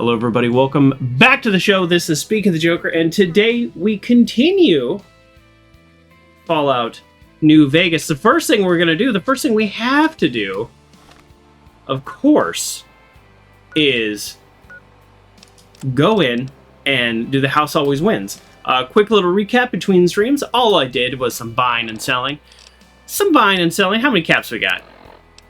Hello everybody, welcome back to the show. This is Speak of the Joker, and today we continue Fallout New Vegas. The first thing we're going to do, the first thing we have to do, of course, is go in and do the House Always Wins. Quick little recap between streams. All I did was some buying and selling. Some buying and selling. How many caps we got?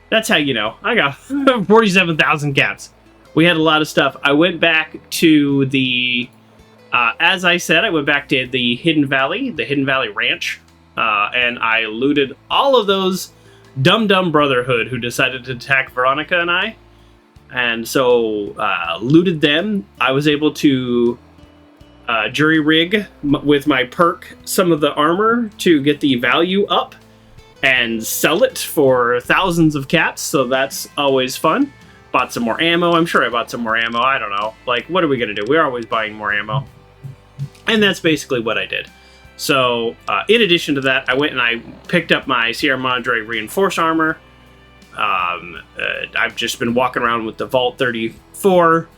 That's how you know. I got 47,000 caps. We had a lot of stuff. I went back to the, as I said, I went back to the Hidden Valley Ranch, and I looted all of those dumb Brotherhood who decided to attack Veronica and I. And so, looted them. I was able to jury rig with my perk some of the armor to get the value up and sell it for thousands of caps, so that's always fun. Bought some more ammo. I'm sure I bought some more ammo. I don't know. Like, what are we going to do? We're always buying more ammo. And that's basically what I did. So, in addition to that, I went and I picked up my Sierra Madre reinforced armor. I've just been walking around with the Vault 34.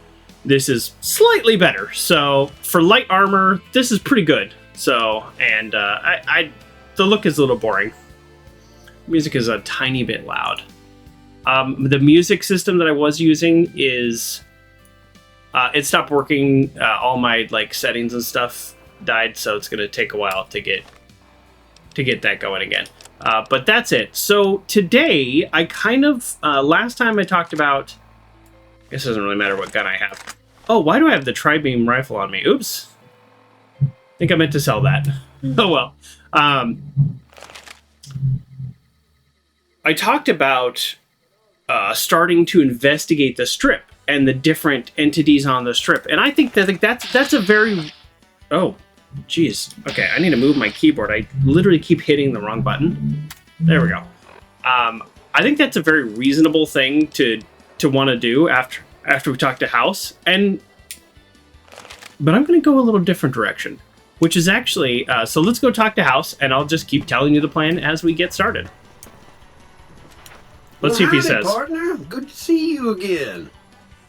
This is slightly better. So, for light armor, this is pretty good. So, and the look is a little boring. Music is a tiny bit loud. The music system that I was using is it stopped working. All my settings and stuff died, so it's gonna take a while to get that going again. But that's it. So today I kind of last time I talked about. I guess it doesn't really matter what gun I have. Oh, why do I have the tri-beam rifle on me? Oops. I think I meant to sell that. Oh well. I talked about starting to investigate the strip and the different entities on the strip, and I think that's a very geez. Okay, I need to move my keyboard. I literally keep hitting the wrong button. There we go. I think that's a very reasonable thing to want to do after we talk to House, but I'm going to go a little different direction, which is actually so let's go talk to House, and I'll just keep telling you the plan as we get started. Let's see if he says. Partner, good to see you again.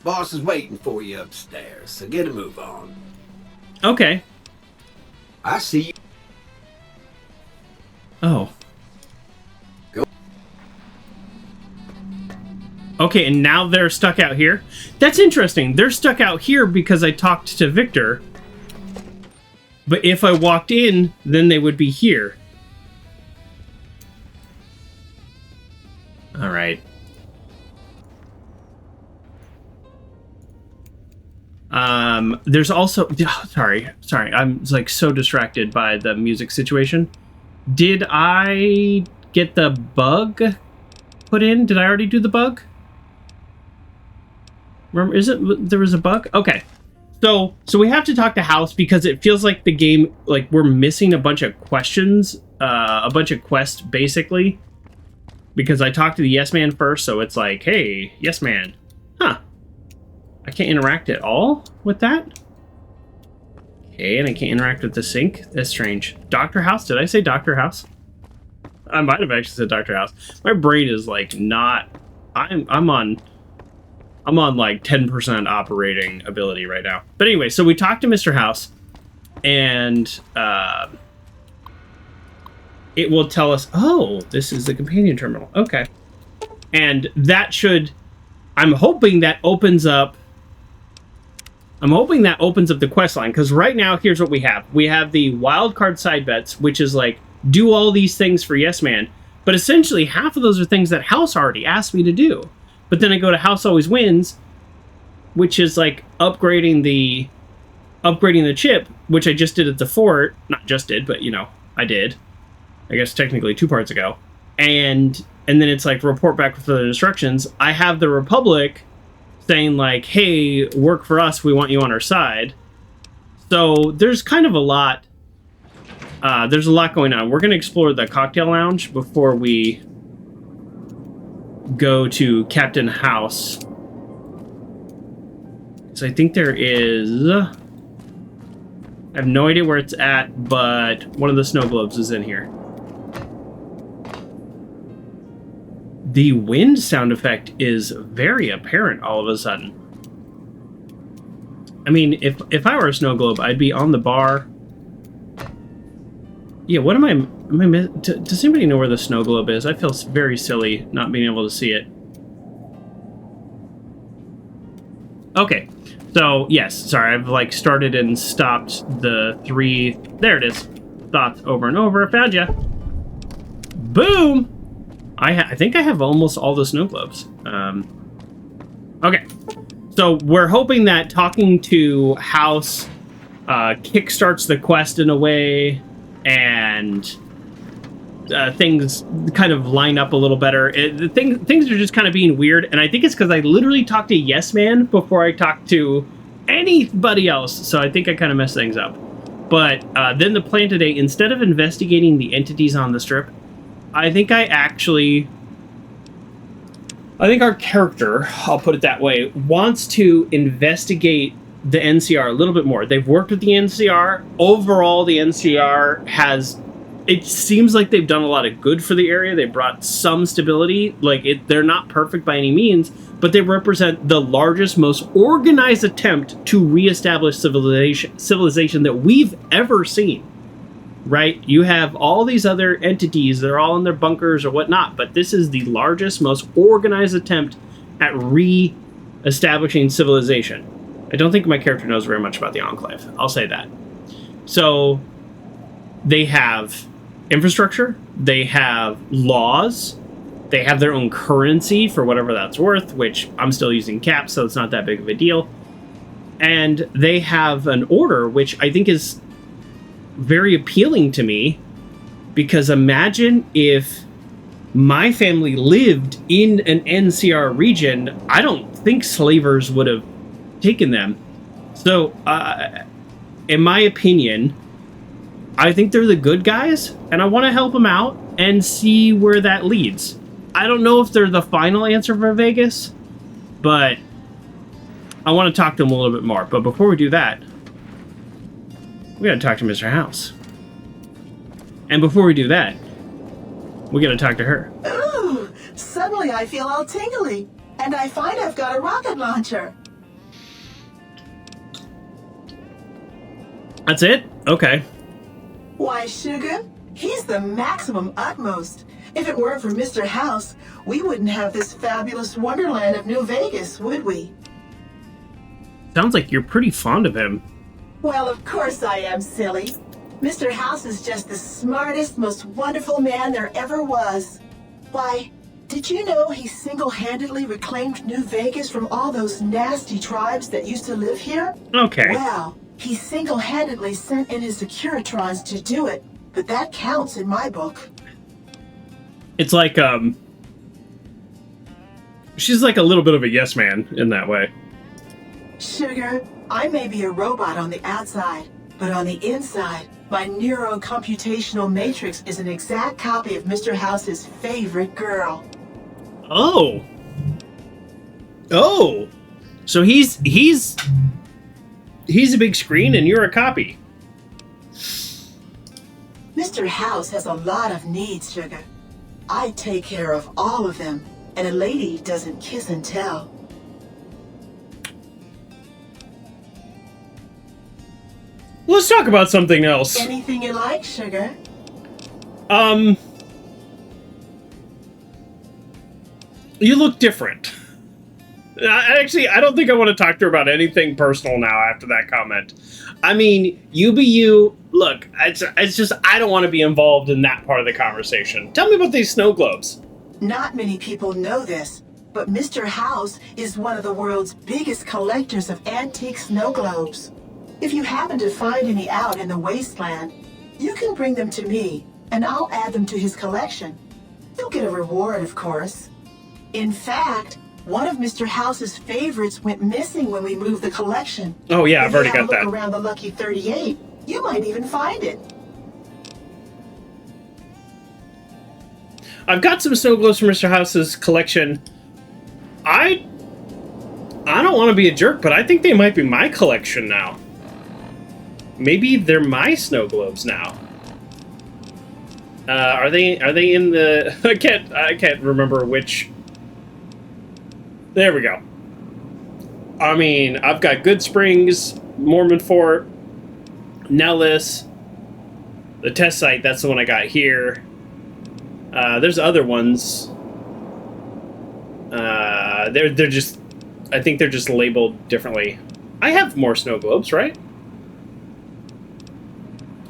Boss is waiting for you upstairs, so get a move on. Okay. I see you. Oh. Go. Okay, and now they're stuck out here. That's interesting. They're stuck out here because I talked to Victor. But if I walked in, then they would be here. All right. There's also sorry. I'm so distracted by the music situation. Did I get the bug put in? Did I already do the bug? Remember, there was a bug? Okay. So we have to talk to House because it feels like the game, we're missing a bunch of questions, a bunch of quests basically. Because I talked to the Yes Man first, so it's like, hey, Yes Man. Huh. I can't interact at all with that? Okay, and I can't interact with the sink? That's strange. Dr. House? Did I say Dr. House? I might have actually said Dr. House. My brain is not... I'm on 10% operating ability right now. But anyway, so we talked to Mr. House, and... it will tell us, oh, this is the companion terminal. Okay. And that should... I'm hoping that opens up the quest line, because right now, here's what we have. We have the wildcard side bets, which is do all these things for Yes Man. But essentially, half of those are things that House already asked me to do. But then I go to House Always Wins, which is upgrading the chip, which I just did at the fort. Not just did, but, I did. I guess technically 2 parts ago. And then it's report back with further instructions. I have the Republic saying hey, work for us, we want you on our side. So there's kind of a lot. There's a lot going on. We're going to explore the cocktail lounge before we go to Captain House. So I think there is... I have no idea where it's at, but one of the snow globes is in here. The wind sound effect is very apparent all of a sudden. I mean, if I were a snow globe, I'd be on the bar. Yeah, what am I does anybody know where the snow globe is? I feel very silly not being able to see it. Okay, so yes, sorry, I've like started and stopped the 3. There it is. Thoughts over and over. Found ya. Boom. I think I have almost all the snow globes. Okay, so we're hoping that talking to House kickstarts the quest in a way, and things kind of line up a little better. Things are just kind of being weird, and I think it's because I literally talked to Yes Man before I talked to anybody else, so I think I kind of messed things up. But then the plan today, instead of investigating the entities on the strip, I think our character, I'll put it that way, wants to investigate the NCR a little bit more. They've worked with the NCR. Overall, the NCR has... It seems like they've done a lot of good for the area. They brought some stability. They're not perfect by any means, but they represent the largest, most organized attempt to reestablish civilization that we've ever seen. Right? You have all these other entities that are all in their bunkers or whatnot, but this is the largest, most organized attempt at re-establishing civilization. I don't think my character knows very much about the Enclave. I'll say that. So, they have infrastructure, they have laws, they have their own currency for whatever that's worth, which I'm still using caps, so it's not that big of a deal. And they have an order, which I think is very appealing to me, because imagine if my family lived in an NCR region. I don't think slavers would have taken them. So, in my opinion, I think they're the good guys, and I want to help them out and see where that leads. I don't know if they're the final answer for Vegas, but I want to talk to them a little bit more. But before we do that, we gotta talk to Mr. House. And before we do that, we gotta talk to her. Ooh, suddenly I feel all tingly, and I find I've got a rocket launcher. That's it? Okay. Why, Sugar, he's the maximum utmost. If it weren't for Mr. House, we wouldn't have this fabulous wonderland of New Vegas, would we? Sounds like you're pretty fond of him. Well, of course I am, silly. Mr. House is just the smartest, most wonderful man there ever was. Why, did you know he single-handedly reclaimed New Vegas from all those nasty tribes that used to live here? Okay. Well, he single-handedly sent in his Securitrons to do it, but that counts in my book. It's like, she's like a little bit of a yes man in that way. Sugar, I may be a robot on the outside, but on the inside, my neuro-computational matrix is an exact copy of Mr. House's favorite girl. Oh. Oh. So he's a big screen and you're a copy. Mr. House has a lot of needs, Sugar. I take care of all of them, and a lady doesn't kiss and tell. Let's talk about something else. Anything you like, Sugar? You look different. Actually, I don't think I want to talk to her about anything personal now after that comment. I mean, you be you. Look, it's just, I don't want to be involved in that part of the conversation. Tell me about these snow globes. Not many people know this, but Mr. House is one of the world's biggest collectors of antique snow globes. If you happen to find any out in the wasteland, you can bring them to me, and I'll add them to his collection. You'll get a reward, of course. In fact, one of Mr. House's favorites went missing when we moved the collection. Oh yeah, I've already got that. If you have a look around the Lucky 38, you might even find it. I've got some snow globes from Mr. House's collection. I don't want to be a jerk, but I think they might be my collection now. Maybe they're my snow globes now. Are they in the... I can't remember which... There we go. I mean, I've got Good Springs, Mormon Fort, Nellis, the test site, that's the one I got here. There's other ones. They're just, I think they're just labeled differently. I have more snow globes, right?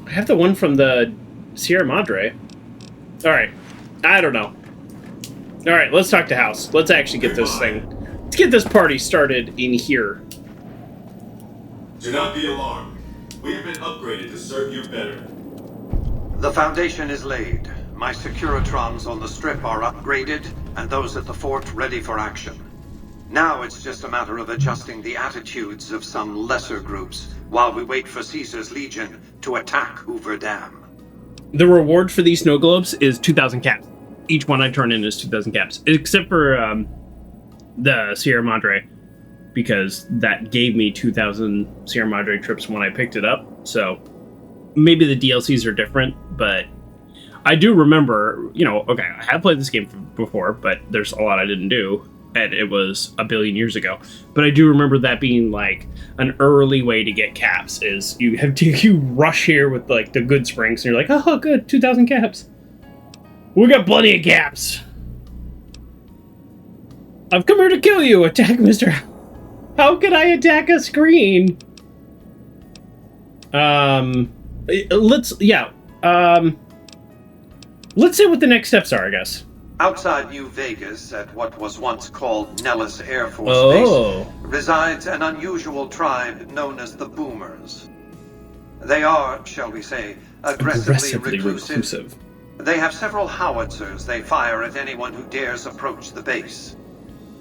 I have the one from the Sierra Madre. Alright, I don't know. Alright, let's talk to House. Let's actually get this thing. Let's get this party started in here. Do not be alarmed. We have been upgraded to serve you better. The foundation is laid. My Securitrons on the strip are upgraded, and those at the fort ready for action. Now it's just a matter of adjusting the attitudes of some lesser groups while we wait for Caesar's Legion to attack Hoover Dam. The reward for these snow globes is 2,000 caps. Each one I turn in is 2,000 caps, except for the Sierra Madre, because that gave me 2,000 Sierra Madre trips when I picked it up. So maybe the DLCs are different, but I do remember, you know, okay, I have played this game before, but there's a lot I didn't do, and it was a billion years ago. But I do remember that being like an early way to get caps is you rush here with like the good springs, and you're like, oh, good, 2,000 caps. We got plenty of caps. I've come here to kill you. Attack Mr. How can I attack a screen? Let's see what the next steps are, I guess. Outside New Vegas, at what was once called Nellis Air Force Base, resides an unusual tribe known as the Boomers. They are, shall we say, aggressively reclusive. They have several howitzers they fire at anyone who dares approach the base.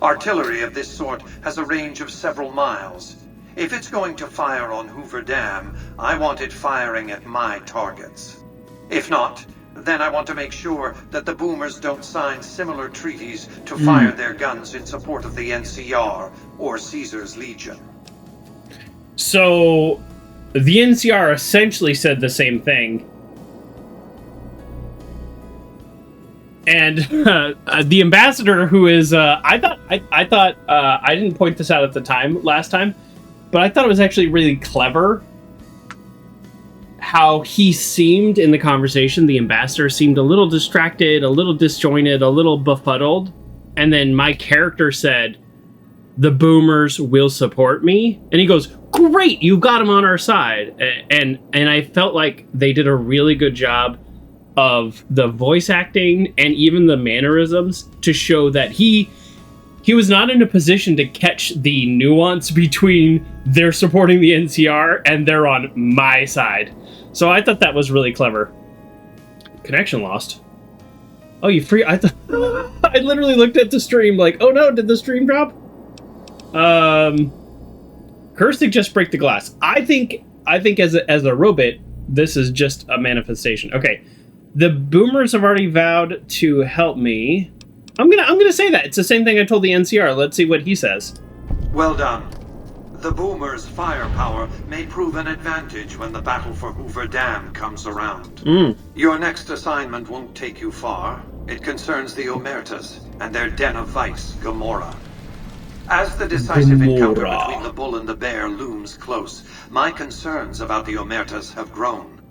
Artillery of this sort has a range of several miles. If it's going to fire on Hoover Dam, I want it firing at my targets. If not, then I want to make sure that the Boomers don't sign similar treaties to fire their guns in support of the NCR or Caesar's Legion. So, the NCR essentially said the same thing. And the ambassador, who is, I thought I didn't point this out at the last time, but I thought it was actually really clever how he seemed in the conversation. The ambassador seemed a little distracted, a little disjointed, a little befuddled. And then my character said, the Boomers will support me. And he goes, great, you've got him on our side. And I felt like they did a really good job of the voice acting and even the mannerisms to show that he was not in a position to catch the nuance between they're supporting the NCR and they're on my side. So I thought that was really clever. Connection lost. Oh, you free? I literally looked at the stream like, oh no, did the stream drop? Cursed just break the glass. I think as a robot, this is just a manifestation. Okay. The Boomers have already vowed to help me. I'm gonna say that. It's the same thing I told the NCR. Let's see what he says. Well done. The Boomers' firepower may prove an advantage when the battle for Hoover Dam comes around. Your next assignment won't take you far. It concerns the Omertas and their den of vice, Gomorrah. As the decisive encounter between the bull and the bear looms close, my concerns about the Omertas have grown.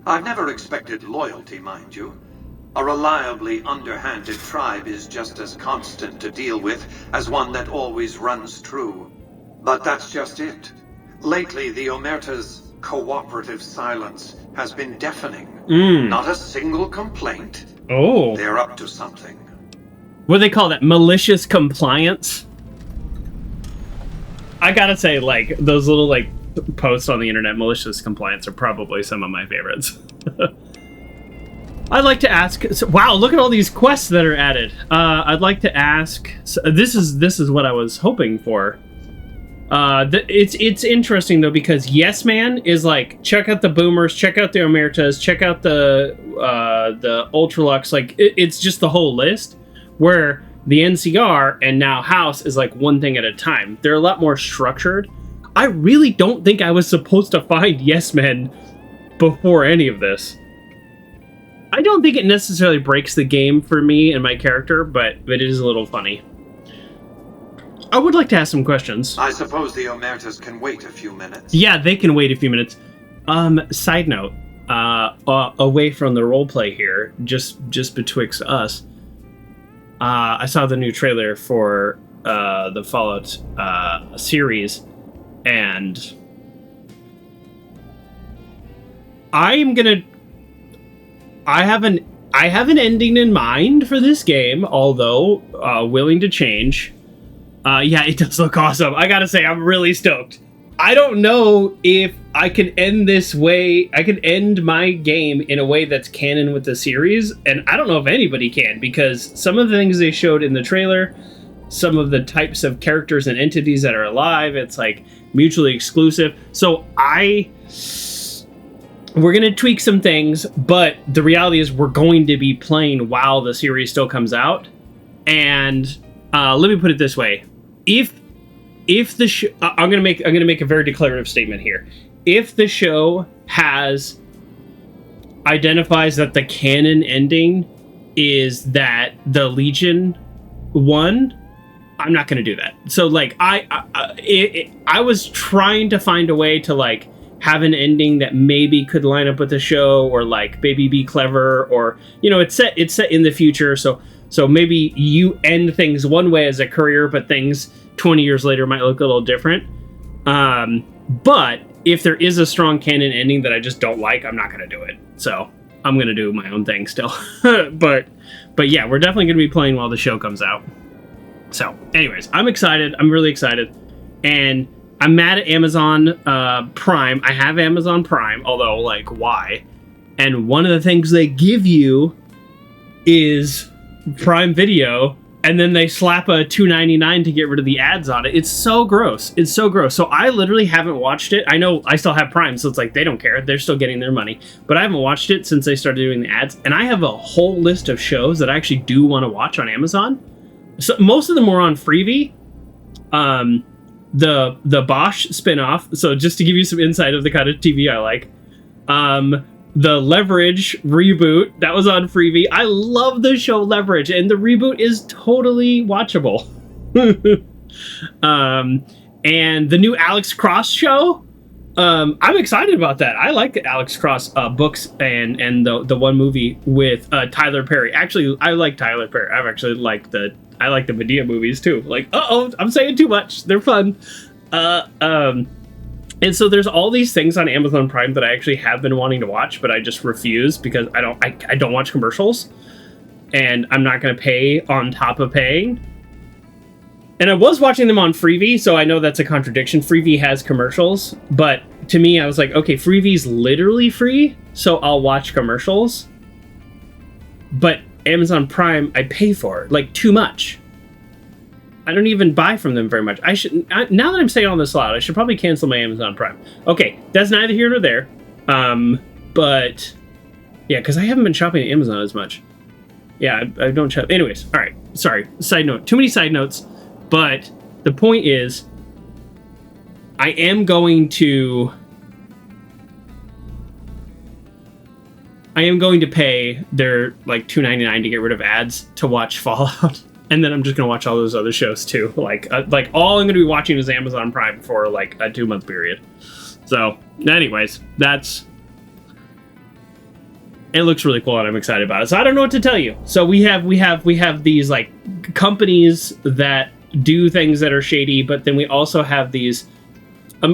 I've never expected loyalty, mind you. A reliably underhanded tribe is just as constant to deal with as one that always runs true. But that's just it. Lately, the Omerta's cooperative silence has been deafening. Not a single complaint. Oh. They're up to something. What do they call that? Malicious compliance? I gotta say, like, those little, like, posts on the internet, malicious compliance, are probably some of my favorites. I'd like to ask, wow, look at all these quests that are added. I'd like to ask, this is what I was hoping for. It's interesting though, because Yes Man is like, check out the Boomers, check out the Omertas, check out the Ultralux, like it's just the whole list, where the NCR and now House is like one thing at a time. They're a lot more structured. I really don't think I was supposed to find Yes Men before any of this. I don't think it necessarily breaks the game for me and my character, but it is a little funny. I would like to ask some questions. I suppose the Omertas can wait a few minutes. Yeah, they can wait a few minutes. Side note, away from the roleplay here, just betwixt us, I saw the new trailer for the Fallout series, and I have an ending in mind for this game, although willing to change. Yeah, it does look awesome. I gotta say, I'm really stoked. I don't know if I can end this way. I can end my game in a way that's canon with the series, and I don't know if anybody can, because some of the things they showed in the trailer, some of the types of characters and entities that are alive, it's like mutually exclusive. So we're going to tweak some things, but the reality is we're going to be playing while the series still comes out. And let me put it this way. If the show, I'm going to make a very declarative statement here. If the show identifies that the canon ending is that the Legion won, I'm not going to do that. So like I was trying to find a way to like have an ending that maybe could line up with the show, or like maybe be clever, or it's set in the future, so maybe you end things one way as a Courier, but things 20 years later might look a little different. But if there is a strong canon ending that I just don't like, I'm not going to do it. So I'm going to do my own thing still. but yeah, we're definitely going to be playing while the show comes out. So anyways, I'm excited. I'm really excited. And I'm mad at Amazon Prime. I have Amazon Prime, although, like, why? And one of the things they give you is Prime Video, and then they slap a $2.99 to get rid of the ads on it. It's so gross. It's so gross. So I literally haven't watched it. I know I still have Prime, so it's like they don't care. They're still getting their money. But I haven't watched it since they started doing the ads. And I have a whole list of shows that I actually do want to watch on Amazon. So most of them were on Freevee. The Bosch spinoff. So just to give you some insight of the kind of TV I like. The Leverage reboot, that was on Freevee. I love the show Leverage, and the reboot is totally watchable. And the new Alex Cross show, I'm excited about that. I like the Alex Cross books and the one movie with Tyler Perry. Actually, I like Tyler Perry. I like the Medea movies too. Like, I'm saying too much. They're fun. And so there's all these things on Amazon Prime that I actually have been wanting to watch, but I just refuse because I don't watch commercials, and I'm not going to pay on top of paying. And I was watching them on Freevee, so I know that's a contradiction. Freevee has commercials, but to me, I was like, okay, Freevee's literally free, so I'll watch commercials. But Amazon Prime, I pay for, like, too much. I don't even buy from them very much. Now that I'm saying all this loud, I should probably cancel my Amazon Prime. Okay, that's neither here nor there. But yeah, because I haven't been shopping at Amazon as much. Yeah, I don't shop. Anyways, all right. Sorry. Side note. Too many side notes. But the point is, I am going to pay their like $2.99 to get rid of ads to watch Fallout. And then I'm just gonna watch all those other shows too. Like all I'm gonna be watching is Amazon Prime for like a 2-month period. So, anyways, it looks really cool, and I'm excited about it. So I don't know what to tell you. So we have these like companies that do things that are shady, but then we also have these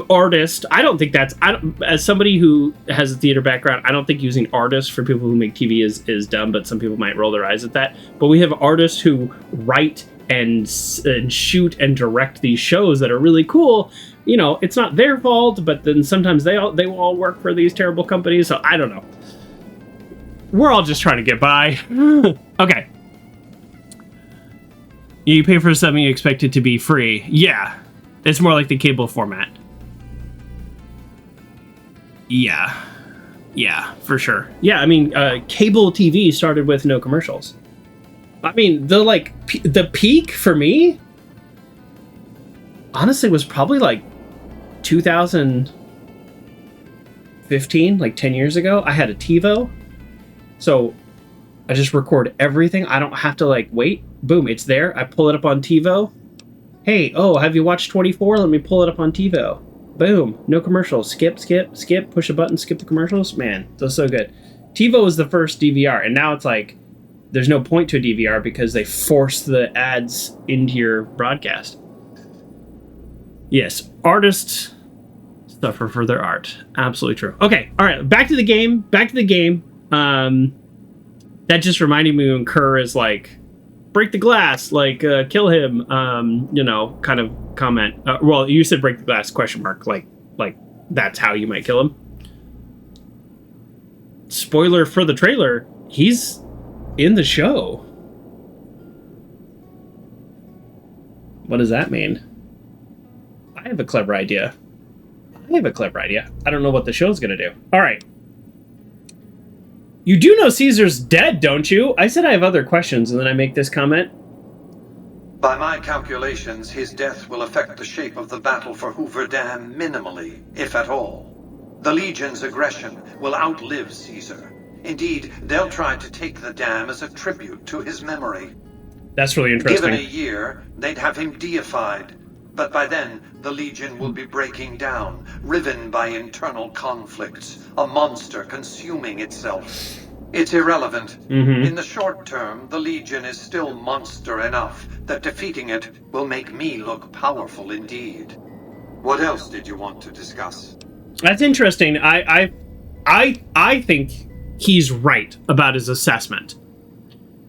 artists. As somebody who has a theater background, I don't think using artists for people who make TV is dumb, but some people might roll their eyes at that. But we have artists who write and shoot and direct these shows that are really cool. It's not their fault, but then sometimes they will all work for these terrible companies. So I don't know. We're all just trying to get by. Okay. You pay for something you expect it to be free. Yeah. It's more like the cable format. Yeah, for sure. Yeah, I mean, cable TV started with no commercials. I mean, the peak for me, honestly, was probably like 2015, like 10 years ago. I had a TiVo, so I just record everything. I don't have to like wait. Boom, it's there. I pull it up on TiVo, Hey, oh, have you watched 24? Let me pull it up on TiVo. Boom. No commercials. Skip, skip, skip. Push a button, skip the commercials. Man, that's so good. TiVo was the first DVR, and now it's like there's no point to a DVR because they force the ads into your broadcast. Yes, artists suffer for their art. Absolutely true. Okay, all right, back to the game. That just reminded me when Kerr is like, break the glass, like, kill him, kind of comment. Well, you said break the glass, question mark, like that's how you might kill him. Spoiler for the trailer, he's in the show. What does that mean? I have a clever idea. I don't know what the show's gonna do. All right. You do know Caesar's dead, don't you? I said I have other questions, and then I make this comment. By my calculations, his death will affect the shape of the battle for Hoover Dam minimally, if at all. The Legion's aggression will outlive Caesar. Indeed, they'll try to take the dam as a tribute to his memory. That's really interesting. Given a year, they'd have him deified. But by then, the Legion will be breaking down, riven by internal conflicts, a monster consuming itself. It's irrelevant. In the short term, the Legion is still monster enough that defeating it will make me look powerful indeed. What else did you want to discuss? That's interesting. I think he's right about his assessment.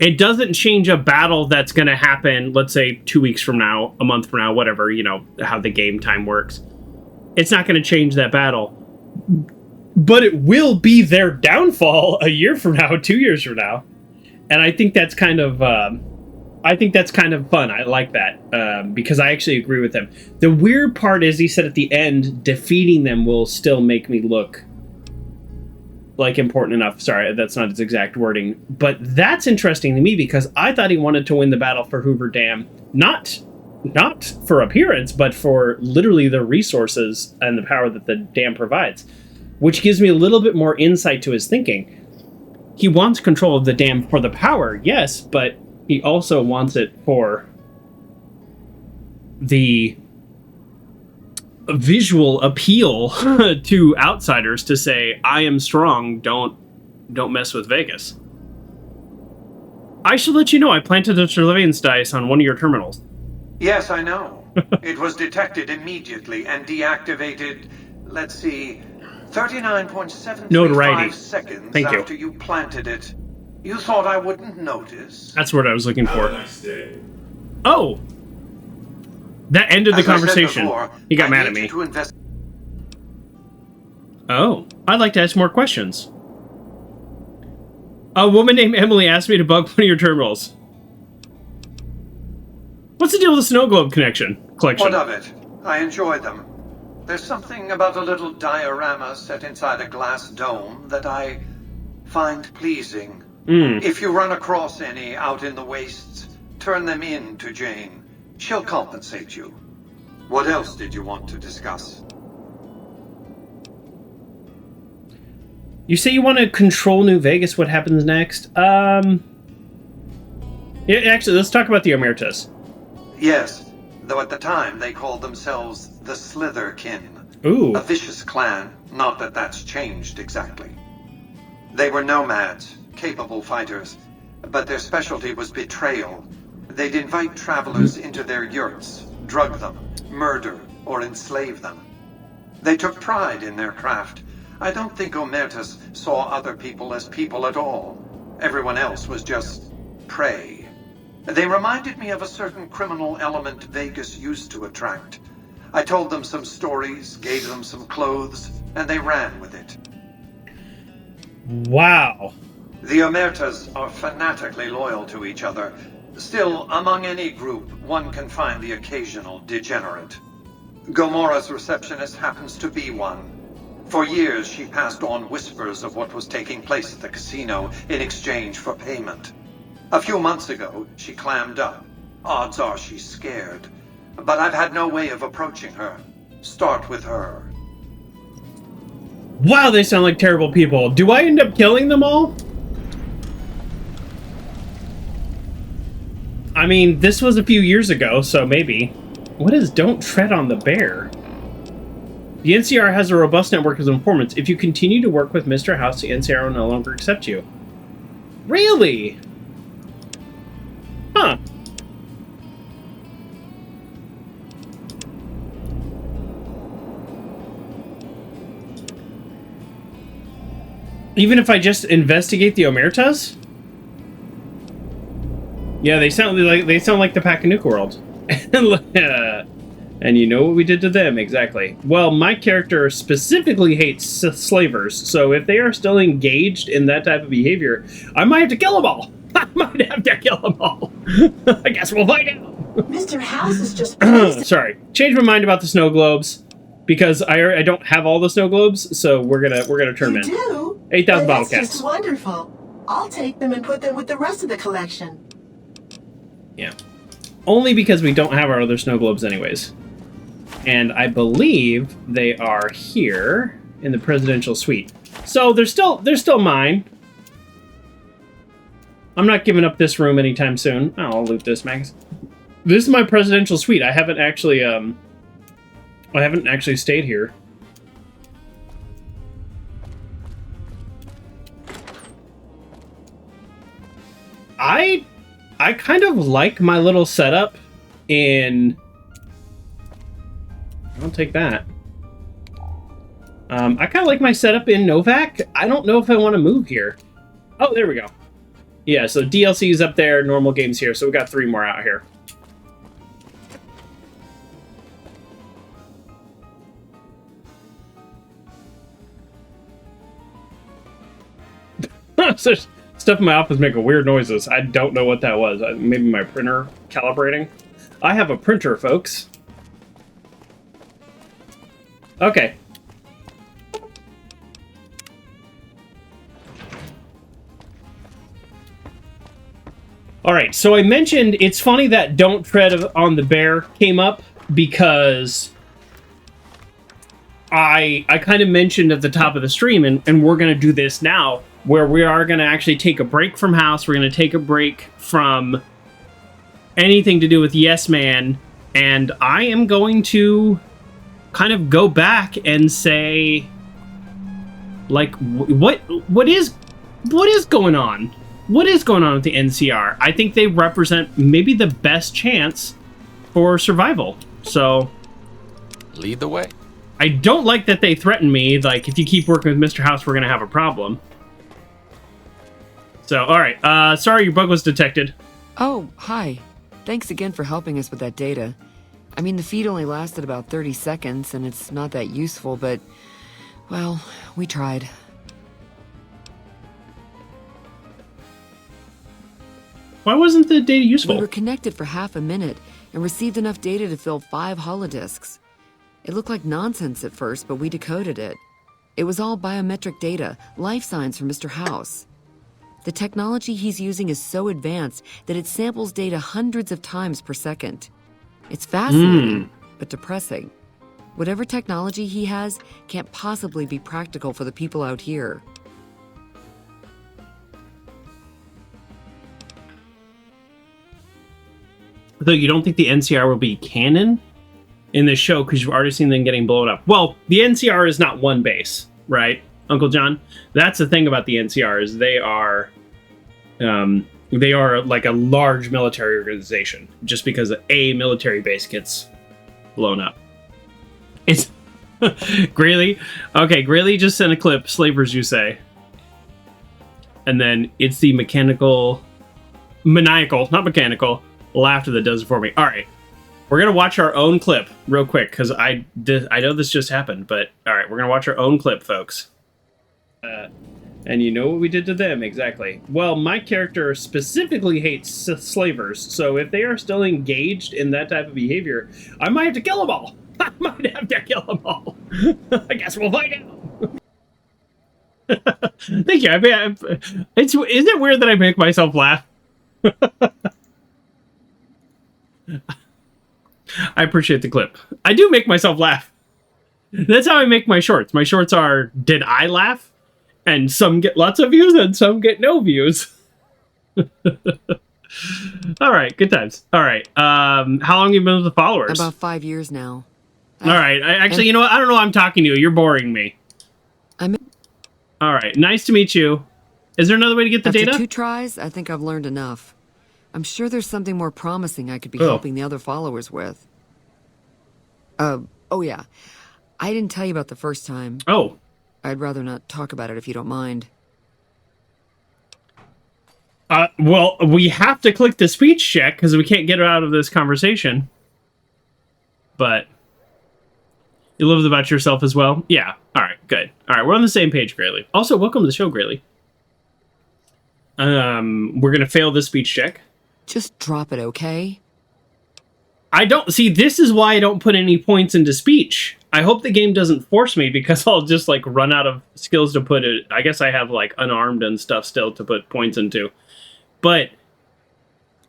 It doesn't change a battle that's going to happen, let's say 2 weeks from now, a month from now, whatever, how the game time works. It's not going to change that battle. But it will be their downfall a year from now, 2 years from now. And I think that's kind of fun. I like that because I actually agree with him. The weird part is he said at the end, defeating them will still make me look like important enough. Sorry, that's not his exact wording, but that's interesting to me because I thought he wanted to win the battle for Hoover Dam, not for appearance, but for literally the resources and the power that the dam provides, which gives me a little bit more insight to his thinking. He wants control of the dam for the power, yes, but he also wants it for the visual appeal to outsiders to say, I am strong, don't mess with Vegas. I should let you know I planted a surveillance dice on one of your terminals. Yes, I know. It was detected immediately and deactivated, let's see, 39.735 seconds after you planted it. You thought I wouldn't notice? That's what I was looking for. Have a nice day. Oh! That ended the conversation. Before, He got mad at me. Oh, I'd like to ask more questions. A woman named Emily asked me to bug one of your terminals. What's the deal with the snow globe collection? What of it? I enjoy them. There's something about a little diorama set inside a glass dome that I find pleasing. If you run across any out in the wastes, turn them in to Jane. She'll compensate you. What else did you want to discuss? You say you want to control New Vegas. What happens next? Yeah, actually, let's talk about the Omertas. Yes, though at the time they called themselves the Slitherkin. Ooh. A vicious clan, not that that's changed exactly. They were nomads, capable fighters, but their specialty was betrayal. They'd invite travelers into their yurts, drug them, murder, or enslave them. They took pride in their craft. I don't think Omertas saw other people as people at all. Everyone else was just prey. They reminded me of a certain criminal element Vegas used to attract. I told them some stories, gave them some clothes, and they ran with it. Wow. The Omertas are fanatically loyal to each other. Still, among any group, one can find the occasional degenerate. Gomora's receptionist happens to be one. For years, she passed on whispers of what was taking place at the casino in exchange for payment. A few months ago, she clammed up. Odds are she's scared. But I've had no way of approaching her. Start with her. Wow, they sound like terrible people. Do I end up killing them all? I mean, this was a few years ago, so maybe. What is don't tread on the bear? The NCR has a robust network of informants. If you continue to work with Mr. House, the NCR will no longer accept you. Really? Huh. Even if I just investigate the Omertas? Yeah, they sound like the Pakanuka world. And you know what we did to them, exactly. Well, my character specifically hates slavers, so if they are still engaged in that type of behavior, I might have to kill them all. I might have to kill them all. I guess we'll find out. Mr. House is just... Sorry, changed my mind about the snow globes because I don't have all the snow globes, so we're gonna turn them in. You do? 8,000 bottle That's caps. just wonderful. I'll take them and put them with the rest of the collection. Yeah, only because we don't have our other snow globes anyways. And I believe they are here in the presidential suite. So they're still mine. I'm not giving up this room anytime soon. I'll loot this, Max. This is my presidential suite. I haven't actually stayed here. I kind of like my little setup in... I'll take that. I kind of like my setup in Novak. I don't know if I want to move here. Oh, there we go. Yeah, so DLC is up there, normal games here, so we got 3 more out here. So, stuff in my office making weird noises. I don't know what that was. Maybe my printer calibrating. I have a printer, folks. Okay. Alright, so I mentioned it's funny that don't tread on the bear came up because I kind of mentioned at the top of the stream, and we're going to do this now, where we are going to actually take a break from House. We're going to take a break from anything to do with Yes Man, and I am going to kind of go back and say, like, what is going on? What is going on with the NCR? I think they represent maybe the best chance for survival. So, lead the way. I don't like that they threaten me, like, if you keep working with Mr. House, we're going to have a problem. So, alright, sorry your bug was detected. Oh, hi. Thanks again for helping us with that data. I mean, the feed only lasted about 30 seconds, and it's not that useful, but, well, we tried. Why wasn't the data useful? We were connected for half a minute and received enough data to fill 5 holodisks. It looked like nonsense at first, but we decoded it. It was all biometric data, life signs from Mr. House. The technology he's using is so advanced that it samples data hundreds of times per second. It's fascinating, but depressing. Whatever technology he has can't possibly be practical for the people out here. So you don't think the NCR will be canon in this show because you've already seen them getting blown up? Well, the NCR is not one base, right, Uncle John? That's the thing about the NCR is they are like a large military organization just because a military base gets blown up. It's Grayley. Okay, Grayley just sent a clip. Slavers, you say. And then it's the maniacal, not mechanical, laughter that does it for me. All right, we're gonna watch our own clip real quick because I know this just happened, but all right, we're gonna watch our own clip, folks. And you know what we did to them, exactly. Well, my character specifically hates slavers, so if they are still engaged in that type of behavior, I might have to kill them all. I might have to kill them all. I guess we'll find out. Thank you. Isn't it weird that I make myself laugh? I appreciate the clip. I do make myself laugh. That's how I make my shorts. My shorts are, did I laugh? And some get lots of views and some get no views. All right, good times. All right. How long have you been with the followers? About 5 years now. All right. Actually, you know what? I don't know why I'm talking to you. You're boring me. I'm All right. Nice to meet you. Is there another way to get the After data? 2 tries, I think I've learned enough. I'm sure there's something more promising I could be helping the other followers with. Oh yeah. I didn't tell you about the first time. Oh. I'd rather not talk about it if you don't mind. Well, we have to click the speech check because we can't get out of this conversation. But you love about yourself as well? Yeah. All right, good. All right, we're on the same page, Grayley. Also, welcome to the show, Grayley. We're going to fail this speech check. Just drop it, okay? I don't... See, this is why I don't put any points into speech. I hope the game doesn't force me because I'll just, like, run out of skills to put it... I guess I have, like, unarmed and stuff still to put points into. But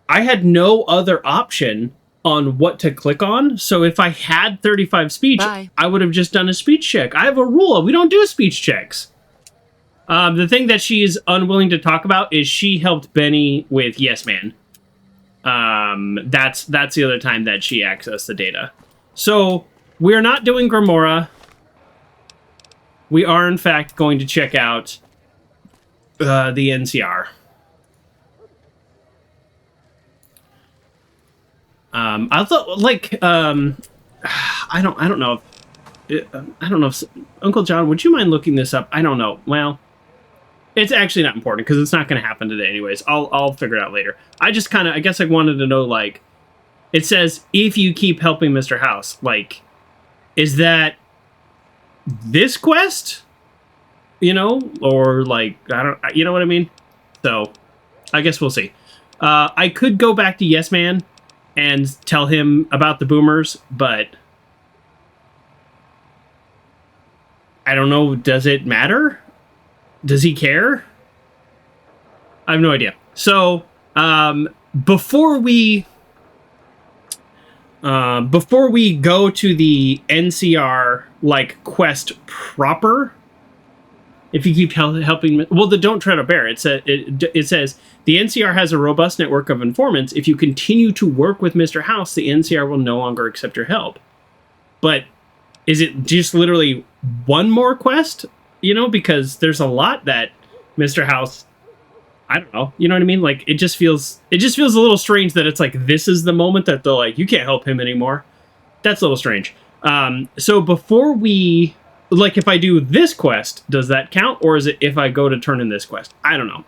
I had no other option on what to click on. So if I had 35 speech, I would have just done a speech check. I have a rule. We don't do speech checks. The thing that she's unwilling to talk about is she helped Benny with Yes Man. That's the other time that she accessed the data. So we're not doing Grimora. We are, in fact, going to check out the NCR. I thought, like, I don't know if Uncle John, would you mind looking this up? I don't know. Well, it's actually not important because it's not going to happen today anyways. I'll figure it out later. I guess I wanted to know, like, it says if you keep helping Mr. House, like, is that this quest? You know, or like, you know what I mean? So I guess we'll see. I could go back to Yes Man and tell him about the boomers, but I don't know. Does it matter? Does he care? I have no idea. So, before we go to the NCR, like, quest proper, if you keep helping... Well, the Don't Tread a Bear, it says, the NCR has a robust network of informants. If you continue to work with Mr. House, the NCR will no longer accept your help. But is it just literally one more quest? You know, because there's a lot that Mr. House... I don't know. You know what I mean? Like, it just feels a little strange that it's like, this is the moment that they're like, you can't help him anymore. That's a little strange. So before we... Like, if I do this quest, does that count? Or is it if I go to turn in this quest? I don't know.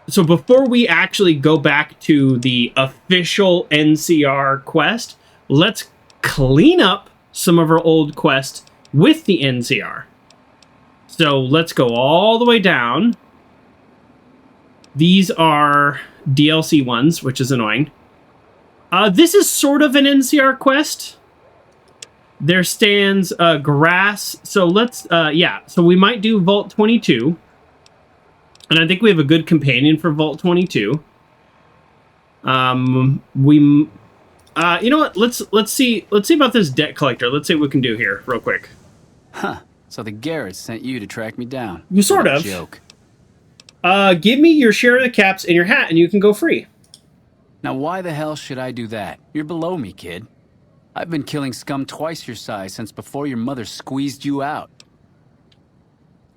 So before we actually go back to the official NCR quest, let's clean up some of our old quests with the NCR. So let's go all the way down. These are DLC ones, which is annoying. This is sort of an NCR quest. There stands grass. So let's, so we might do Vault 22. And I think we have a good companion for Vault 22. You know what? Let's see about this debt collector. Let's see what we can do here real quick. Huh. So the Garretts sent you to track me down. You sort of. Joke. Give me your share of the caps and your hat and you can go free. Now why the hell should I do that? You're below me, kid. I've been killing scum twice your size since before your mother squeezed you out.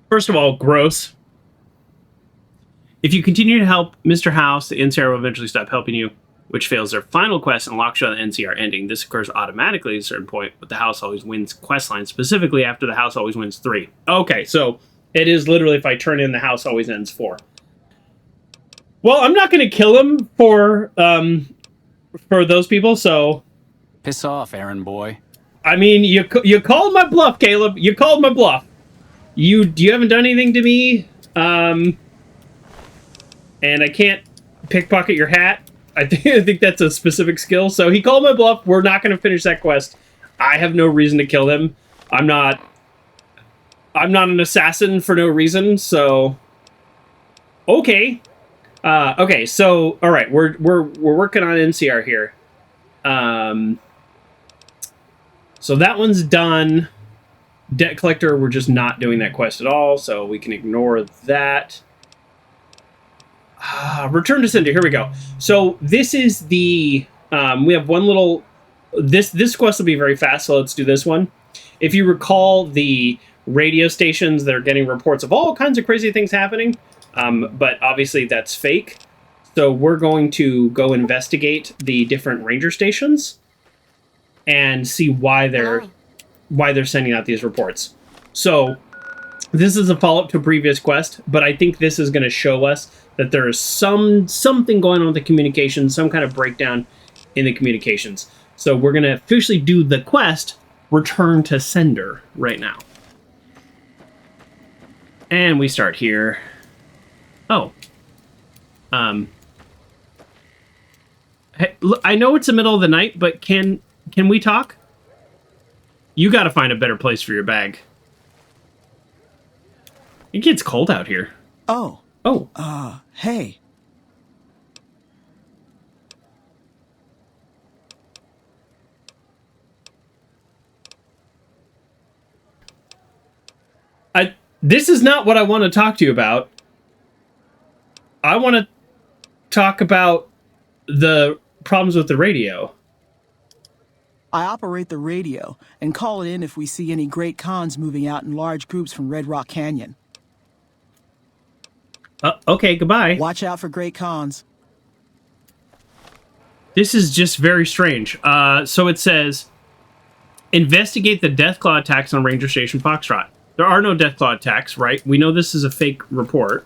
First of all, gross. If you continue to help Mr. House, the NCR will eventually stop helping you, which fails their final quest and locks you on the NCR ending. This occurs automatically at a certain point, but the House Always Wins questline, specifically after the House Always Wins 3. Okay, so it is literally if I turn in the House Always Ends 4. Well, I'm not going to kill him for those people, so... Piss off, errand boy. I mean, you called my bluff, Caleb. You called my bluff. You haven't done anything to me, and I can't pickpocket your hat. I think that's a specific skill. So he called my bluff. We're not going to finish that quest. I have no reason to kill him. I'm not an assassin for no reason. So okay, okay. So all right, we're working on NCR here. So that one's done. Debt collector, we're just not doing that quest at all, so we can ignore that. Return to Sender. Here we go. So this is the we have one little. This quest will be very fast, so let's do this one. If you recall, the radio stations, they're getting reports of all kinds of crazy things happening, but obviously that's fake. So we're going to go investigate the different ranger stations and see why they're sending out these reports. So this is a follow-up to a previous quest, but I think this is going to show us that there is something going on with the communications, some kind of breakdown in the communications. So we're going to officially do the quest, Return to Sender, right now. And we start here. Oh. Hey, I know it's the middle of the night, but can we talk? You got to find a better place for your bag. It gets cold out here. Oh. Oh. Hey. This is not what I want to talk to you about. I want to talk about the problems with the radio. I operate the radio and call it in if we see any great cons moving out in large groups from Red Rock Canyon. Okay, goodbye. Watch out for great cons. This is just very strange. So it says, investigate the Deathclaw attacks on Ranger Station Foxtrot. There are no Deathclaw attacks, right? We know this is a fake report.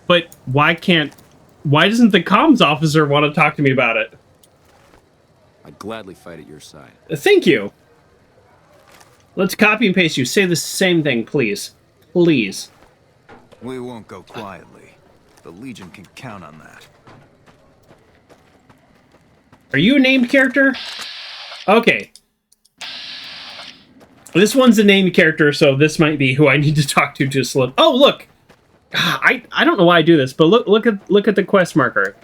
But why doesn't the comms officer want to talk to me about it? I'd gladly fight at your side. Thank you. Let's copy and paste you. Say the same thing, please. Please. We won't go quietly. The Legion can count on that. Are you a named character? Okay. This one's a named character, so this might be who I need to talk to just look. Oh, look! I don't know why I do this, but look at the quest marker.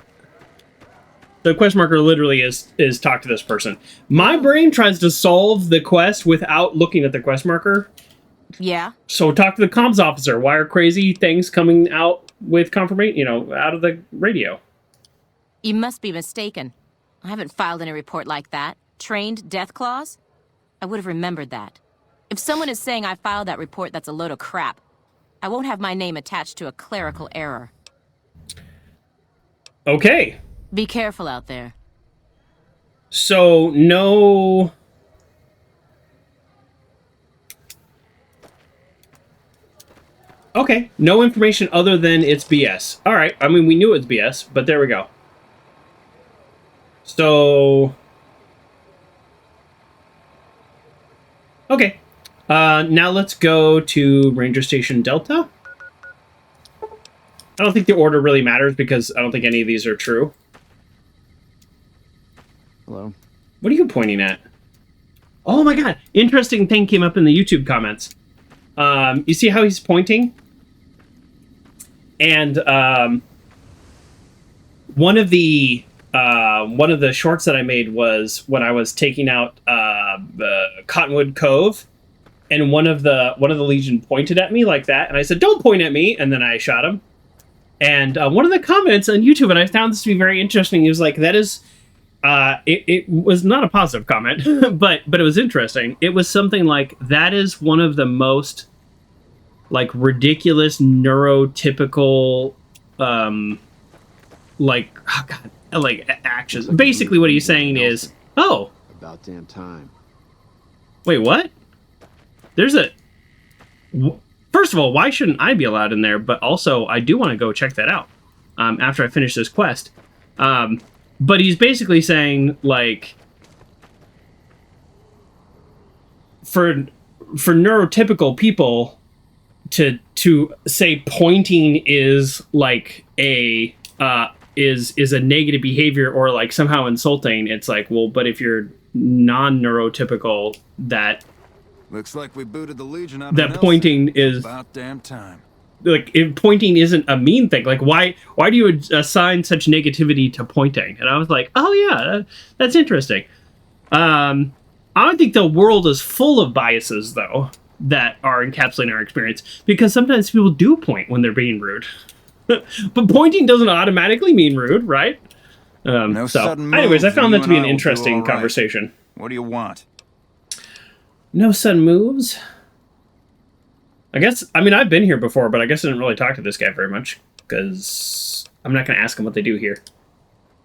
The quest marker literally is talk to this person. My brain tries to solve the quest without looking at the quest marker. Yeah. So talk to the comms officer. Why are crazy things coming out with confirmation, out of the radio? You must be mistaken. I haven't filed any report like that. Trained death claws? I would have remembered that. If someone is saying I filed that report, that's a load of crap. I won't have my name attached to a clerical error. Okay. Be careful out there. So, no... Okay, no information other than it's BS. Alright, I mean, we knew it was BS, but there we go. So... Okay. Now let's go to Ranger Station Delta. I don't think the order really matters because I don't think any of these are true. Hello. What are you pointing at? Oh my god! Interesting thing came up in the YouTube comments. You see how he's pointing? And one of the shorts that I made was when I was taking out Cottonwood Cove, and one of the Legion pointed at me like that, and I said, "Don't point at me," and then I shot him. And one of the comments on YouTube, and I found this to be very interesting, he was like, "That is." It was not a positive comment, but it was interesting. It was something like, that is one of the most like ridiculous neurotypical actions. Basically what he's saying is, oh, about damn time. Wait, what? There's a first of all, why shouldn't I be allowed in there? But also I do want to go check that out after I finish this quest. But he's basically saying, like, for neurotypical people to say pointing is like a is a negative behavior or like somehow insulting. It's like, well, but if you're non-neurotypical, that looks like we booted the Legion out. That pointing is about damn time. Like, if pointing isn't a mean thing, like, why do you assign such negativity to pointing? And I was like, oh yeah, that's interesting. I think the world is full of biases, though, that are encapsulating our experience, because sometimes people do point when they're being rude. But pointing doesn't automatically mean rude, right? No So, sudden anyways, I moves, found and that to you be and an I will do interesting all right. conversation. What do you want? No sudden moves. I guess, I mean, I've been here before, but I guess I didn't really talk to this guy very much, because I'm not going to ask him what they do here.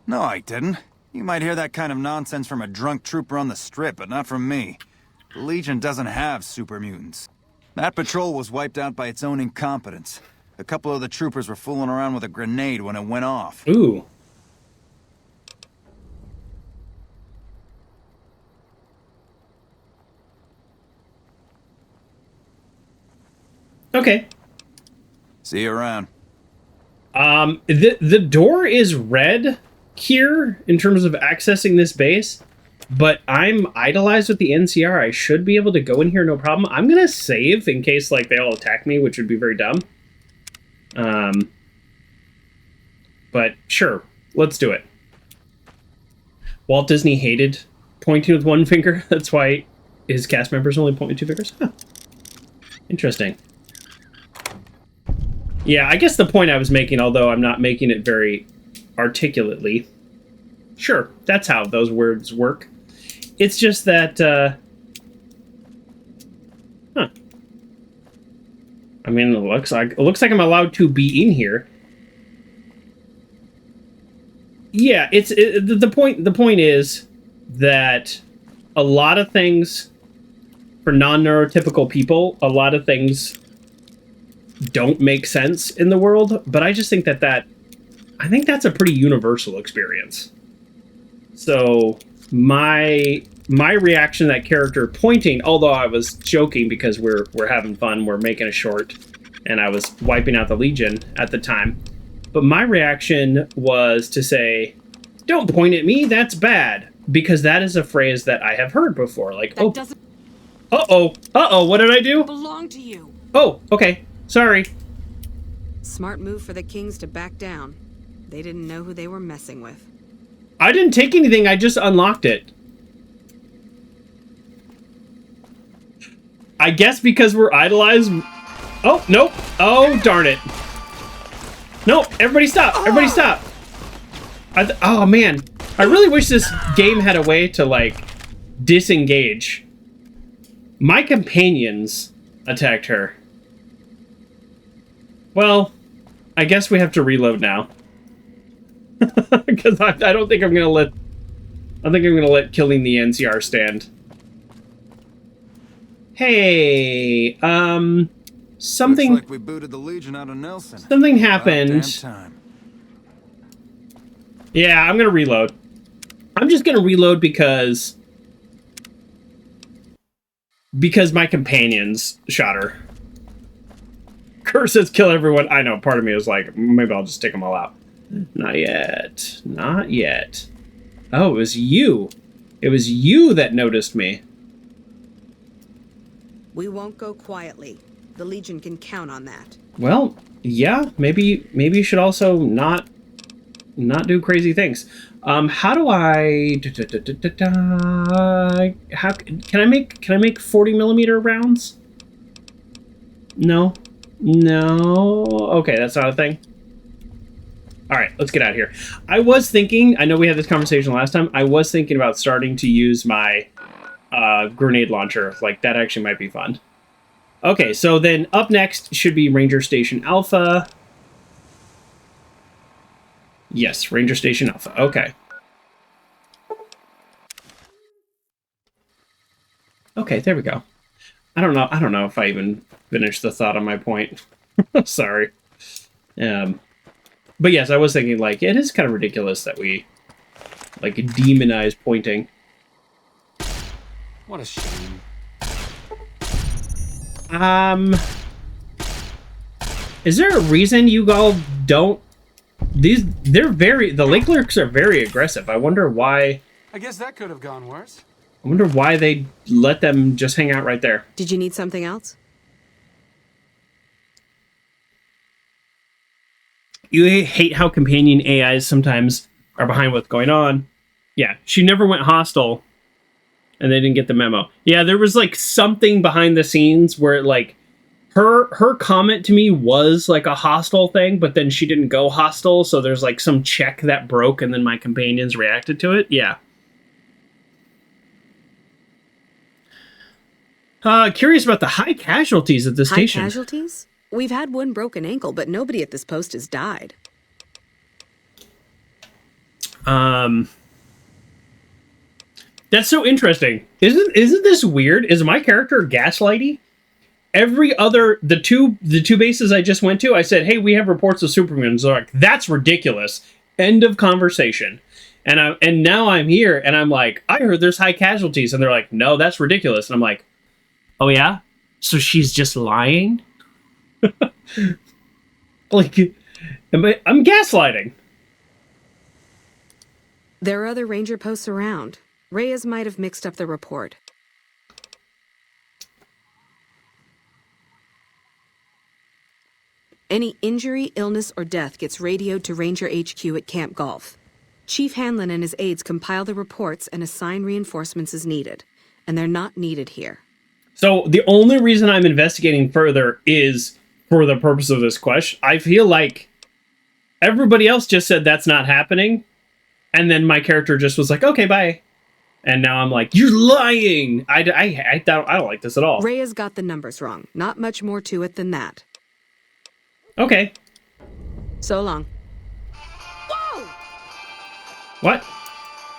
No, I didn't. You might hear that kind of nonsense from a drunk trooper on the strip, but not from me. The Legion doesn't have super mutants. That patrol was wiped out by its own incompetence. A couple of the troopers were fooling around with a grenade when it went off. Ooh. Okay. See you around. The door is red here in terms of accessing this base, but I'm idolized with the NCR. I should be able to go in here no problem. I'm gonna save in case like they all attack me, which would be very dumb. But sure, let's do it. Walt Disney hated pointing with one finger. That's why his cast members only point with two fingers. Huh. Interesting. Yeah, I guess the point I was making, although I'm not making it very articulately. Sure, that's how those words work. It's just that, huh. I mean, it looks like I'm allowed to be in here. Yeah, the point is that a lot of things for non-neurotypical people, a lot of things don't make sense in the world, but I just think I think that's a pretty universal experience. So my reaction to that character pointing, although I was joking because we're having fun, we're making a short, and I was wiping out the Legion at the time, but my reaction was to say, "Don't point at me, that's bad," because that is a phrase that I have heard before. Like, that doesn't what did I do? belong to you. Oh, okay. Sorry. Smart move for the Kings to back down. They didn't know who they were messing with. I didn't take anything, I just unlocked it. I guess because we're idolized... Oh, nope. Oh, darn it. Nope, everybody stop. Everybody stop. Oh, man. I really wish this game had a way to, like, disengage. My companions attacked her. Well, I guess we have to reload now. Because I don't think I'm gonna let... I think I'm gonna let killing the NCR stand. Hey, something... Looks like we booted the Legion out of Nelson. Something happened. Yeah, I'm gonna reload. I'm just gonna reload because my companions shot her. Curse says kill everyone. I know, part of me was like, maybe I'll just take them all out. Not yet. Not yet. Oh, it was you. It was you that noticed me. We won't go quietly. The Legion can count on that. Well, yeah, maybe you should also not do crazy things. How do I... How can I make 40mm rounds? No. No. Okay, that's not a thing. All right, let's get out of here. I was thinking, I know we had this conversation last time, I was thinking about starting to use my grenade launcher. Like, that actually might be fun. Okay, so then up next should be Ranger Station Alpha. Yes, Ranger Station Alpha. Okay. Okay, there we go. I don't know if I even finished the thought on my point. Sorry. But yes, I was thinking, like, it is kind of ridiculous that we, like, demonize pointing. What a shame. Is there a reason you all don't... the Lake Lurks are very aggressive. I wonder why... I guess that could have gone worse. I wonder why they let them just hang out right there. Did you need something else? You hate how companion AIs sometimes are behind what's going on. Yeah, she never went hostile, and they didn't get the memo. Yeah, there was, like, something behind the scenes where, like, her comment to me was like a hostile thing, but then she didn't go hostile, so there's like some check that broke, and then my companions reacted to it. Yeah. Curious about the high casualties at this station. High casualties? We've had one broken ankle, but nobody at this post has died. That's so interesting. Isn't this weird? Is my character gaslighty? Every other the two bases I just went to, I said, "Hey, we have reports of supermutants." They're like, "That's ridiculous." End of conversation. And now I'm here, and I'm like, "I heard there's high casualties," and they're like, "No, that's ridiculous." And I'm like, "Oh yeah, so she's just lying." Like, I'm gaslighting. There are other ranger posts around. Reyes might have mixed up the report. Any injury, illness, or death gets radioed to Ranger HQ at Camp Golf. Chief Hanlon and his aides compile the reports and assign reinforcements as needed. And they're not needed here. So the only reason I'm investigating further is for the purpose of this question. I feel like everybody else just said that's not happening. And then my character just was like, "Okay, bye." And now I'm like, "You're lying." I don't like this at all. Reyes got the numbers wrong. Not much more to it than that. Okay. So long. Whoa! What?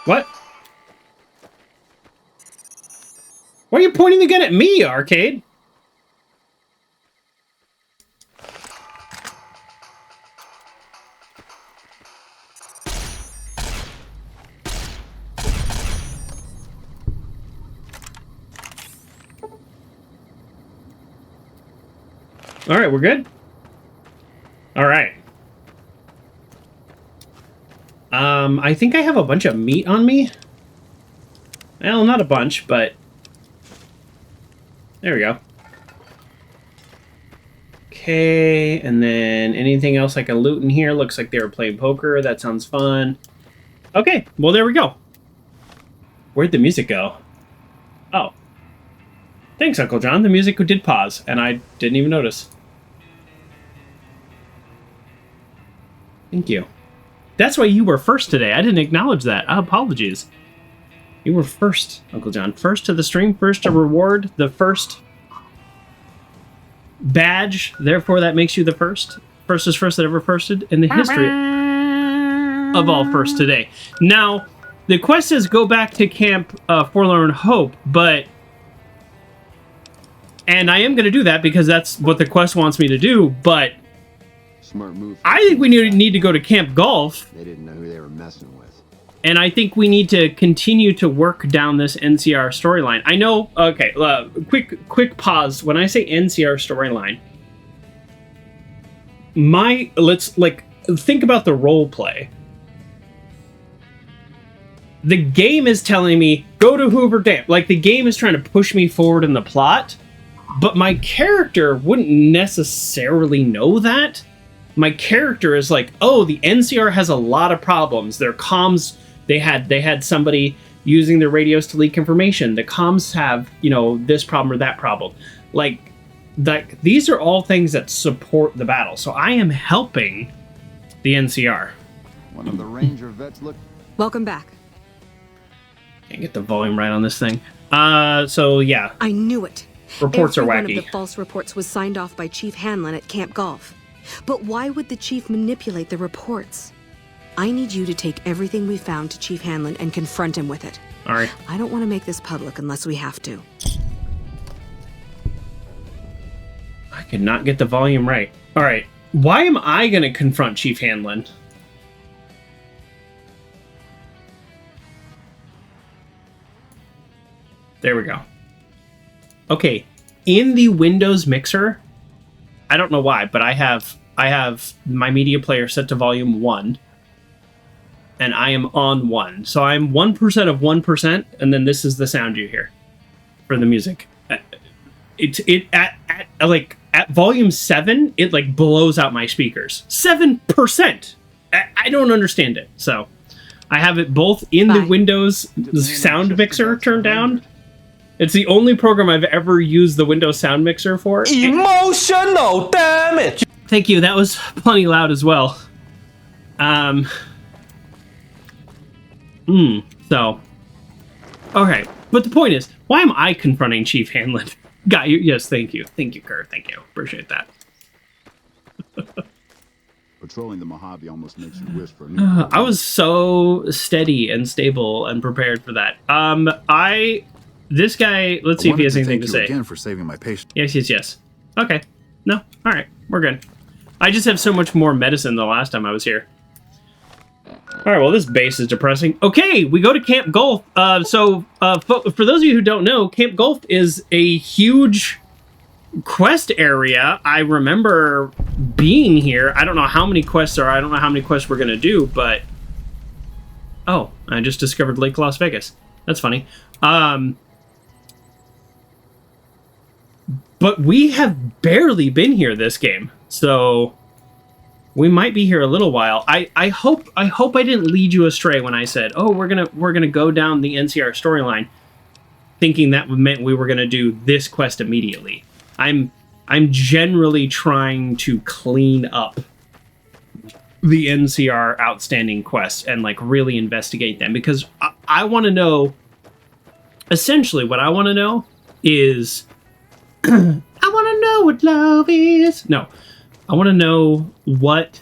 What? Why are you pointing the gun at me, Arcade? All right, we're good? All right. I think I have a bunch of meat on me. Well, not a bunch, but... There we go. Okay, and then anything else I can loot in here? Looks like they were playing poker. That sounds fun. Okay, well, there we go. Where'd the music go? Oh. Thanks, Uncle John. The music did pause, and I didn't even notice. Thank you. That's why you were first today. I didn't acknowledge that. Apologies. You were first, Uncle John. First to the stream, first to reward, the first badge. Therefore, that makes you the first. First is first that ever firsted in the history of all first today. Now, the quest says go back to Camp Forlorn Hope, but... And I am going to do that because that's what the quest wants me to do, but... Smart move. I think we need to go to Camp Golf. They didn't know who they were messing with. And I think we need to continue to work down this NCR storyline. I know, okay, quick pause. When I say NCR storyline, let's think about the role play. The game is telling me, go to Hoover Dam. Like, the game is trying to push me forward in the plot, but my character wouldn't necessarily know that. My character is like, oh, the NCR has a lot of problems. Their comms, they had somebody using their radios to leak information. The comms have, this problem or that problem. Like, these are all things that support the battle. So I am helping the NCR. One of the Ranger vets looked... Welcome back. Can't get the volume right on this thing. So yeah. I knew it. Reports Every are wacky. One of the false reports was signed off by Chief Hanlon at Camp Golf. But why would the chief manipulate the reports? I need you to take everything we found to Chief Hanlon and confront him with it. All right. I don't want to make this public unless we have to. I could not get the volume right. All right. Why am I going to confront Chief Hanlon? There we go. Okay. In the Windows mixer, I don't know why, but I have my media player set to volume 1, and I am on 1. So I'm 1% of 1%, and then this is the sound you hear for the music. At volume 7, it blows out my speakers. 7%. I don't understand it. So I have it both in the Windows sound mixer turned down, It's the only program I've ever used the Windows sound mixer for. Emotional damage. Thank you. That was plenty loud as well. So, okay. But the point is, why am I confronting Chief Hanlon? Got you. Yes, thank you. Thank you, Kurt. Thank you. Appreciate that. Patrolling the Mojave almost makes you wish for a new I was so steady and stable and prepared for that. This guy, let's see if he has anything to say. Again for saving my patient. Yes. Okay. No. All right. We're good. I just have so much more medicine than the last time I was here. All right. Well, this base is depressing. Okay. We go to Camp Gulf. For those of you who don't know, Camp Gulf is a huge quest area. I remember being here. I don't know how many quests there are. I don't know how many quests we're going to do, but... Oh, I just discovered Lake Las Vegas. That's funny. But we have barely been here this game, so we might be here a little while. I hope I didn't lead you astray when I said, "Oh, we're gonna go down the NCR storyline," thinking that meant we were gonna do this quest immediately. I'm generally trying to clean up the NCR outstanding quests and like really investigate them, because I want to know. Essentially, what I want to know is. I want to know what love is. No, I want to know what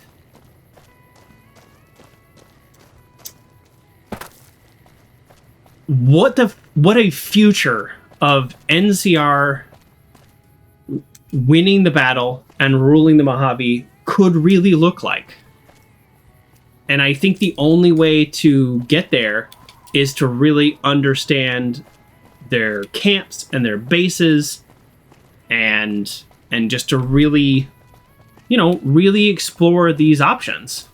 a future of NCR winning the battle and ruling the Mojave could really look like. And I think the only way to get there is to really understand their camps and their bases, and just to really, really explore these options.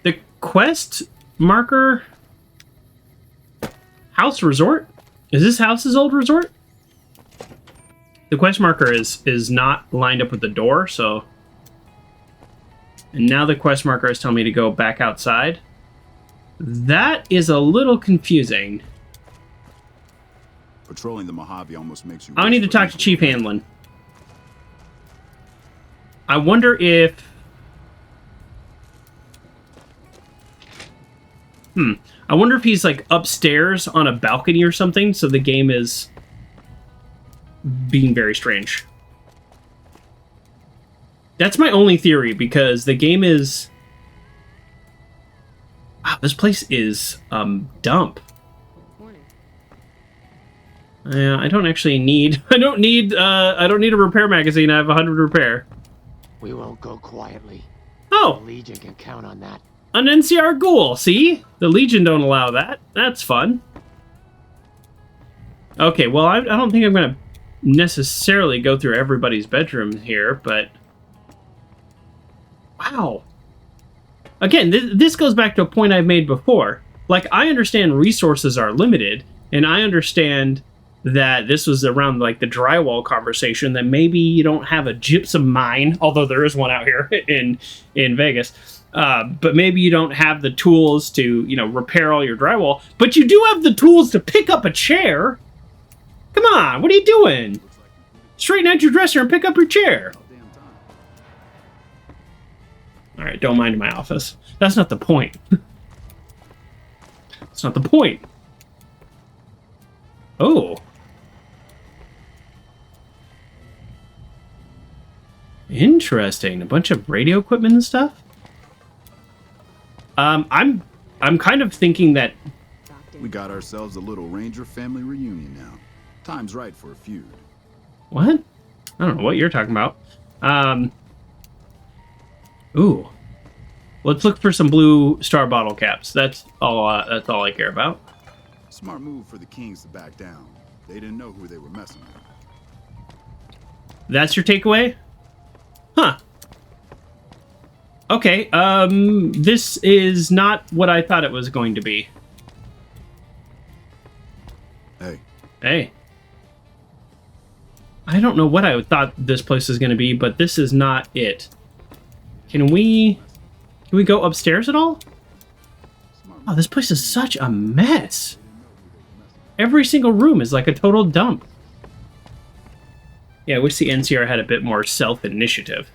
The quest marker, House Resort? Is this House's old resort? The quest marker is not lined up with the door, so... And now the quest marker is telling me to go back outside. That is a little confusing. Patrolling the Mojave almost makes you... I need to talk to Chief Hanlon. I wonder if... I wonder if he's like upstairs on a balcony or something, so the game is being very strange. That's my only theory, because the game is... Wow, this place is dump. Yeah, I don't actually need... I don't need a repair magazine. I have 100 repair. We won't go quietly. Oh! The Legion can count on that. An NCR ghoul, see? The Legion don't allow that. That's fun. Okay, well, I don't think I'm going to necessarily go through everybody's bedroom here, but... Wow. Again, this goes back to a point I've made before. Like, I understand resources are limited, and I understand that this was around, like, the drywall conversation, that maybe you don't have a gypsum mine, although there is one out here in Vegas, but maybe you don't have the tools to, repair all your drywall, but you do have the tools to pick up a chair. Come on, what are you doing? Straighten out your dresser and pick up your chair. All right, don't mind my office. That's not the point. That's not the point. Oh. Interesting. A bunch of radio equipment and stuff. I'm kind of thinking that we got ourselves a little Ranger family reunion now. Time's right for a feud. What? I don't know what you're talking about. Ooh. Let's look for some blue star bottle caps. That's all I care about. Smart move for the Kings to back down. They didn't know who they were messing with. That's your takeaway? Huh. Okay, this is not what I thought it was going to be. Hey. Hey. I don't know what I thought this place was going to be, but this is not it. Can we go upstairs at all? Smart Oh, this place is such a mess. Every single room is like a total dump. Yeah, I wish the NCR had a bit more self-initiative.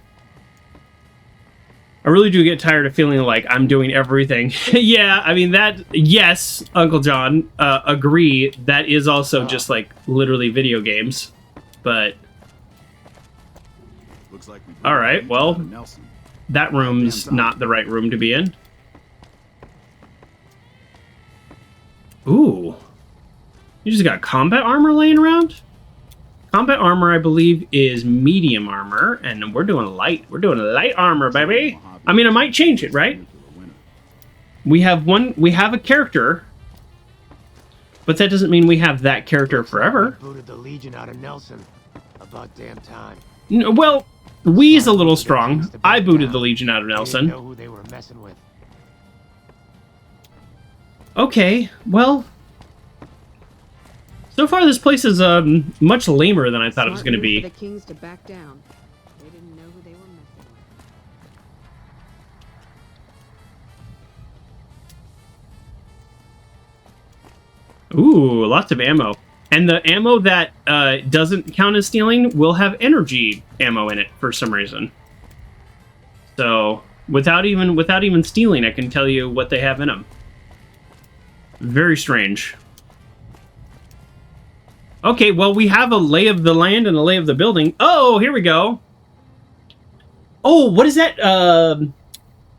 I really do get tired of feeling like I'm doing everything. Yeah, I mean, that... Yes, Uncle John, agree. That is also just, like, literally video games. But... Alright, well... That room's not the right room to be in. Ooh. You just got combat armor laying around? Combat armor, I believe, is medium armor, and we're doing light. We're doing light armor, baby. I mean, I might change it, right? We have a character, but that doesn't mean we have that character forever. Booted the Legion out of Nelson. About damn time. Well, we's a little strong. I booted the Legion out of Nelson. They didn't know who they were messing with. Okay, well... So far, this place is much lamer than I thought it was going to be. The Kings to back down. They didn't know who they were messing with. Ooh, lots of ammo. And the ammo that doesn't count as stealing will have energy ammo in it for some reason. So, without even stealing, I can tell you what they have in them. Very strange. Okay, well, we have a lay of the land and a lay of the building. Oh, here we go. Oh, what is that?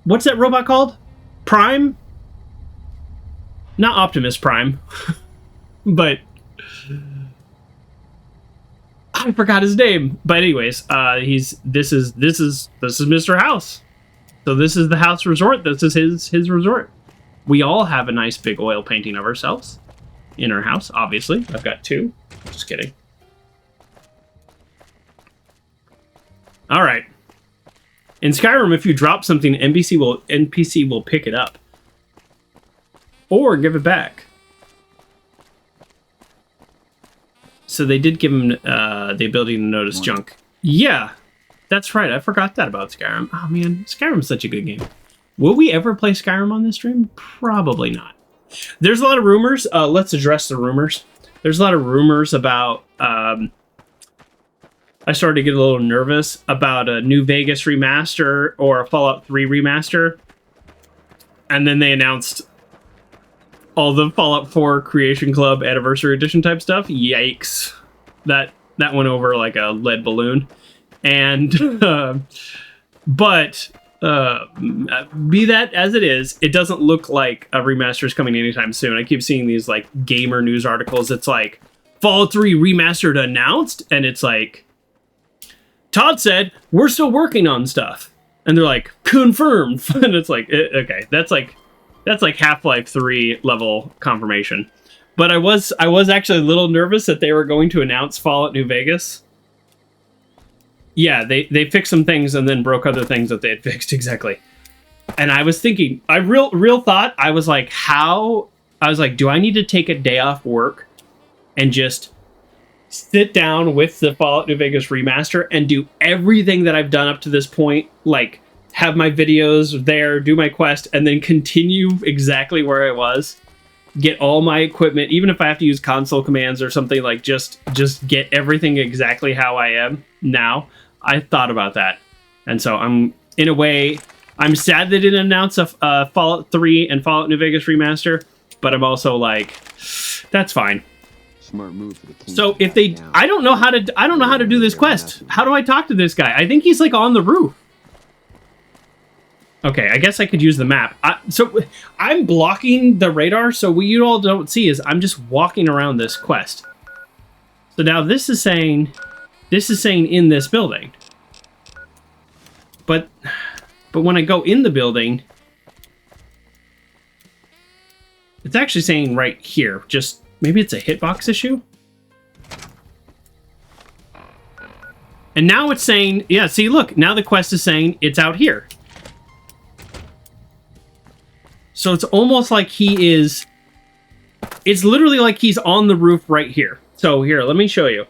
What's that robot called? Prime? Not Optimus Prime. But... I forgot his name. But anyways, this is Mr. House. So this is the House Resort. This is his resort. We all have a nice big oil painting of ourselves in our house, obviously. I've got 2. Just kidding. All right. In Skyrim, if you drop something, NPC will pick it up or give it back. So they did give him the ability to notice junk. Yeah, that's right. I forgot that about Skyrim. Oh man, Skyrim's such a good game. Will we ever play Skyrim on this stream? Probably not. There's a lot of rumors. Let's address the rumors. There's a lot of rumors about... I started to get a little nervous about a New Vegas remaster or a Fallout 3 remaster. And then they announced all the Fallout 4 Creation Club Anniversary Edition type stuff. Yikes. That went over like a lead balloon. And... but... be that as it is, it doesn't look like a remaster is coming anytime soon. I keep seeing these like gamer news articles. It's like Fallout 3 remastered announced, and it's like Todd said we're still working on stuff, and they're like confirmed, and it's like okay, that's like Half-Life 3 level confirmation. But I was actually a little nervous that they were going to announce Fallout New Vegas. Yeah, they fixed some things and then broke other things that they had fixed, exactly. And I was thinking, I real thought, I was like, do I need to take a day off work and just sit down with the Fallout New Vegas remaster and do everything that I've done up to this point, like have my videos there, do my quest, and then continue exactly where I was, get all my equipment, even if I have to use console commands or something, like just get everything exactly how I am now. I thought about that. And so I'm, in a way, I'm sad they didn't announce a Fallout 3 and Fallout New Vegas remaster, but I'm also like, that's fine. Smart move for the King. So if they, I don't know how to do this quest. How do I talk to this guy? I think he's like on the roof. Okay, I guess I could use the map. So I'm blocking the radar, so what you all don't see is I'm just walking around this quest. So now this is saying in this building. But when I go in the building, it's actually saying right here. Just maybe it's a hitbox issue. And now it's saying, yeah, see, look, now the quest is saying it's out here. So it's almost like he is, it's literally like he's on the roof right here. So here, let me show you.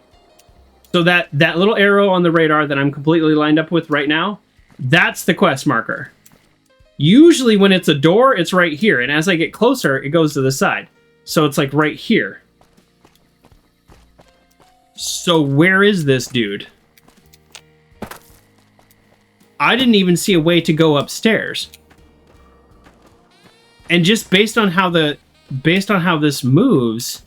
So that little arrow on the radar that I'm completely lined up with right now, that's the quest marker. Usually when it's a door, it's right here. And as I get closer, it goes to the side. So it's like right here. So where is this dude? I didn't even see a way to go upstairs. And just based on how this moves,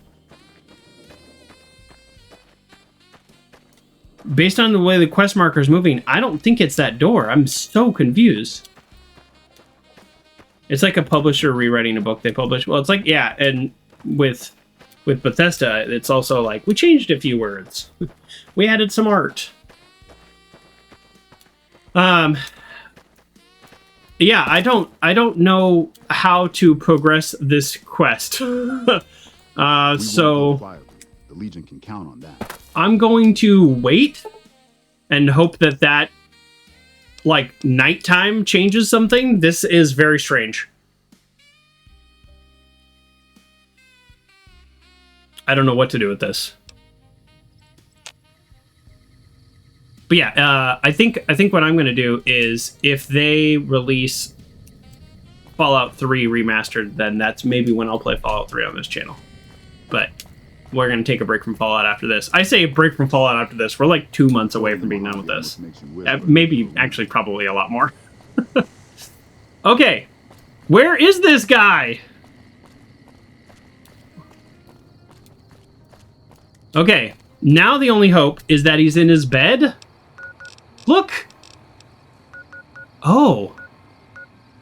based on the way the quest marker is moving, I don't think it's that door. I'm so confused. It's like a publisher rewriting a book they publish. Well, it's like, yeah, and with Bethesda, it's also like, we changed a few words. We added some art. Yeah, I don't know how to progress this quest. So the Legion can count on that. I'm going to wait and hope that like nighttime changes something. This is very strange. I don't know what to do with this. But yeah, I think what I'm going to do is if they release Fallout 3 Remastered, then that's maybe when I'll play Fallout 3 on this channel. But we're going to take a break from Fallout after this. I say a break from Fallout after this. We're like 2 months away from being done with this. Maybe, actually, probably a lot more. Okay. Where is this guy? Okay. Now the only hope is that he's in his bed. Look. Oh.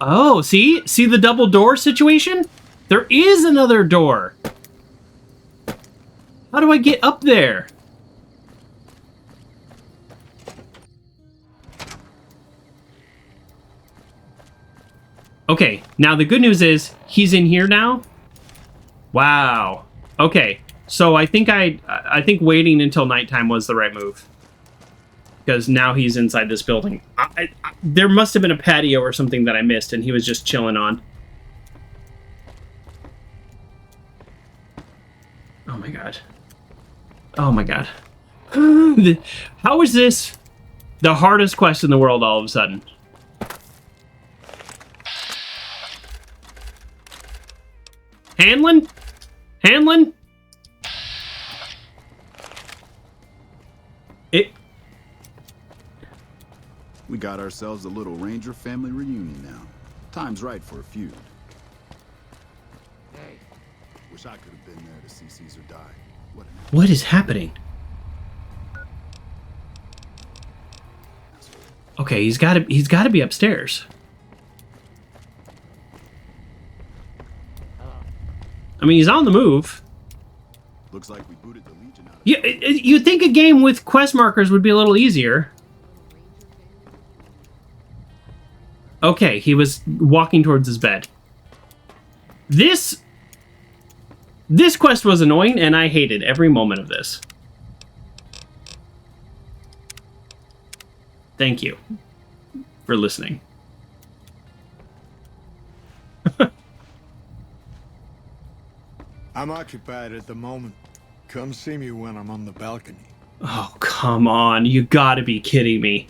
Oh, see? See the double door situation? There is another door. How do I get up there? Okay, now the good news is he's in here now. Wow. Okay, so I think waiting until nighttime was the right move. Because now he's inside this building. There must have been a patio or something that I missed and he was just chilling on. Oh my god. Oh my god. How is this the hardest quest in the world all of a sudden? Hanlon? Hanlon? We got ourselves a little Ranger family reunion now. Time's right for a feud. Hey. Wish I could have been there to see Caesar die. What is happening? Okay, he's got to be upstairs. I mean, he's on the move. Looks like we booted the Legion out. Yeah, you'd think a game with quest markers would be a little easier. Okay, he was walking towards his bed. This quest was annoying, and I hated every moment of this. Thank you for listening. I'm occupied at the moment. Come see me when I'm on the balcony. Oh, come on. You gotta be kidding me.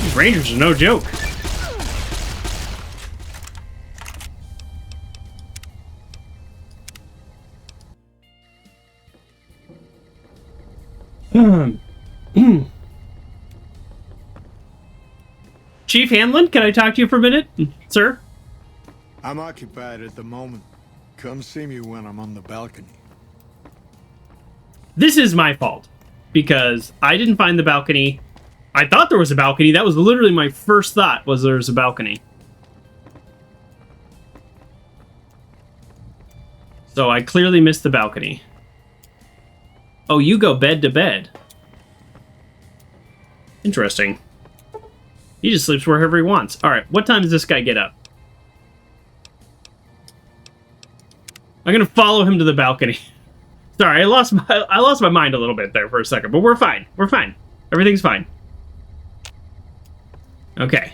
These Rangers are no joke. Chief Hanlon, can I talk to you for a minute, sir? I'm occupied at the moment. Come see me when I'm on the balcony. This is my fault, because I didn't find the balcony. I thought there was a balcony. That was literally my first thought, was there was a balcony. So I clearly missed the balcony. Oh, you go bed to bed. Interesting. He just sleeps wherever he wants. Alright, what time does this guy get up? I'm gonna follow him to the balcony. Sorry, I lost my mind a little bit there for a second, but we're fine. We're fine. Everything's fine. Okay.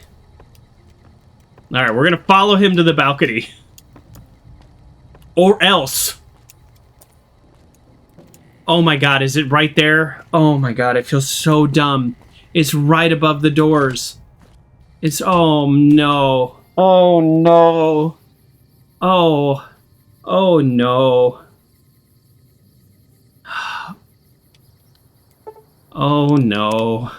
Alright, we're gonna follow him to the balcony. Or else. Oh my god, is it right there? Oh my god, it feels so dumb. It's right above the doors. It's... Oh no. Oh no. Oh. Oh no. Oh no.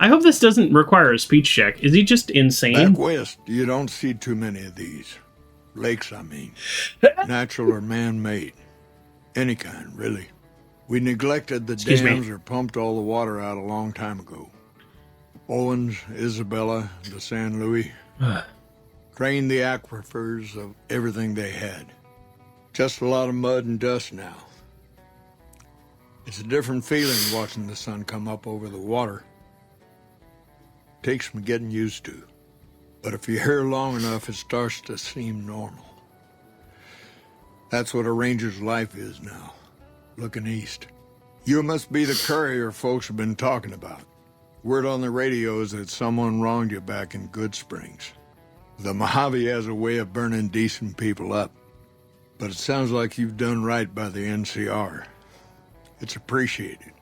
I hope this doesn't require a speech check. Is he just insane? Back west, you don't see too many of these. Lakes, I mean. Natural or man-made. Any kind, really. We neglected the dams or pumped all the water out a long time ago. Owens, Isabella, the San Luis. Drained the aquifers of everything they had. Just a lot of mud and dust now. It's a different feeling watching the sun come up over the water. Takes some getting used to. But if you're here long enough, it starts to seem normal. That's what a ranger's life is now, looking east. You must be the courier folks have been talking about. Word on the radio is that someone wronged you back in Good Springs. The Mojave has a way of burning decent people up. But it sounds like you've done right by the NCR. It's appreciated.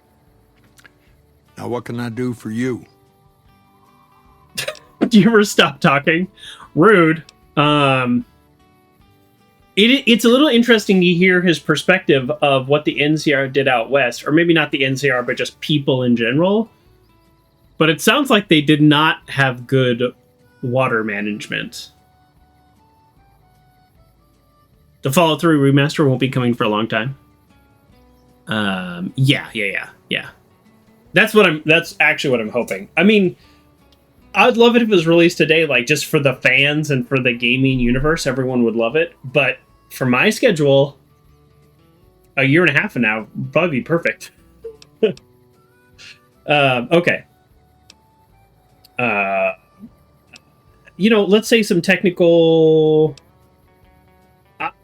Now what can I do for you? Do you ever stop talking? Rude. It's a little interesting to hear his perspective of what the NCR did out west, or maybe not the NCR, but just people in general. But it sounds like they did not have good water management. The Fallout 3 remaster won't be coming for a long time. Yeah. That's actually what I'm hoping. I mean, I'd love it if it was released today, like just for the fans and for the gaming universe. Everyone would love it. But for my schedule, a year and a half from now would probably be perfect. Okay. Let's say some technical...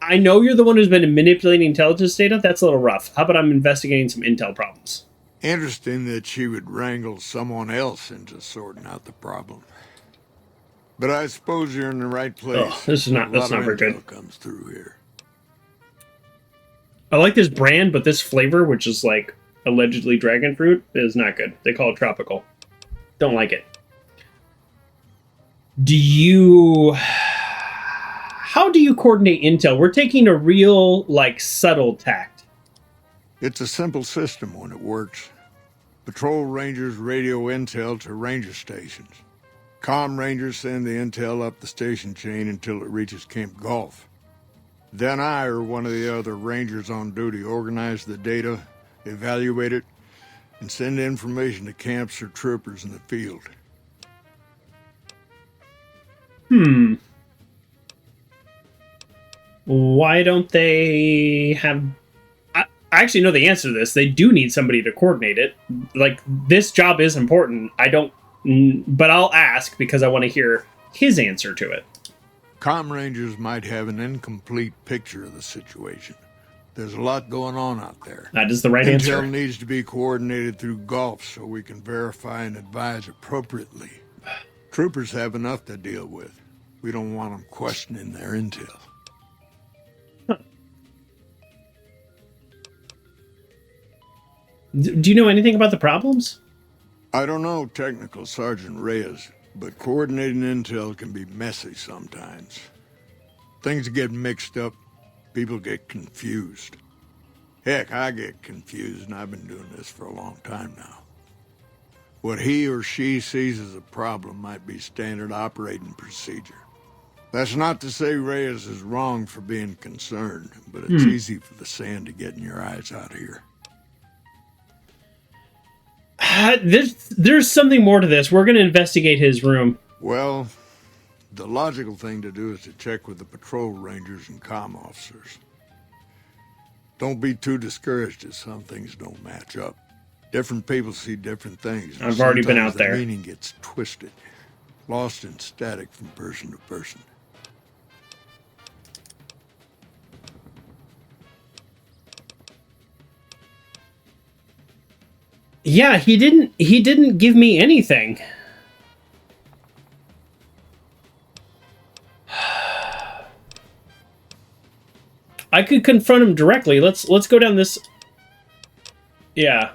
I know you're the one who's been manipulating intelligence data. That's a little rough. How about I'm investigating some intel problems? Interesting that she would wrangle someone else into sorting out the problem. But I suppose you're in the right place. Oh, that's not very good. Comes through here. I like this brand, but this flavor, which is like allegedly dragon fruit, is not good. They call it tropical. Don't like it. How do you coordinate intel? We're taking a real, subtle tact. It's a simple system when it works. Patrol rangers radio intel to ranger stations. Comm rangers send the intel up the station chain until it reaches Camp Gulf. Then I or one of the other rangers on duty organize the data, evaluate it, and send information to camps or troopers in the field. Why don't they have... I actually know the answer to this. They do need somebody to coordinate it. This job is important. But I'll ask because I want to hear his answer to it. Comm rangers might have an incomplete picture of the situation. There's a lot going on out there. That is the right answer. Intel needs to be coordinated through Gulf so we can verify and advise appropriately. Troopers have enough to deal with. We don't want them questioning their intel. Do you know anything about the problems? I don't know, Technical Sergeant Reyes, but coordinating intel can be messy sometimes. Things get mixed up, people get confused. Heck, I get confused, and I've been doing this for a long time now. What he or she sees as a problem might be standard operating procedure. That's not to say Reyes is wrong for being concerned, but it's easy for the sand to get in your eyes out here. There's something more to this. We're going to investigate his room. Well, the logical thing to do is to check with the patrol rangers and comm officers. Don't be too discouraged if some things don't match up. Different people see different things. I've already been out there. The meaning gets twisted, lost in static from person to person. Yeah, he didn't give me anything. I could confront him directly. Let's go down this. Yeah.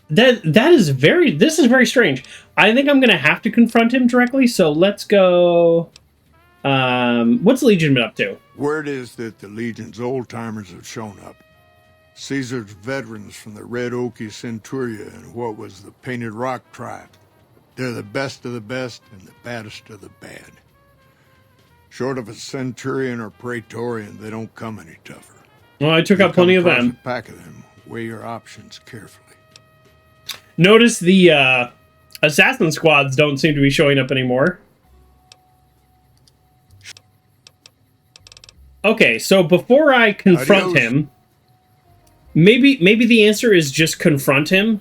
This is very strange. I think I'm gonna have to confront him directly, so let's go. What's Legion been up to? Word is that the Legion's old-timers have shown up. Caesar's veterans from the Red Okie Centuria and what was the Painted Rock tribe. They're the best of the best and the baddest of the bad. Short of a Centurion or Praetorian, they don't come any tougher. Well, I took out plenty of them. A pack of them. Weigh your options carefully. Notice the assassin squads don't seem to be showing up anymore. Okay, so before I confront him, maybe the answer is just confront him.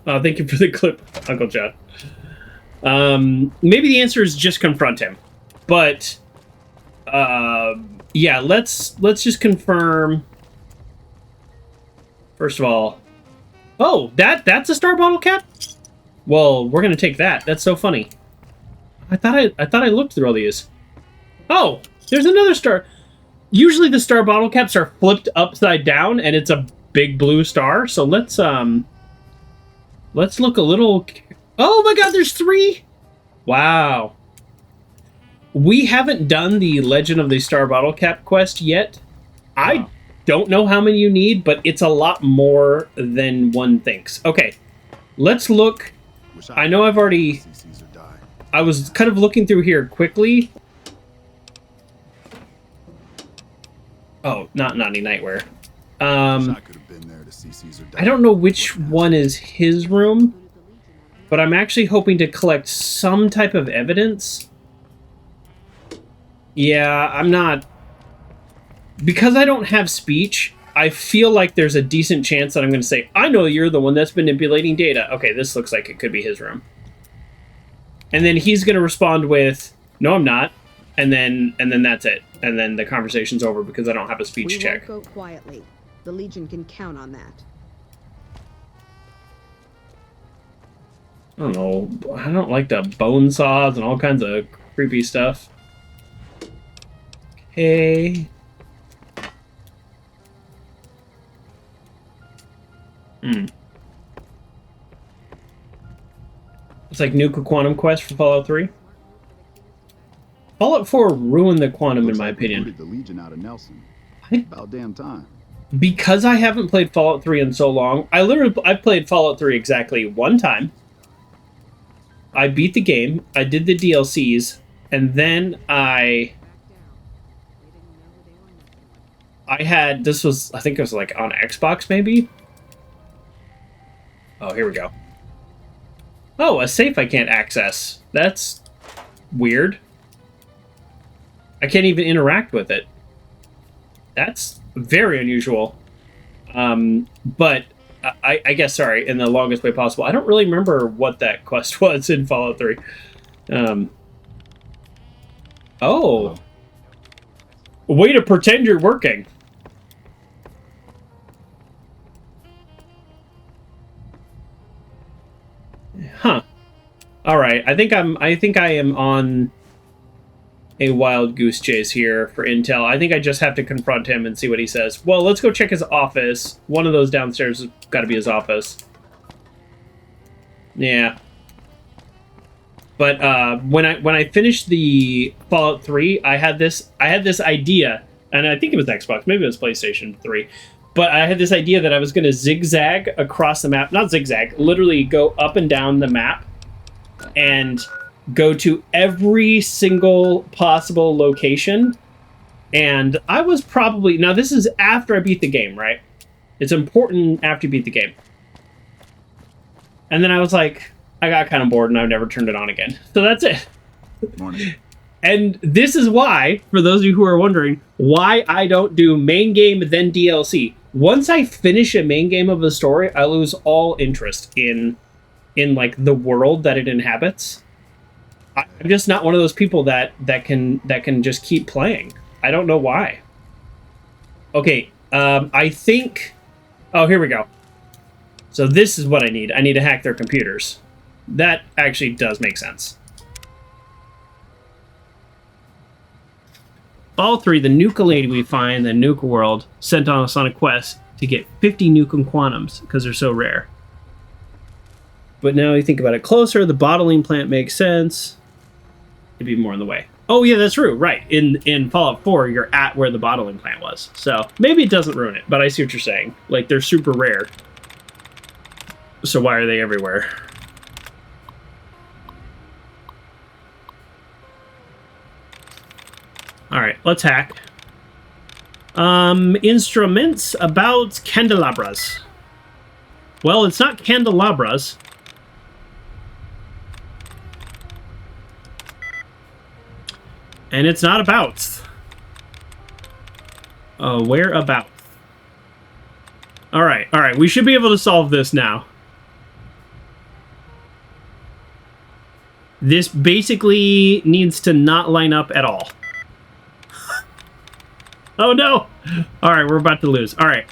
Thank you for the clip, Uncle John. Maybe the answer is just confront him, but yeah, let's just confirm. First of all, oh, that's a star bottle cap. Well, we're gonna take that. That's so funny. I thought I looked through all these. Oh, there's another star. Usually the star bottle caps are flipped upside down and it's a big blue star. So let's look a little. Oh my god, there's 3. Wow. We haven't done the Legend of the Star Bottle Cap quest yet. I don't know how many you need, but it's a lot more than one thinks. Okay, let's look. I know I've already... I was kind of looking through here quickly. Oh, not Naughty Nightwear. I don't know which one is his room, but I'm actually hoping to collect some type of evidence. Yeah, I'm not... Because I don't have speech, I feel like there's a decent chance that I'm going to say, I know you're the one that's manipulating data. Okay, this looks like it could be his room. And then he's going to respond with, no, I'm not. And then that's it. And then the conversation's over because I don't have a speech check. We won't vote quietly. The Legion can count on that. I don't know. I don't like the bone saws and all kinds of creepy stuff. Okay. It's like Nuka Quantum Quest for Fallout 3. Fallout 4 ruined the quantum, in my opinion. The Legion out of Nelson. About damn time. Because I haven't played Fallout 3 in so long, I've played Fallout 3 exactly one time. I beat the game, I did the DLCs, and then I had, this was, I think it was like on Xbox maybe? Oh, here we go. Oh, a safe I can't access. That's weird. I can't even interact with it. That's very unusual. But I guess, sorry, in the longest way possible. I don't really remember what that quest was in Fallout 3. Oh. Way to pretend you're working. Huh. All right. I think I am on a wild goose chase here for intel. I think I just have to confront him and see what he says. Well, let's go check his office. One of those downstairs has got to be his office. Yeah. But when I finished the Fallout 3, I had this idea, and I think it was Xbox, maybe it was PlayStation 3. But I had this idea that I was going to zigzag across the map. Not zigzag, literally go up and down the map and go to every single possible location. And I was probably... Now, this is after I beat the game, right? It's important after you beat the game. And then I was like, I got kind of bored and I've never turned it on again. So that's it. Morning. And this is why, for those of you who are wondering, why I don't do main game then DLC. Once I finish a main game of a story, I lose all interest in like the world that it inhabits. I'm just not one of those people that can just keep playing. I don't know why. Okay, I think Oh, here we go. So this is what I need. I need to hack their computers. That actually does make sense. All three, the Nuka lady we find, the Nuka world, sent us on a quest to get 50 Nuka Quantums because they're so rare. But now you think about it closer, the bottling plant makes sense. It'd be more in the way. Oh yeah, that's true. Right. In Fallout 4, you're at where the bottling plant was. So maybe it doesn't ruin it, but I see what you're saying. Like, they're super rare. So why are they everywhere? Alright, let's hack. Instruments about candelabras. Well, it's not candelabras. And it's not about. Whereabouts? Alright, we should be able to solve this now. This basically needs to not line up at all. Oh no! Alright, we're about to lose. Alright.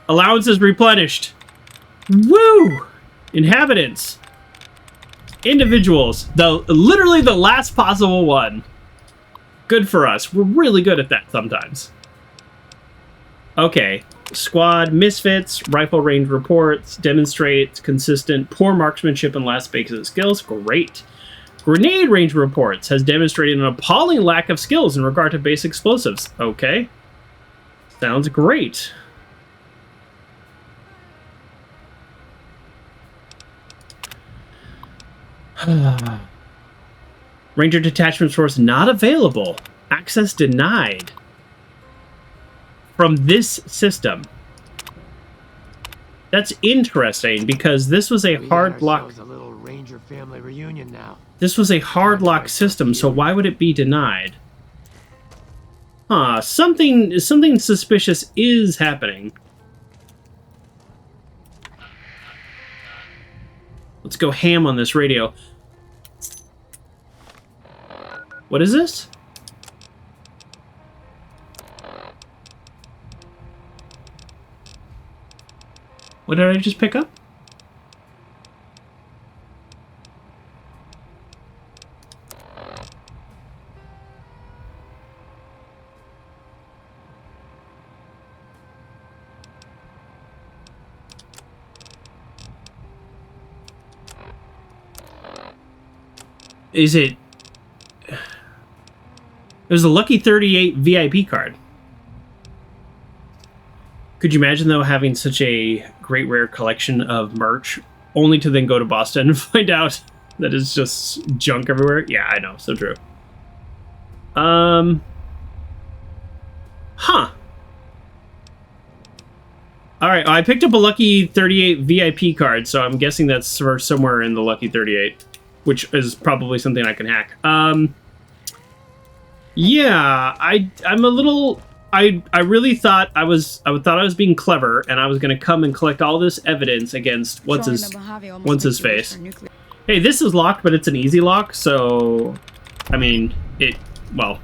Allowance is replenished. Woo! Inhabitants. Individuals. Literally the last possible one. Good for us. We're really good at that sometimes. Okay. Squad, misfits, rifle range reports, demonstrates consistent poor marksmanship and last basic skills. Great. Grenade range reports has demonstrated an appalling lack of skills in regard to basic explosives. Okay. Sounds great. Ranger detachment source not available. Access denied. From this system. That's interesting because this was a hard lock. A little Ranger family reunion now. This was a hard lock system, so why would it be denied? Huh, something suspicious is happening. Let's go ham on this radio. What is this? What did I just pick up? Is it... There's a Lucky 38 VIP card. Could you imagine, though, having such a great rare collection of merch, only to then go to Boston and find out that it's just junk everywhere? Yeah, I know. So true. Huh. Alright, I picked up a Lucky 38 VIP card, so I'm guessing that's for somewhere in the Lucky 38, which is probably something I can hack. Yeah, I'm a little... I really thought I was being clever, and I was going to come and collect all this evidence against what's his face. Hey, this is locked, but it's an easy lock, so I mean well,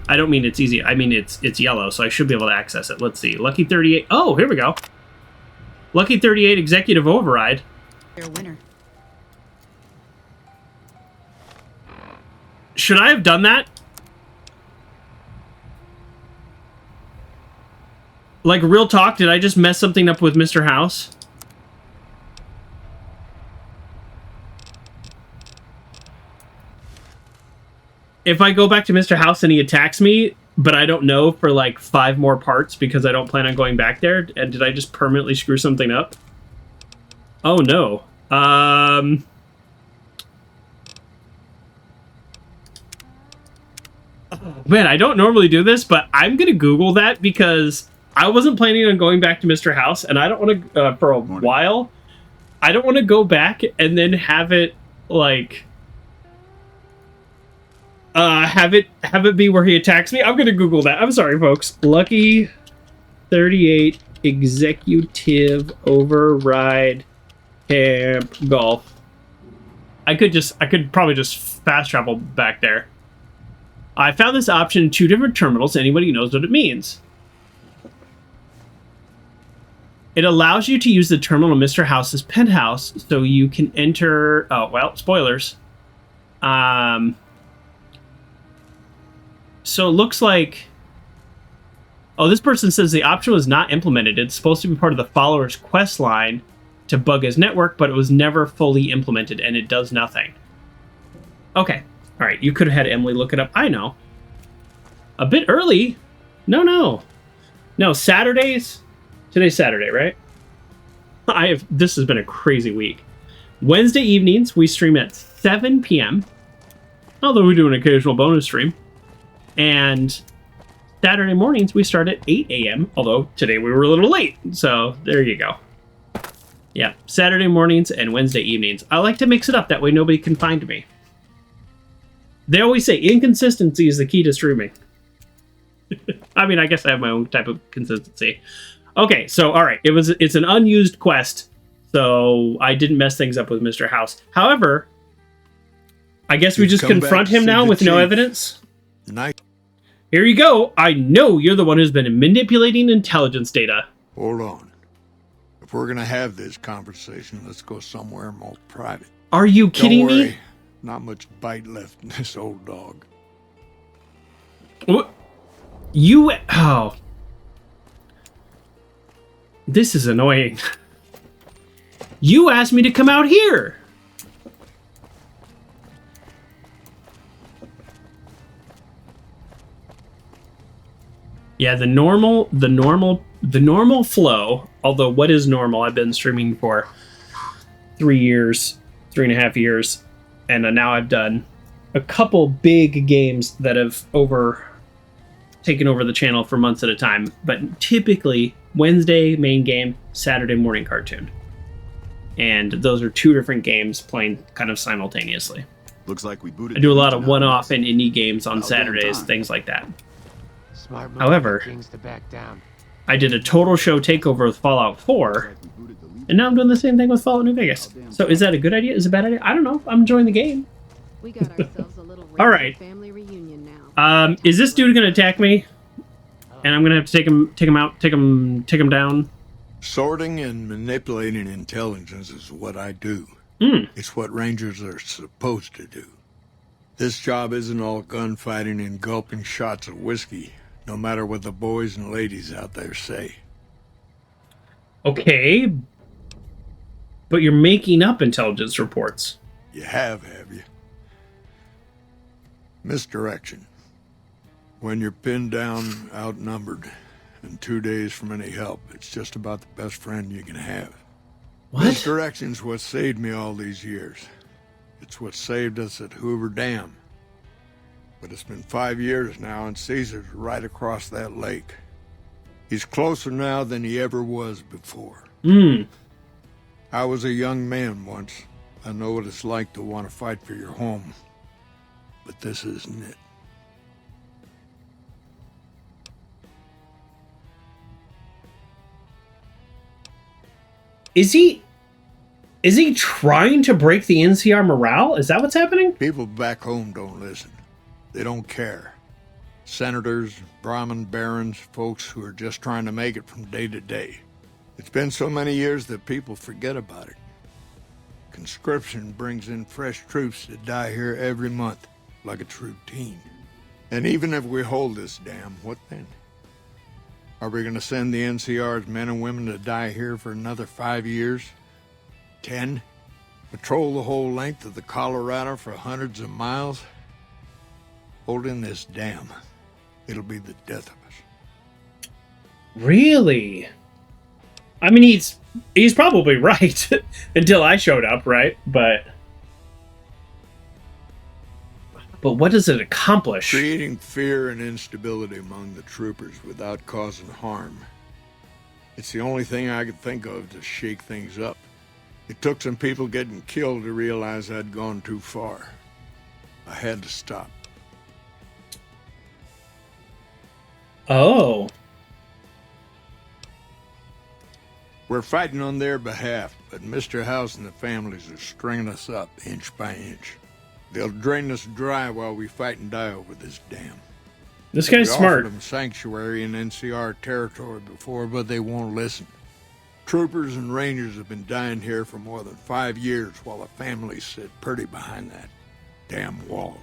I don't mean it's easy. I mean it's yellow, so I should be able to access it. Let's see. Lucky 38. Oh, here we go. Lucky 38 executive override. You're a winner. Should I have done that? Like, real talk, did I just mess something up with Mr. House? If I go back to Mr. House and he attacks me, but I don't know for like 5 more parts because I don't plan on going back there, and did I just permanently screw something up? Oh no. Man, I don't normally do this, but I'm gonna Google that because I wasn't planning on going back to Mr. House, and I don't want to, for a while, I don't want to go back and then have it, like, have it be where he attacks me. I'm going to Google that. I'm sorry, folks. Lucky 38 executive override Camp Golf. I could probably just fast travel back there. I found this option in 2 different terminals. Anybody knows what it means? It allows you to use the terminal in Mr. House's penthouse so you can enter... Oh, well, spoilers. So it looks like... Oh, this person says the option was not implemented. It's supposed to be part of the follower's quest line to bug his network, but it was never fully implemented, and it does nothing. Okay. All right, you could have had Emily look it up. I know. A bit early. No, Saturdays... Today's Saturday, right? This has been a crazy week. Wednesday evenings, we stream at 7 p.m. Although we do an occasional bonus stream. And Saturday mornings, we start at 8 a.m. Although today we were a little late. So there you go. Yeah, Saturday mornings and Wednesday evenings. I like to mix it up. That way nobody can find me. They always say inconsistency is the key to streaming. I mean, I guess I have my own type of consistency. Okay, so all right, it's an unused quest, so I didn't mess things up with Mr. House. However, I guess we just confront him now with no evidence. Nice. Here you go. I know you're the one who's been manipulating intelligence data. Hold on. If we're gonna have this conversation, let's go somewhere more private. Are you kidding Don't worry, me? Not much bite left in this old dog. What? Oh. This is annoying. You asked me to come out here. Yeah, the normal flow, although what is normal? I've been streaming for 3.5 years, and now I've done a couple big games that have taken over the channel for months at a time, but typically Wednesday main game, Saturday morning cartoon. And those are two different games playing kind of simultaneously. Looks like we booted. I do a lot of one-off and indie games on Saturdays, things like that. Smart move. However, Things to back down. I did a total show takeover with Fallout 4, and now I'm doing the same thing with Fallout New Vegas. So is that a good idea? Is it a bad idea? I don't know. I'm enjoying the game. We got ourselves a little All right. family reunion now. Is this dude gonna attack me? And I'm gonna have to take him out, take him down. Sorting and manipulating intelligence is what I do. It's what Rangers are supposed to do. This job isn't all gunfighting and gulping shots of whiskey, no matter what the boys and ladies out there say. Okay. But you're making up intelligence reports. You have you? Misdirection. When you're pinned down, outnumbered, and 2 days from any help, it's just about the best friend you can have. What? Misdirection's what saved me all these years. It's what saved us at Hoover Dam. But it's been 5 years now, and Caesar's right across that lake. He's closer now than he ever was before. I was a young man once. I know what it's like to want to fight for your home. But this isn't it. Is he trying to break the NCR morale? Is that what's happening? People back home don't listen. They don't care. Senators, Brahmin barons, folks who are just trying to make it from day to day. It's been so many years that people forget about it. Conscription brings in fresh troops that die here every month, like it's routine. And even if we hold this dam, what then? Are we going to send the NCR's men and women to die here for another 5 years? 10? Patrol the whole length of the Colorado for hundreds of miles? Holding this dam, it'll be the death of us. Really? I mean, he's probably right until I showed up, right? But what does it accomplish? Creating fear and instability among the troopers without causing harm. It's the only thing I could think of to shake things up. It took some people getting killed to realize I'd gone too far. I had to stop. Oh. We're fighting on their behalf, but Mr. House and the families are stringing us up inch by inch. They'll drain us dry while we fight and die over this dam. This guy's smart. We offered them sanctuary in NCR territory before, but they won't listen. Troopers and Rangers have been dying here for more than 5 years while the families sit pretty behind that damn wall.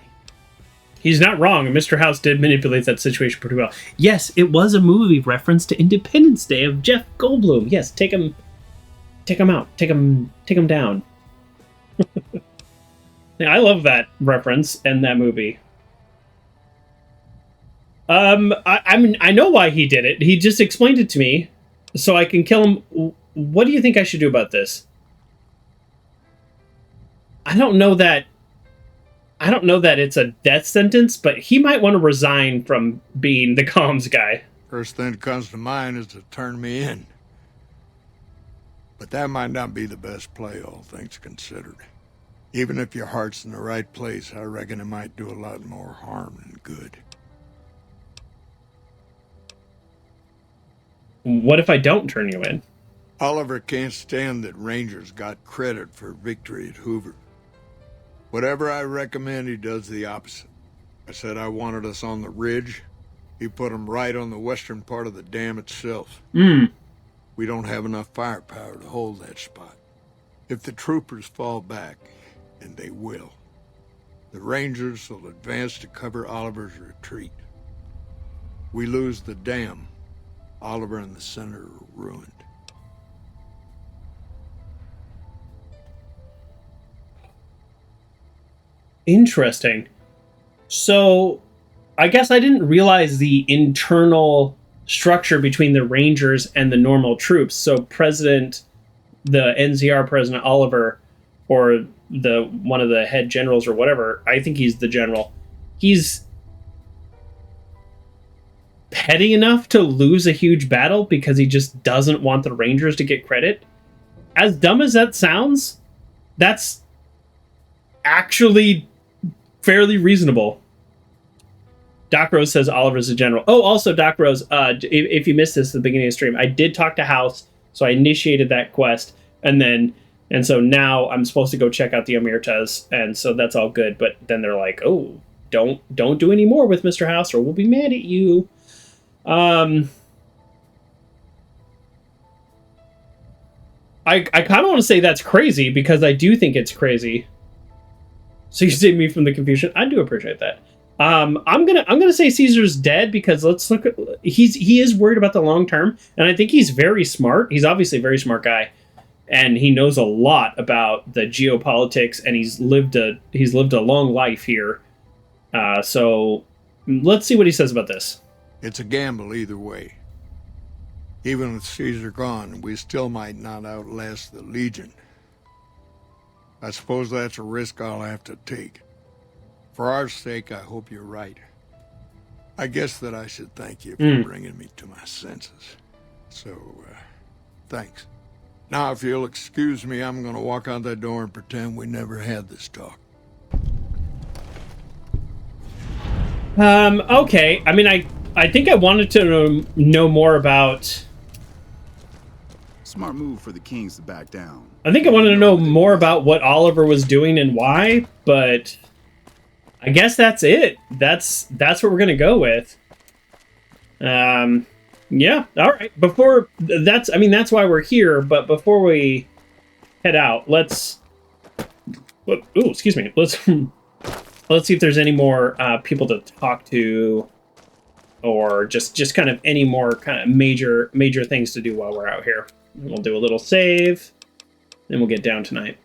He's not wrong. Mr. House did manipulate that situation pretty well. Yes, it was a movie reference to Independence Day of Jeff Goldblum. Yes, take him out. Take him down. I love that reference and that movie. I mean, I know why he did it. He just explained it to me so I can kill him. What do you think I should do about this? I don't know that it's a death sentence, but he might want to resign from being the comms guy. First thing that comes to mind is to turn me in. But that might not be the best play, all things considered. Even if your heart's in the right place, I reckon it might do a lot more harm than good. What if I don't turn you in? Oliver can't stand that Rangers got credit for victory at Hoover. Whatever I recommend, he does the opposite. I said I wanted us on the ridge. He put them right on the western part of the dam itself. We don't have enough firepower to hold that spot. If the troopers fall back, and they will, the Rangers will advance to cover Oliver's retreat. We lose the dam, Oliver and the center are ruined. Interesting. So, I guess I didn't realize the internal structure between the Rangers and the normal troops. So, the NCR President Oliver, or one of the head generals or whatever, I think he's the general. He's petty enough to lose a huge battle because he just doesn't want the Rangers to get credit. As dumb as that sounds, that's actually fairly reasonable. Doc Rose says Oliver's a general. Oh, also, Doc Rose, if you missed this at the beginning of the stream, I did talk to House, so I initiated that quest, and so now I'm supposed to go check out the Omertas, and so that's all good, but then they're like, oh, don't do any more with Mr. House, or we'll be mad at you. I kind of want to say that's crazy, because I do think it's crazy. So you saved me from the confusion. I do appreciate that. I'm gonna say Caesar's dead, because let's look at, he is worried about the long term, and I think he's very smart. He's obviously a very smart guy, and he knows a lot about the geopolitics, and he's lived a long life here. So let's see what he says about this. It's a gamble either way. Even with Caesar gone, we still might not outlast the Legion. I suppose that's a risk I'll have to take. For our sake, I hope you're right. I guess that I should thank you for bringing me to my senses. So, thanks. Now, if you'll excuse me, I'm gonna walk out that door and pretend we never had this talk. Okay. I mean, I think I wanted to know more about... Smart move for the Kings to back down. I think I wanted to know more about what Oliver was doing and why, but I guess that's it. That's what we're gonna go with. Yeah, all right. That's why we're here. But before we head out, let's see if there's any more people to talk to, or just kind of any more kind of major things to do while we're out here. We'll do a little save, then we'll get down tonight.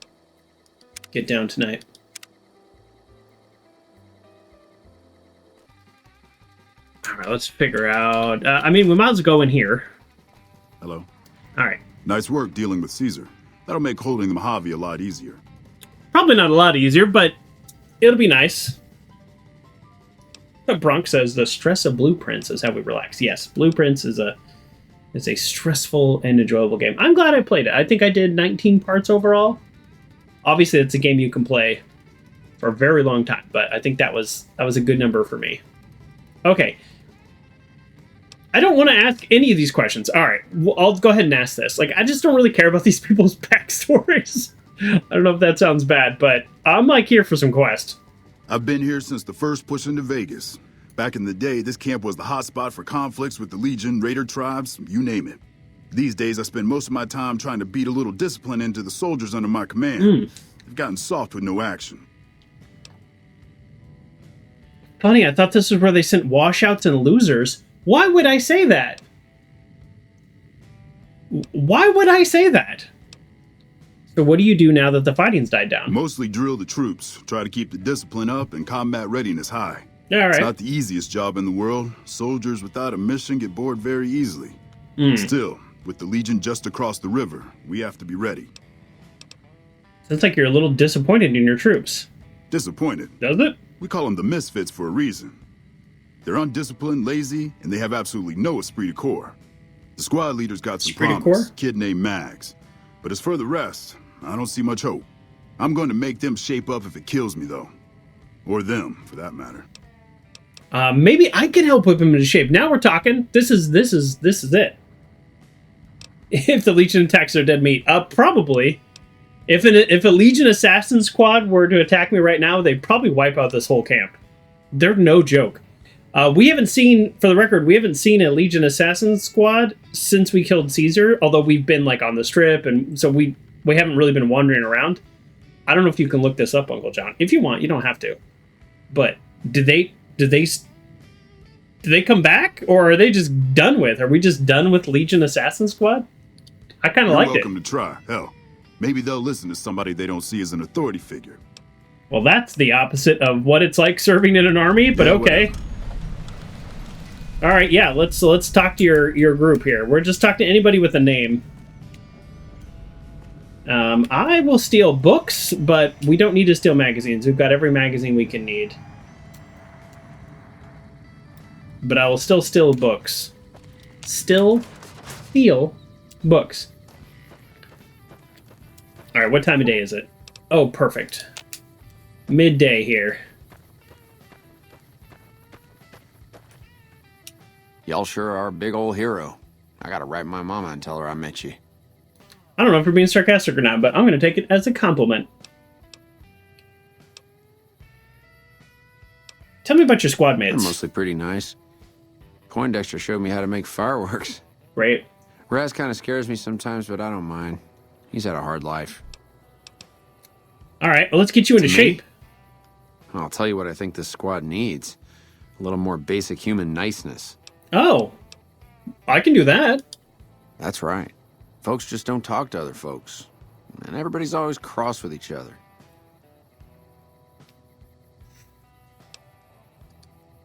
All right, let's figure out. We might as well go in here. Hello. All right. Nice work dealing with Caesar. That'll make holding the Mojave a lot easier. Probably not a lot easier, but it'll be nice. Bronx says the stress of Blueprints is how we relax. Yes, Blueprints is a stressful and enjoyable game. I'm glad I played it. I think I did 19 parts overall. Obviously, it's a game you can play for a very long time, but I think that was a good number for me. Okay. I don't want to ask any of these questions. All right, I'll go ahead and ask this. I just don't really care about these people's backstories. I don't know if that sounds bad, but I'm here for some quests. I've been here since the first push into Vegas. Back in the day, this camp was the hotspot for conflicts with the Legion, Raider tribes, you name it. These days, I spend most of my time trying to beat a little discipline into the soldiers under my command. They've gotten soft with no action. Funny, I thought this was where they sent washouts and losers. Why would I say that? Why would I say that? So what do you do now that the fighting's died down? Mostly drill the troops, try to keep the discipline up and combat readiness high. All right. It's not the easiest job in the world. Soldiers without a mission get bored very easily. Still, with the Legion just across the river, we have to be ready. Sounds like you're a little disappointed in your troops. Disappointed? Does it? We call them the misfits for a reason. They're undisciplined, lazy, and they have absolutely no esprit de corps. The squad leader's got some promise, kid named Mags. But as for the rest, I don't see much hope. I'm going to make them shape up if it kills me, though. Or them, for that matter. Maybe I can help whip him into shape. Now we're talking. This is it. If the Legion attacks their dead meat, probably. If a Legion assassin squad were to attack me right now, they'd probably wipe out this whole camp. They're no joke. We haven't seen, for the record, we haven't seen a Legion assassin squad since we killed Caesar. Although we've been like on the strip, and so we haven't really been wandering around. I don't know if you can look this up, Uncle John. If you want, you don't have to. But did they come back, or are they just done with? Are we just done with Legion Assassin Squad? I kind of liked it. You're welcome to try. Hell, maybe they'll listen to somebody they don't see as an authority figure. Well, that's the opposite of what it's like serving in an army, but okay. All right, yeah, let's talk to your group here. We're just talking to anybody with a name. I will steal books, but we don't need to steal magazines. We've got every magazine we can need. But I will still steal books. Still steal books. Alright, what time of day is it? Oh, perfect. Midday here. Y'all sure are a big old hero. I gotta write my mama and tell her I met you. I don't know if you're being sarcastic or not, but I'm going to take it as a compliment. Tell me about your squad mates. They're mostly pretty nice. Poindexter showed me how to make fireworks. Right. Raz kind of scares me sometimes, but I don't mind. He's had a hard life. All right, well, let's get you into shape. I'll tell you what I think this squad needs. A little more basic human niceness. Oh, I can do that. That's right. Folks just don't talk to other folks. And everybody's always cross with each other.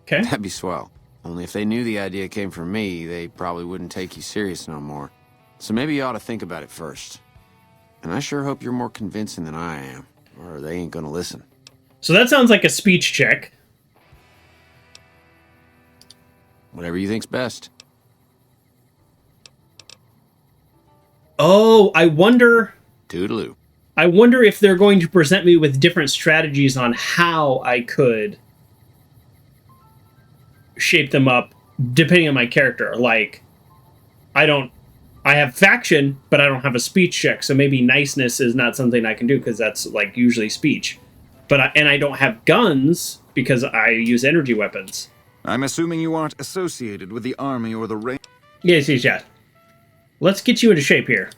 Okay. That'd be swell. Only if they knew the idea came from me, they probably wouldn't take you serious no more. So maybe you ought to think about it first. And I sure hope you're more convincing than I am, or they ain't gonna listen. So that sounds like a speech check. Whatever you think's best. Oh, I wonder... Toodaloo. I wonder if they're going to present me with different strategies on how I could shape them up, depending on my character. Like, I have faction, but I don't have a speech check, so maybe niceness is not something I can do, because that's, like, usually speech. But I don't have guns, because I use energy weapons. I'm assuming you aren't associated with the army or the range. Yes. Let's get you into shape here.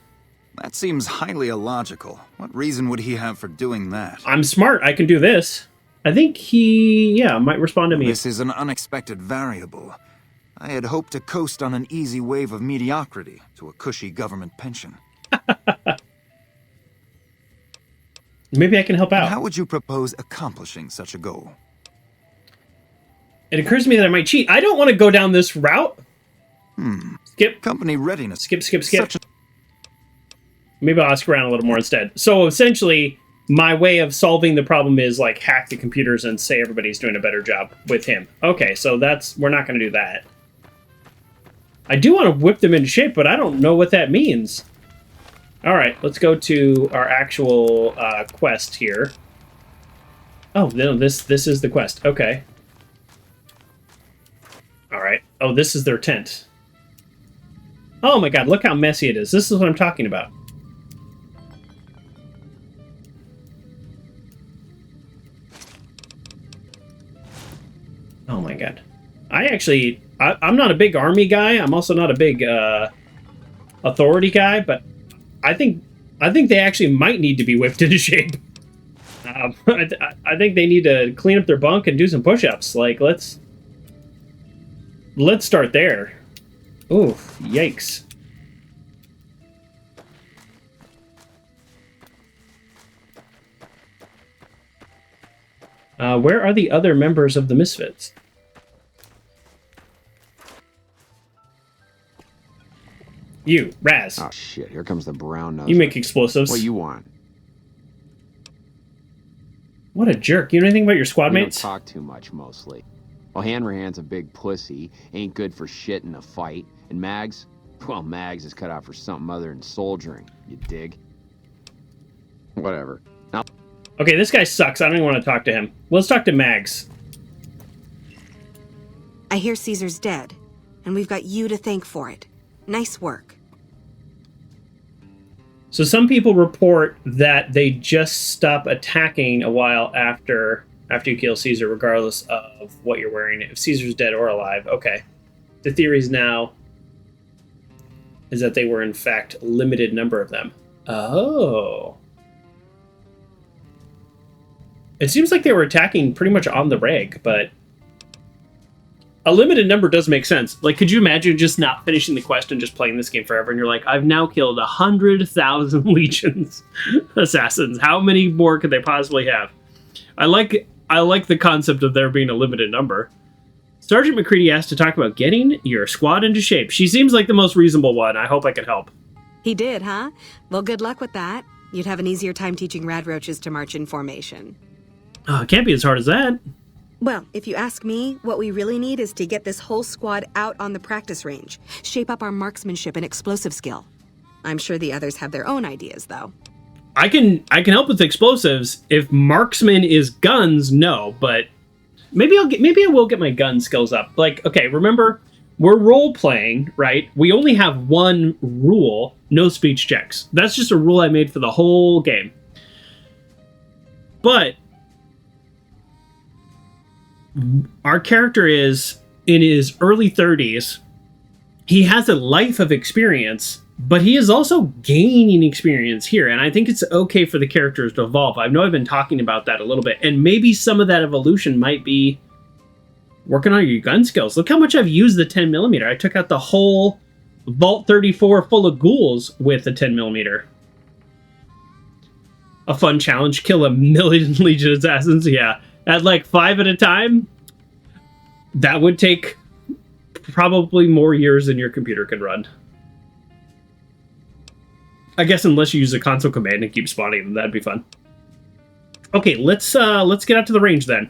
That seems highly illogical. What reason would he have for doing that? I'm smart. I can do this. I think he, might respond to me. This is an unexpected variable. I had hoped to coast on an easy wave of mediocrity to a cushy government pension. Maybe I can help out. And how would you propose accomplishing such a goal? It occurs to me that I might cheat. I don't want to go down this route. Skip. Company readiness. Skip. Maybe I'll ask around a little more instead. So essentially, my way of solving the problem is like hack the computers and say everybody's doing a better job with him. Okay, so we're not going to do that. I do want to whip them into shape, but I don't know what that means. All right, let's go to our actual quest here. Oh, no, this is the quest. Okay. All right. Oh, this is their tent. Oh my god, look how messy it is. This is what I'm talking about. Oh my god. I'm not a big army guy. I'm also not a big authority guy, but I think they actually might need to be whipped into shape. I think they need to clean up their bunk and do some push-ups. Like, let's start there. Oh, yikes. Where are the other members of the Misfits? You, Raz. Oh shit, here comes the brown nose. You make explosives. What you want? What a jerk. You know anything about your squad We mates? don't talk too much, mostly. Well, Hanrahan's a big pussy, ain't good for shit in a fight. And Mags? Well, Mags is cut out for something other than soldiering, you dig? Whatever. Now... Okay, this guy sucks. I don't even want to talk to him. Let's talk to Mags. I hear Caesar's dead, and we've got you to thank for it. Nice work. So some people report that they just stop attacking a while after you kill Caesar, regardless of what you're wearing, if Caesar's dead or alive. Okay. The theory is now is that they were in fact a limited number of them. Oh. It seems like they were attacking pretty much on the reg, but a limited number does make sense. Like, could you imagine just not finishing the quest and just playing this game forever? And you're like, I've now killed 100,000 legions assassins. How many more could they possibly have? I like the concept of there being a limited number. Sergeant McCready asked to talk about getting your squad into shape. She seems like the most reasonable one. I hope I can help. He did, huh? Well, good luck with that. You'd have an easier time teaching rad roaches to march in formation. Oh, it can't be as hard as that. Well, if you ask me, what we really need is to get this whole squad out on the practice range. Shape up our marksmanship and explosive skill. I'm sure the others have their own ideas, though. I can help with explosives. If marksman is guns, no, but maybe I will get my gun skills up. Like, okay, remember, we're role-playing, right? We only have one rule, no speech checks. That's just a rule I made for the whole game. But our character is in his early 30s. He has a life of experience, but he is also gaining experience here. And I think it's okay for the characters to evolve. I know I've been talking about that a little bit. And maybe some of that evolution might be working on your gun skills. Look how much I've used the 10mm. I took out the whole Vault 34 full of ghouls with the 10mm. A fun challenge. Kill 1 million Legion assassins. Yeah. At like 5 at a time, that would take probably more years than your computer can run. I guess unless you use a console command and keep spawning them, that'd be fun. Okay, let's get out to the range then.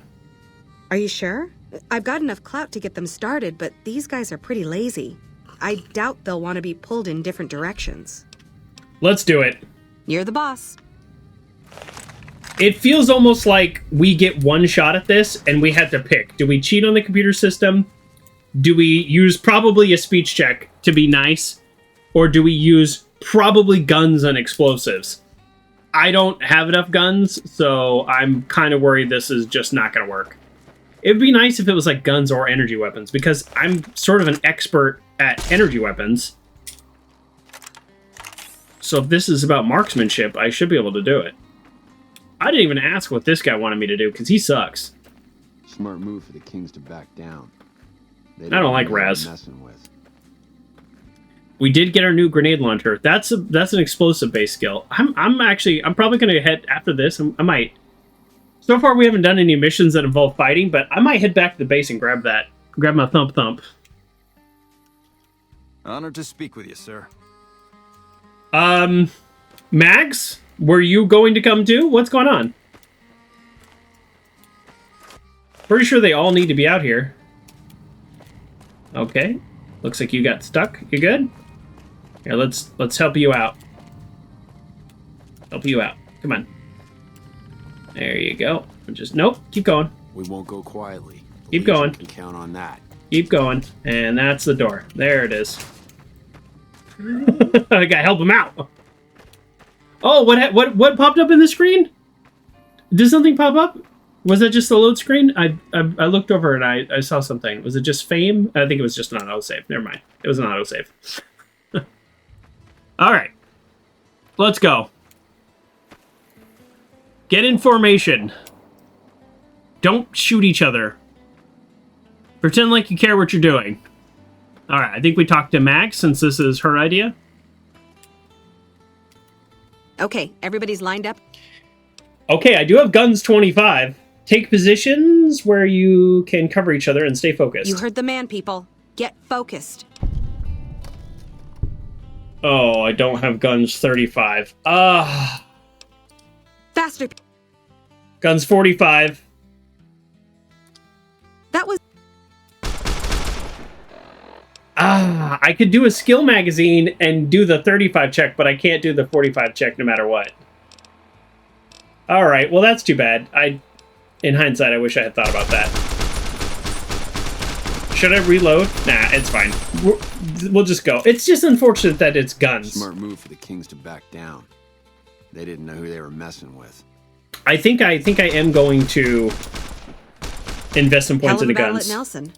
Are you sure? I've got enough clout to get them started, but these guys are pretty lazy. I doubt they'll want to be pulled in different directions. Let's do it. You're the boss. It feels almost like we get one shot at this and we have to pick. Do we cheat on the computer system? Do we use probably a speech check to be nice? Or do we use probably guns and explosives? I don't have enough guns, so I'm kind of worried this is just not going to work. It'd be nice if it was like guns or energy weapons, because I'm sort of an expert at energy weapons. So if this is about marksmanship, I should be able to do it. I didn't even ask what this guy wanted me to do, because he sucks. Smart move for the Kings to back down. I don't like Raz. Messing with. We did get our new grenade launcher. That's an explosive-based skill. I'm probably going to head after this. I might. So far, we haven't done any missions that involve fighting, but I might head back to the base and grab my thump. Honored to speak with you, sir. Mags, were you going to come too? What's going on? Pretty sure they all need to be out here. Okay. Looks like you got stuck. You good? Here, let's help you out. Help you out. Come on. There you go. Nope. Keep going. We won't go quietly. Keep going. Can count on that. Keep going. And that's the door. There it is. I gotta help him out. Oh, what popped up in the screen? Did something pop up? Was that just the load screen? I looked over and I saw something. Was it just fame? I think it was just an autosave. Never mind. It was an autosave. All right. Let's go. Get in formation. Don't shoot each other. Pretend like you care what you're doing. All right, I think we talked to Max since this is her idea. Okay, everybody's lined up. Okay, I do have guns 25. Take positions where you can cover each other and stay focused. You heard the man, people. Get focused. Oh, I don't have guns 35. Faster. Guns 45. That was... I could do a skill magazine and do the 35 check, but I can't do the 45 check no matter what. Alright, well that's too bad. In hindsight, I wish I had thought about that. Should I reload? Nah, it's fine. We'll just go. It's just unfortunate that it's guns. Smart move for the Kings to back down. They didn't know who they were messing with. I think I am going to invest some points into battle guns. at Nelson.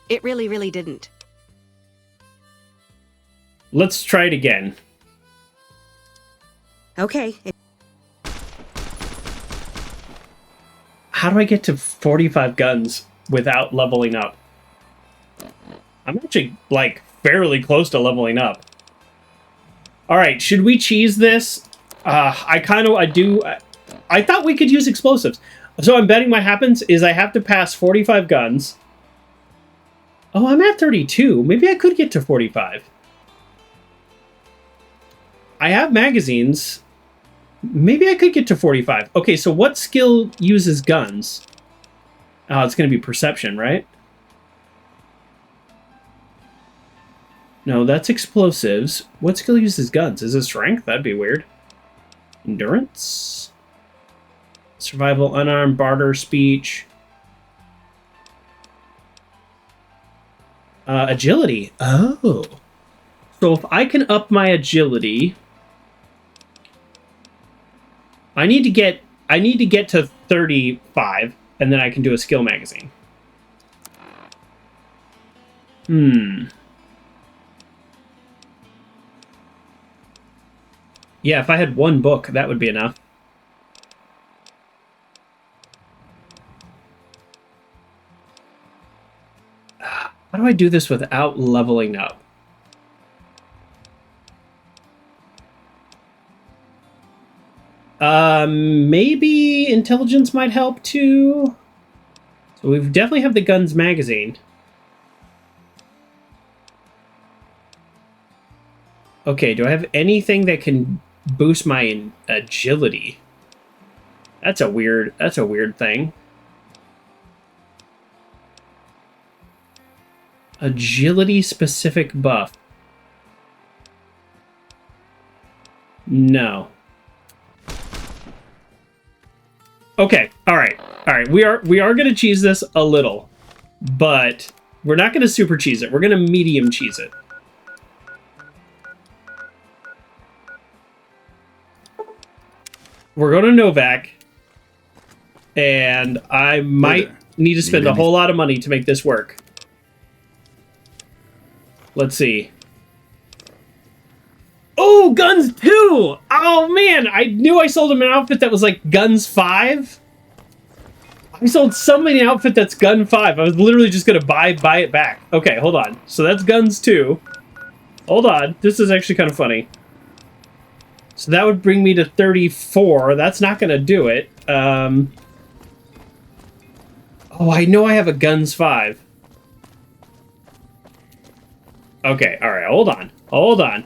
It really didn't. Let's try it again. Okay. How do I get to 45 guns without leveling up? I'm actually, like, fairly close to leveling up. Alright, should we cheese this? I thought we could use explosives. So I'm betting what happens is I have to pass 45 guns. Oh, I'm at 32. Maybe I could get to 45. I have magazines. Maybe I could get to 45. Okay, so what skill uses guns? Oh, it's going to be perception, right? No, that's explosives. What skill uses guns? Is it strength? That'd be weird. Endurance? Survival, unarmed, barter, speech. Agility. Oh. So if I can up my agility... I need to get to 35, and then I can do a skill magazine. Yeah, if I had one book, that would be enough. How do I do this without leveling up? Maybe intelligence might help too. So we definitely have the guns magazine. Okay, do I have anything that can boost my agility? That's a weird thing. Agility specific buff. No. Okay, all right. We are gonna cheese this a little, but we're not gonna super cheese it. We're gonna medium cheese it. We're going to Novak, and I might need to spend a whole lot of money to make this work. Let's see. Oh, guns 2! Oh man, I knew I sold him an outfit that was like guns 5. I sold somebody an outfit that's gun 5. I was literally just gonna buy it back. Okay, hold on. So that's guns 2. Hold on. This is actually kind of funny. So that would bring me to 34. That's not gonna do it. Oh, I know I have a guns 5. Okay, alright, hold on. Hold on.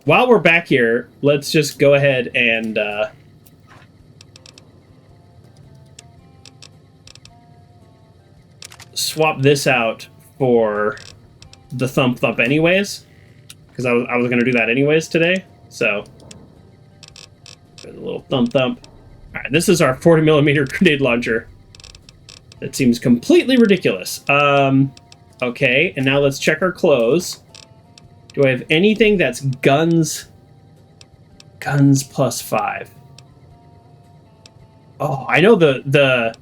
While we're back here, let's just go ahead and swap this out for the thump anyways, because I was going to do that anyways today. So a little thump. All right, this is our 40mm grenade launcher. That seems completely ridiculous. Okay, and now let's check our clothes. Do I have anything that's guns? Guns plus 5. Oh, I know the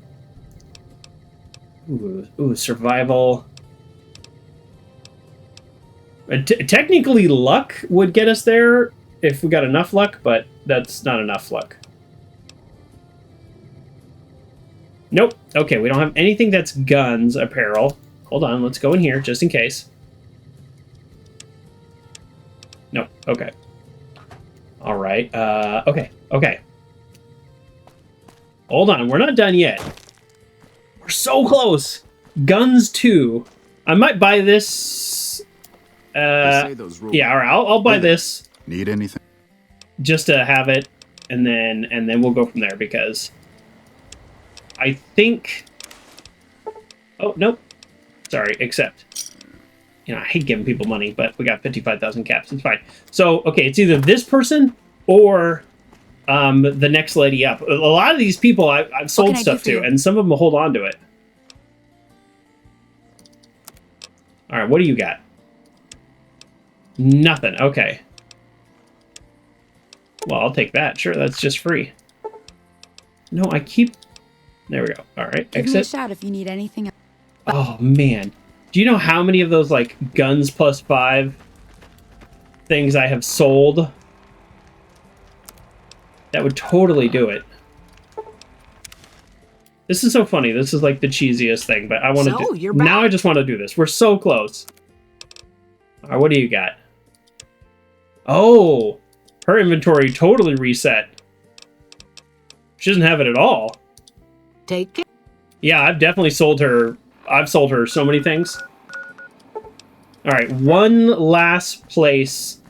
ooh, survival. Technically, luck would get us there if we got enough luck, but that's not enough luck. Nope. Okay, we don't have anything that's guns, apparel. Hold on, let's go in here, just in case. Nope. Okay. All right. Okay. Hold on, we're not done yet. We're so close. Guns 2. I might buy this. Yeah, all right. I'll buy this. Need anything? Just to have it, and then we'll go from there because I think. Oh nope. Sorry. Accept. You know, I hate giving people money, but we got 55,000 caps. It's fine. So okay, it's either this person or the next lady up. A lot of these people I've sold stuff to, and some of them will hold on to it. All right, what do you got? Nothing. Okay. Well, I'll take that. Sure, that's just free. No, I keep... There we go. All right, Give exit. me a shout if you need anything. Oh, man. Do you know how many of those, like, guns plus 5 things I have sold? That would totally do it. This is so funny. This is, like, the cheesiest thing, but I want to do... you're back. Now I just want to do this. We're so close. All right, what do you got? Oh! Her inventory totally reset. She doesn't have it at all. Take it. Yeah, I've definitely sold her. I've sold her so many things. All right, one last place.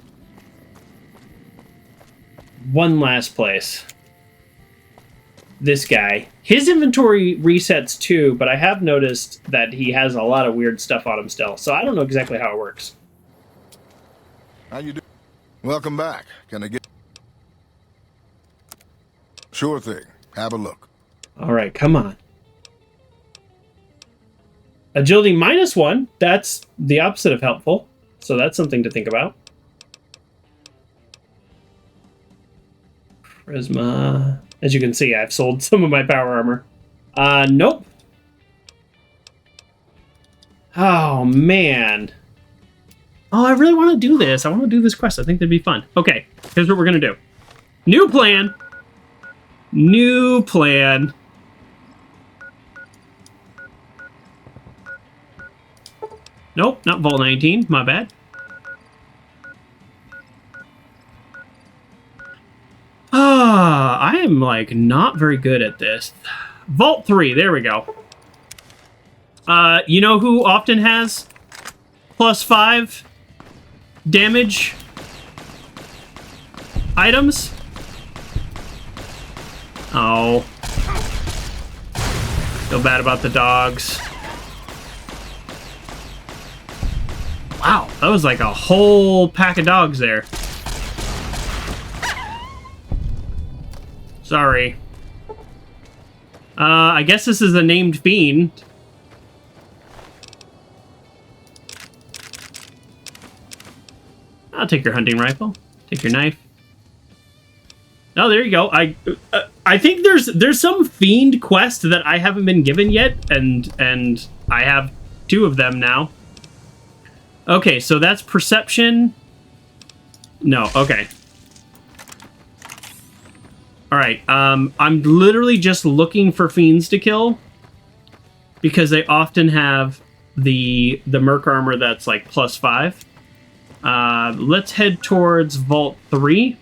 This guy. His inventory resets too, but I have noticed that he has a lot of weird stuff on him still. So I don't know exactly how it works. How you doing? Welcome back. Can I get... Sure thing. Have a look. All right, come on. Agility -1. That's the opposite of helpful. So that's something to think about. Charisma. As you can see, I've sold some of my power armor. Nope. Oh, man. Oh, I really want to do this. I want to do this quest. I think that'd be fun. Okay, here's what we're going to do. New plan. New plan. Nope, not Vault 19. My bad. I am, like, not very good at this. Vault 3. There we go. You know who often has +5 damage items? Oh. Feel bad about the dogs. Wow, that was like a whole pack of dogs there. Sorry. I guess this is a named fiend. I'll take your hunting rifle. Take your knife. Oh, there you go. I think there's some fiend quest that I haven't been given yet, and I have 2 of them now. Okay, so that's perception. No, okay. All right. I'm literally just looking for fiends to kill because they often have the merc armor that's like +5. Let's head towards Vault 3.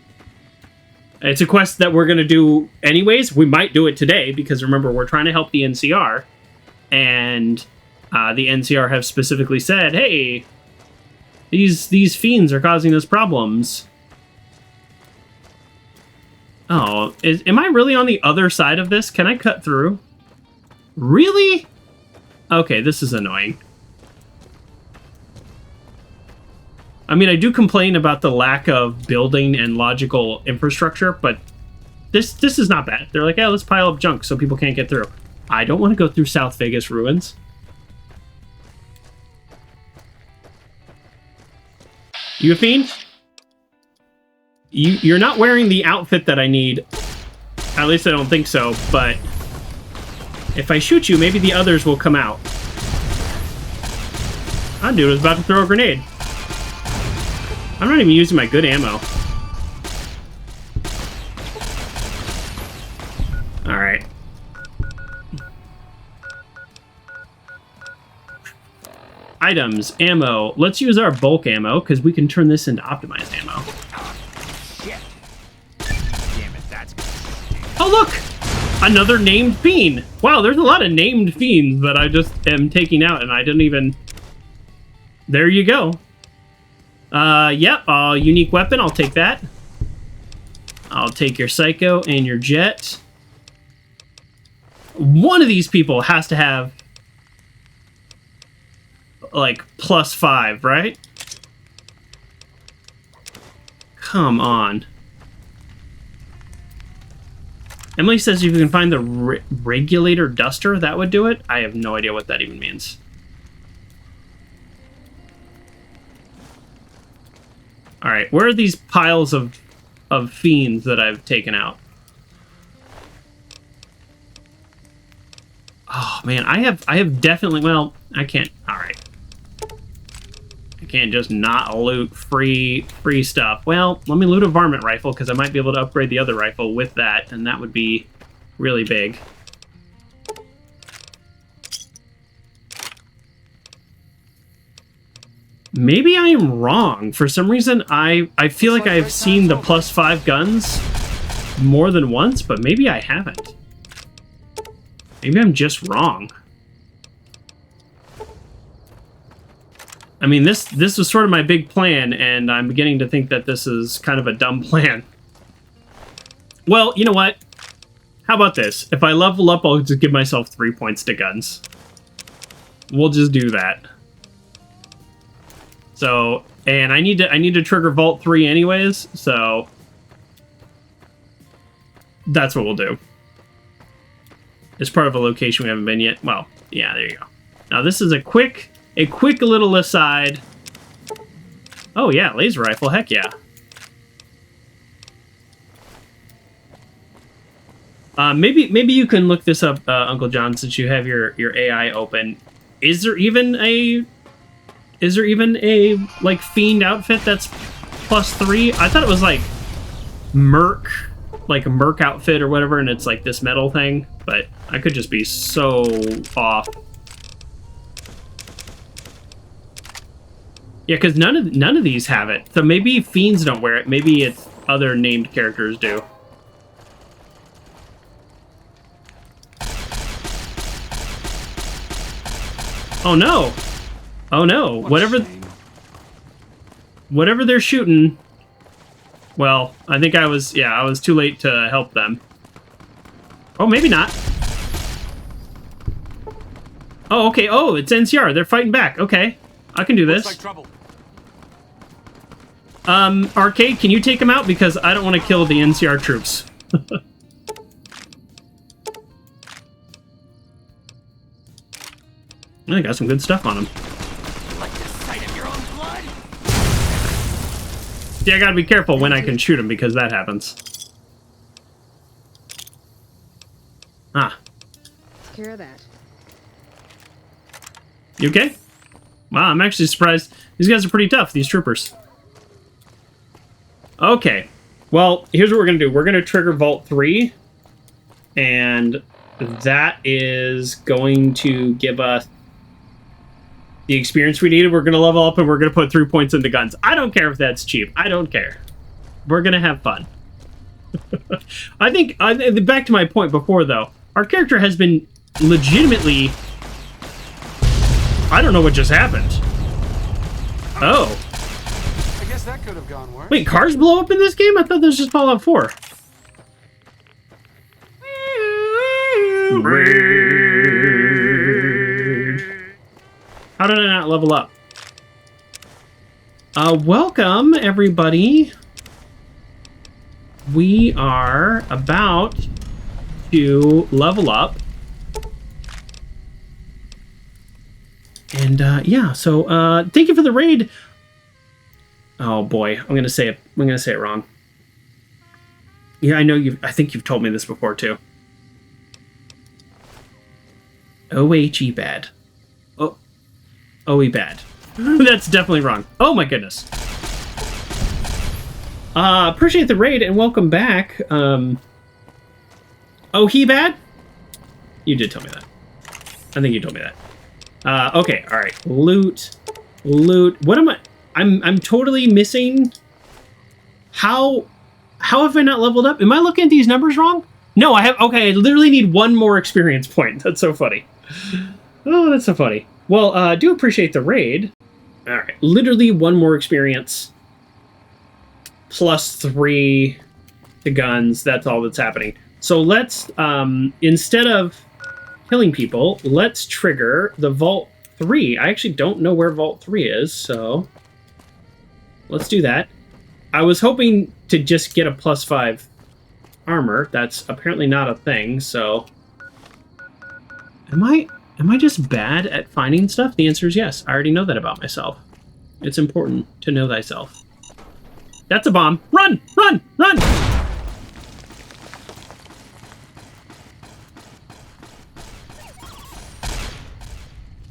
It's a quest that we're going to do anyways. We might do it today because remember, we're trying to help the NCR. And the NCR have specifically said, hey, these fiends are causing us problems. Oh, am I really on the other side of this? Can I cut through? Really? Okay, this is annoying. I mean, I do complain about the lack of building and logical infrastructure, but this is not bad. They're like, yeah, let's pile up junk so people can't get through. I don't want to go through South Vegas ruins. You a fiend? You're not wearing the outfit that I need. At least I don't think so, but if I shoot you, maybe the others will come out. That dude was about to throw a grenade. I'm not even using my good ammo. Alright. Items, ammo. Let's use our bulk ammo, because we can turn this into optimized ammo. Shit. Damn it, that's... Oh, look! Another named fiend! Wow, there's a lot of named fiends that I just am taking out, and I didn't even... There you go. Yep, unique weapon, I'll take that. I'll take your Psycho and your Jet. One of these people has to have, like, +5, right? Come on. Emily says if you can find the regulator duster, that would do it. I have no idea what that even means. Alright, where are these piles of fiends that I've taken out? Oh man, I have definitely, well, I can't, alright. I can't just not loot free stuff. Well, let me loot a varmint rifle, because I might be able to upgrade the other rifle with that, and that would be really big. Maybe I am wrong. For some reason, I feel like I've seen the +5 guns more than once, but maybe I haven't. Maybe I'm just wrong. I mean, this was sort of my big plan, and I'm beginning to think that this is kind of a dumb plan. Well, you know what? How about this? If I level up, I'll just give myself 3 points to guns. We'll just do that. So, and I need to trigger Vault 3 anyways, so that's what we'll do. It's part of a location we haven't been yet. Well, yeah, there you go. Now this is a quick little aside. Oh yeah, laser rifle, heck yeah. Maybe you can look this up, Uncle John, since you have your AI open. Is there even a like fiend outfit that's +3? I thought it was like Merc, like a Merc outfit or whatever, and it's like this metal thing, but I could just be so off. Yeah, because none of these have it. So maybe fiends don't wear it. Maybe it's other named characters do. Oh no! Oh no! Whatever they're shooting. Well, I think I was too late to help them. Oh, maybe not. Oh, okay. Oh, it's NCR. They're fighting back. Okay, I can do this. Looks like trouble. Arcade, can you take them out? Because I don't want to kill the NCR troops. I got some good stuff on them. Like the sight of your own blood? Yeah, I gotta be careful when I can shoot them, because that happens. Ah. Take care of that. You okay? Wow, I'm actually surprised. These guys are pretty tough, these troopers. Okay. Well, here's what we're gonna do. We're gonna trigger Vault 3. And that is going to give us the experience we needed. We're going to level up and we're going to put 3 points into guns. I don't care if that's cheap. I don't care. We're going to have fun. I think, back to my point before though, our character has been legitimately... I don't know what just happened. Oh. I guess that could have gone worse. Wait, cars blow up in this game? I thought this was just Fallout 4. How did I not level up? Welcome, everybody. We are about to level up. And, yeah, so, thank you for the raid. Oh, boy, I'm gonna say it wrong. Yeah, I think you've told me this before, too. O-H-E bad. Oh, O-E bad. That's definitely wrong. Oh my goodness. Appreciate the raid and welcome back. Oh, he bad? You did tell me that. I think you told me that. Okay, all right. Loot. What am I? I'm totally missing. How have I not leveled up? Am I looking at these numbers wrong? No, I have. Okay, I literally need one more experience point. That's so funny. Oh, that's so funny. Well, I do appreciate the raid. All right, literally one more experience. +3 to guns. That's all that's happening. So let's, instead of killing people, let's trigger the Vault 3. I actually don't know where Vault 3 is, so let's do that. I was hoping to just get a +5 armor. That's apparently not a thing, so... Am I just bad at finding stuff? The answer is yes. I already know that about myself. It's important to know thyself. That's a bomb. Run! Run! Run!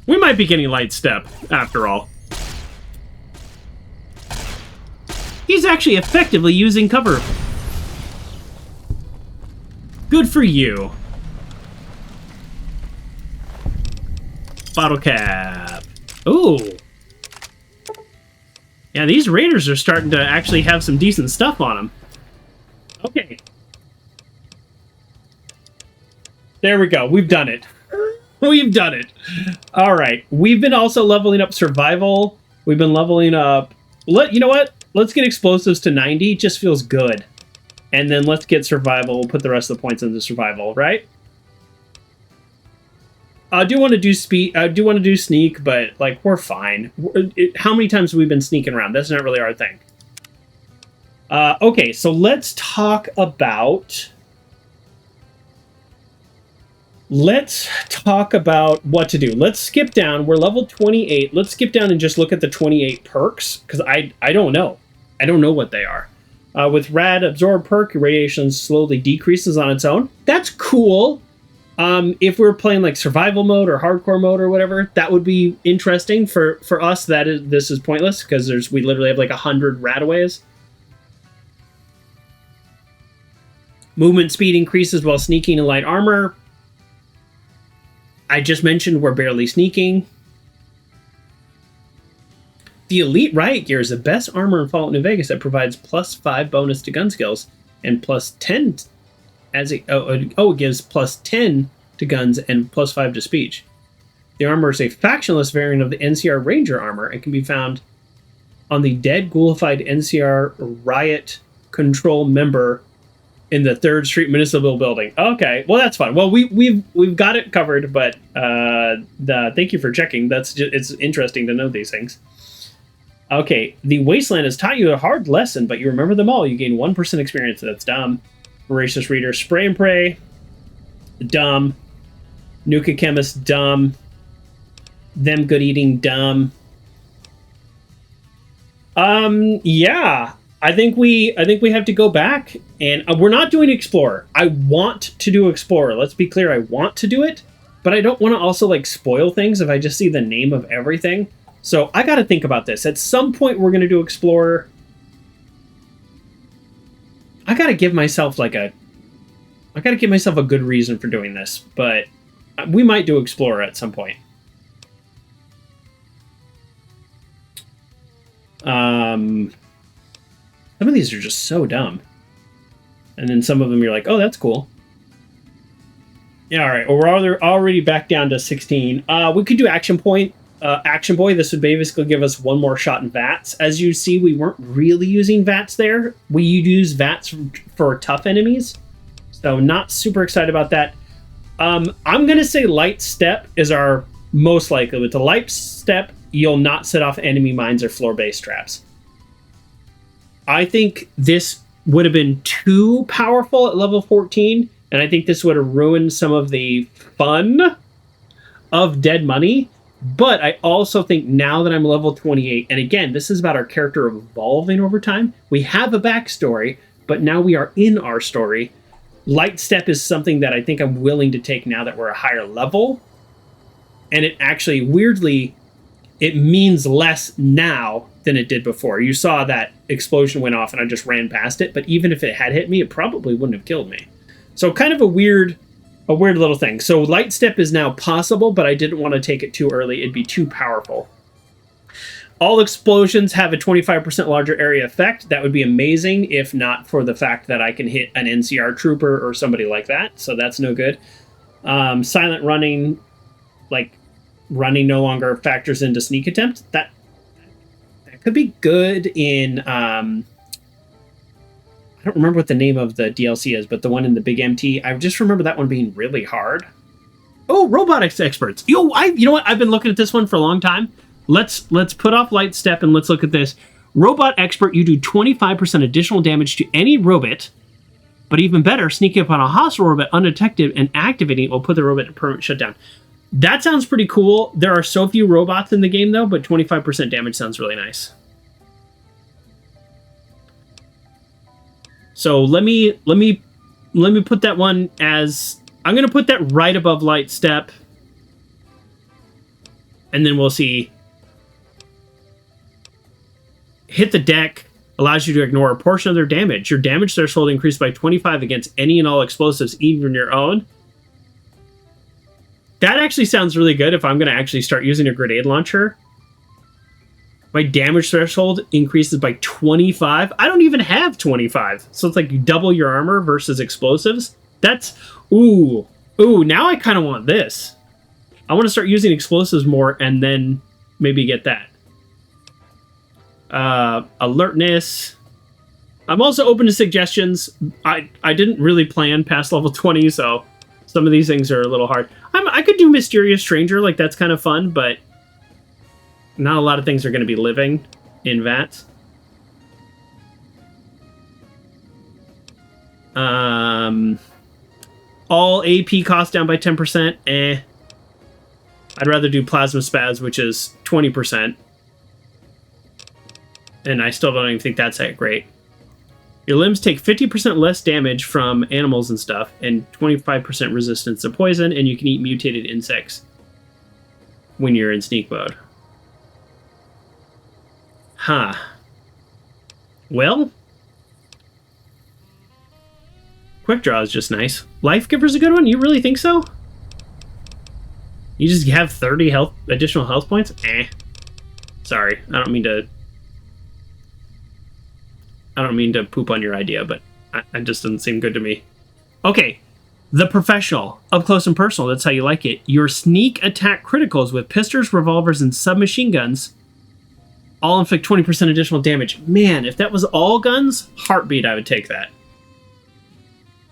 We might be getting light step, after all. He's actually effectively using cover. Good for you. Bottle cap. Ooh. Yeah, these raiders are starting to actually have some decent stuff on them. Okay. There we go. We've done it. We've done it. All right. We've been also leveling up survival. We've been leveling up... You know what? Let's get explosives to 90. Just feels good. And then let's get survival. We'll put the rest of the points into survival, right? I do want to do speed. I do want to do sneak, but like we're fine. How many times have we been sneaking around? That's not really our thing. Okay, so let's talk about. Let's talk about what to do. Let's skip down. We're level 28. Let's skip down and just look at the 28 perks because I don't know. I don't know what they are. With Rad Absorb perk, your radiation slowly decreases on its own. That's cool. If we're playing like survival mode or hardcore mode or whatever, that would be interesting. For us, this is pointless because we literally have like 100 radaways. Movement speed increases while sneaking in light armor. I just mentioned we're barely sneaking. The Elite Riot Gear is the best armor in Fallout New Vegas that provides +5 bonus to gun skills and +10 as it gives +10 to guns and +5 to speech. The armor is a factionless variant of the NCR Ranger armor and can be found on the dead ghoulified NCR Riot Control member in the 3rd Street Municipal Building. Okay, well that's fun. Well, we've got it covered, but thank you for checking. It's interesting to know these things. Okay, the Wasteland has taught you a hard lesson, but you remember them all. You gain 1% experience. That's dumb. Voracious Reader, Spray and Pray, dumb. Nuka Chemist, dumb. Them Good Eating, dumb. Yeah. I think we have to go back, and we're not doing Explorer. I want to do Explorer. Let's be clear, I want to do it, but I don't want to also like spoil things if I just see the name of everything. So I got to think about this. At some point, we're going to do Explorer. I got to give myself a good reason for doing this, but we might do Explorer at some point. Some of these are just so dumb. And then some of them you're like, oh, that's cool. Yeah, all right. Well, we're already back down to 16. We could do Action Point. Action Boy, this would basically give us one more shot in VATS. As you see, we weren't really using VATS there. We use VATS for tough enemies. So not super excited about that. I'm going to say Light Step is our most likely. With the Light Step, you'll not set off enemy mines or floor-based traps. I think this would have been too powerful at level 14, and I think this would have ruined some of the fun of Dead Money. But I also think now that I'm level 28, and again, this is about our character evolving over time. We have a backstory, but now we are in our story. Light Step is something that I think I'm willing to take now that we're a higher level. And it actually, weirdly, it means less now than it did before. You saw that explosion went off and I just ran past it, but even if it had hit me, it probably wouldn't have killed me. So kind of a weird little thing. So light step is now possible, but I didn't want to take it too early. It'd be too powerful. All explosions have a 25% larger area effect. That would be amazing if not for the fact that I can hit an NCR trooper or somebody like that. So that's no good. Silent running, like running no longer factors into sneak attempt. That could be good in... I don't remember what the name of the DLC is, but the one in the Big MT, I just remember that one being really hard. Oh, robotics experts. You know what? I've been looking at this one for a long time. Let's put off light step and let's look at this. Robot expert, you do 25% additional damage to any robot, but even better, sneaking up on a hostile robot undetected and activating it will put the robot in permanent shutdown. That sounds pretty cool. There are so few robots in the game though, but 25% damage sounds really nice. So let me put that one as... I'm going to put that right above light step. And then we'll see. Hit the deck allows you to ignore a portion of their damage. Your damage threshold increased by 25 against any and all explosives, even your own. That actually sounds really good if I'm going to actually start using a grenade launcher. My damage threshold increases by 25. I don't even have 25. So it's like you double your armor versus explosives. That's... Ooh, now I kind of want this. I want to start using explosives more and then maybe get that. Alertness. I'm also open to suggestions. I didn't really plan past level 20, so some of these things are a little hard. I could do Mysterious Stranger, like that's kind of fun, but not a lot of things are going to be living in VATS. All AP cost down by 10%. I'd rather do Plasma Spaz, which is 20%. And I still don't even think that's that great. Your limbs take 50% less damage from animals and stuff, and 25% resistance to poison, and you can eat mutated insects when you're in sneak mode. Huh. Well, Quick Draw is just nice. Life Giver's a good one? You really think so? You just have 30 additional health points? Sorry, I don't mean to poop on your idea, but it just doesn't seem good to me. Okay, the Professional. Up close and personal, that's how you like it. Your sneak attack criticals with pistols, revolvers, and submachine guns all inflict 20% additional damage. Man, if that was all guns, heartbeat, I would take that.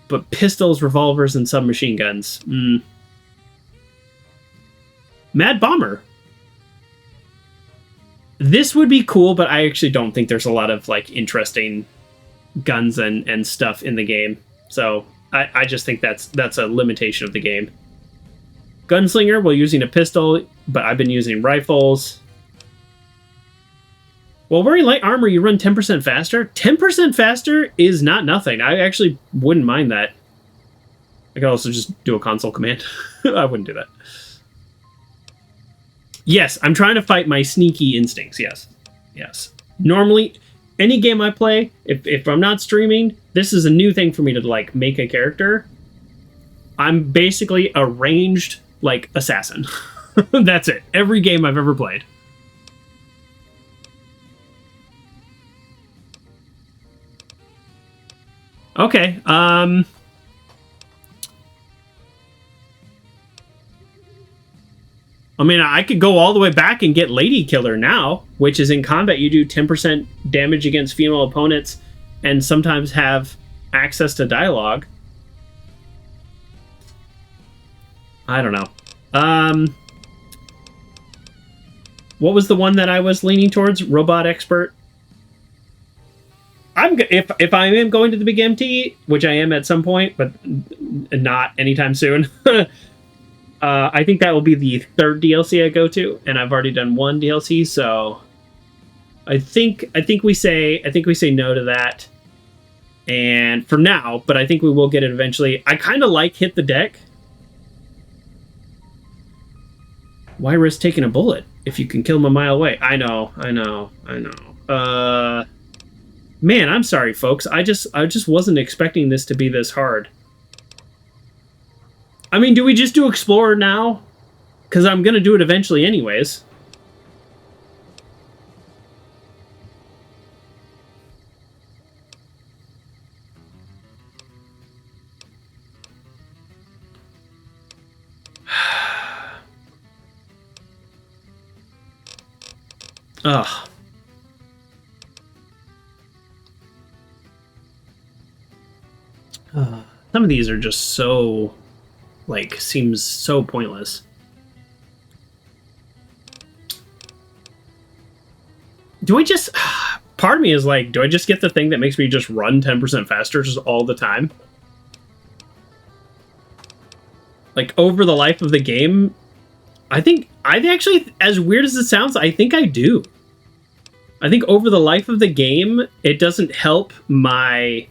But pistols, revolvers, and submachine guns. Mad Bomber. This would be cool, but I actually don't think there's a lot of like interesting guns and stuff in the game. So I just think that's a limitation of the game. Gunslinger, well, using a pistol, but I've been using rifles. Well, wearing light armor, you run 10% faster. 10% faster is not nothing. I actually wouldn't mind that. I could also just do a console command. I wouldn't do that. Yes, I'm trying to fight my sneaky instincts. Yes. Normally, any game I play, if I'm not streaming, this is a new thing for me to like make a character. I'm basically a ranged like assassin. That's it. Every game I've ever played. Okay, I mean, I could go all the way back and get Lady Killer now, which is in combat. You do 10% damage against female opponents and sometimes have access to dialogue. I don't know. What was the one that I was leaning towards? Robot Expert? If I am going to the Big MT, which I am at some point, but not anytime soon, I think that will be the third DLC I go to, and I've already done one DLC, so I think we say no to that. And for now, but I think we will get it eventually. I kind of like Hit the Deck. Why risk taking a bullet? If you can kill them a mile away. I know. Man, I'm sorry, folks. I just wasn't expecting this to be this hard. I mean, do we just do Explorer now? Because I'm going to do it eventually anyways. Ugh. Some of these are just so, like, seems so pointless. Do I just... Part of me is like, do I just get the thing that makes me just run 10% faster just all the time? Like, over the life of the game, I actually, as weird as it sounds, I think I do. I think over the life of the game, it doesn't help my...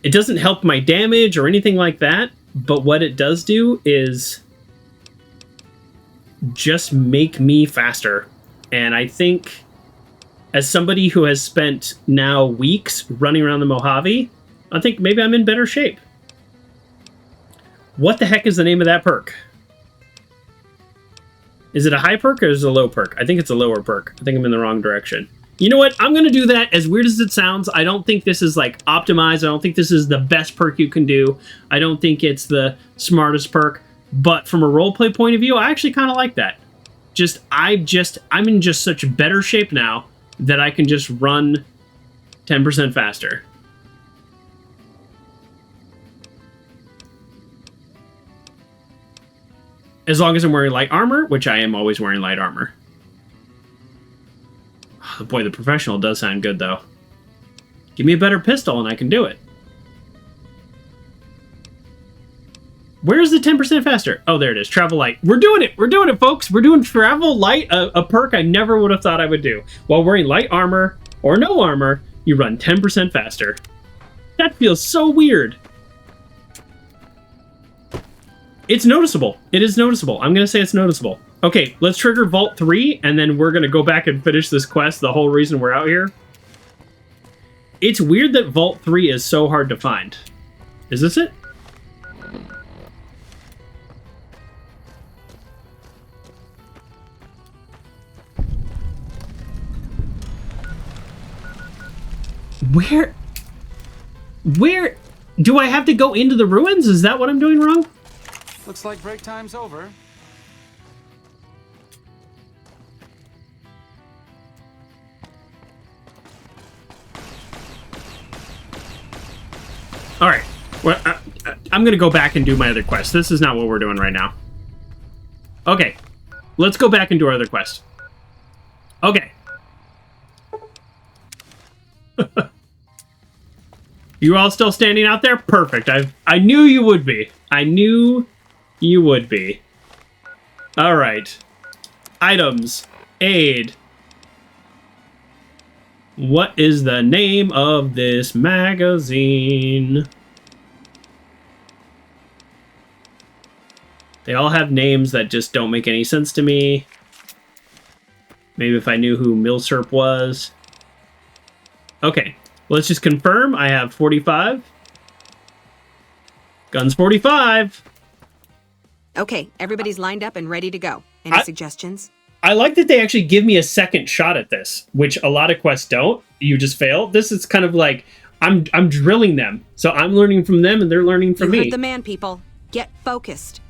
It doesn't help my damage or anything like that, but what it does do is just make me faster. And I think, as somebody who has spent now weeks running around the Mojave, I think maybe I'm in better shape. What the heck is the name of that perk? Is it a high perk or is it a low perk? I think it's a lower perk. I think I'm in the wrong direction. You know what? I'm going to do that. As weird as it sounds, I don't think this is like optimized. I don't think this is the best perk you can do. I don't think it's the smartest perk. But from a roleplay point of view, I actually kind of like that. I'm in just such better shape now that I can just run 10% faster. As long as I'm wearing light armor, which I am always wearing light armor. Oh, boy, the professional does sound good, though. Give me a better pistol and I can do it. Where's the 10% faster? Oh, there it is. Travel light. We're doing it. We're doing it, folks. We're doing travel light, a perk I never would have thought I would do. While wearing light armor or no armor, you run 10% faster. That feels so weird. It's noticeable. It is noticeable. I'm going to say it's noticeable. Okay, let's trigger Vault 3, and then we're going to go back and finish this quest, the whole reason we're out here. It's weird that Vault 3 is so hard to find. Is this it? Where? Do I have to go into the ruins? Is that what I'm doing wrong? Looks like break time's over. All right. Well, I'm going to go back and do my other quest. This is not what we're doing right now. Okay. Let's go back and do our other quest. Okay. You all still standing out there? Perfect. I knew you would be. I knew you would be. All right. Items. Aid. What is the name of this magazine? They all have names that just don't make any sense to me. Maybe if I knew who Milsurp was. Okay. Let's just confirm I have 45. Guns 45. Okay, everybody's lined up and ready to go. Any suggestions? I like that they actually give me a second shot at this, which a lot of quests don't. You just fail. This is kind of like, I'm drilling them. So I'm learning from them and they're learning from me. You heard the man, people. Get focused.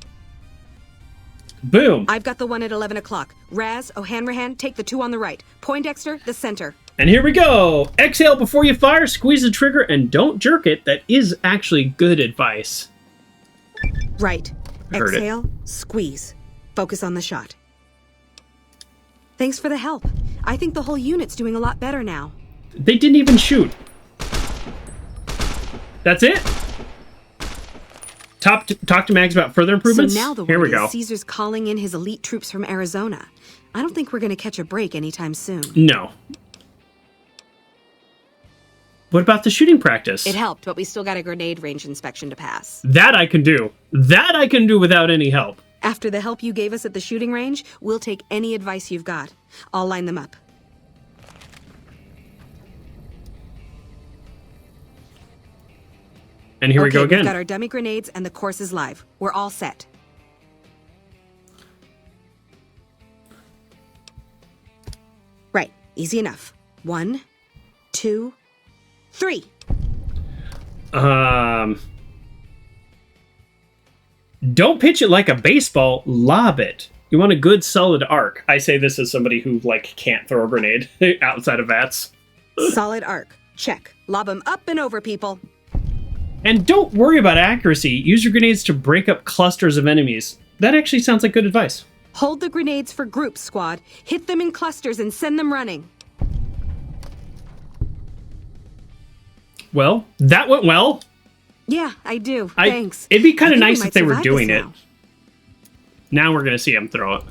Boom. I've got the one at 11 o'clock. Raz, O'Hanrahan, take the two on the right. Poindexter, the center. And here we go. Exhale before you fire, squeeze the trigger, and don't jerk it. That is actually good advice. Right. Exhale, squeeze. Focus on the shot. Thanks for the help. I think the whole unit's doing a lot better now. They didn't even shoot. That's it? Talk to Mags about further improvements? So now the here we go. Caesar's calling in his elite troops from Arizona. I don't think we're going to catch a break anytime soon. No. What about the shooting practice? It helped, but we still got a grenade range inspection to pass. That I can do. That I can do without any help. After the help you gave us at the shooting range, we'll take any advice you've got. I'll line them up. And here we go again. We've got our dummy grenades and the course is live. We're all set. Right, easy enough. 1, 2, 3. Don't pitch it like a baseball, lob it. You want a good solid arc. I say this as somebody who, like, can't throw a grenade outside of VATS. Solid arc. Check. Lob them up and over, people. And don't worry about accuracy. Use your grenades to break up clusters of enemies. That actually sounds like good advice. Hold the grenades for groups, squad. Hit them in clusters and send them running. Well, that went well. Yeah, I do. Thanks. It'd be kind of nice if they were doing it. Now we're going to see them throw it.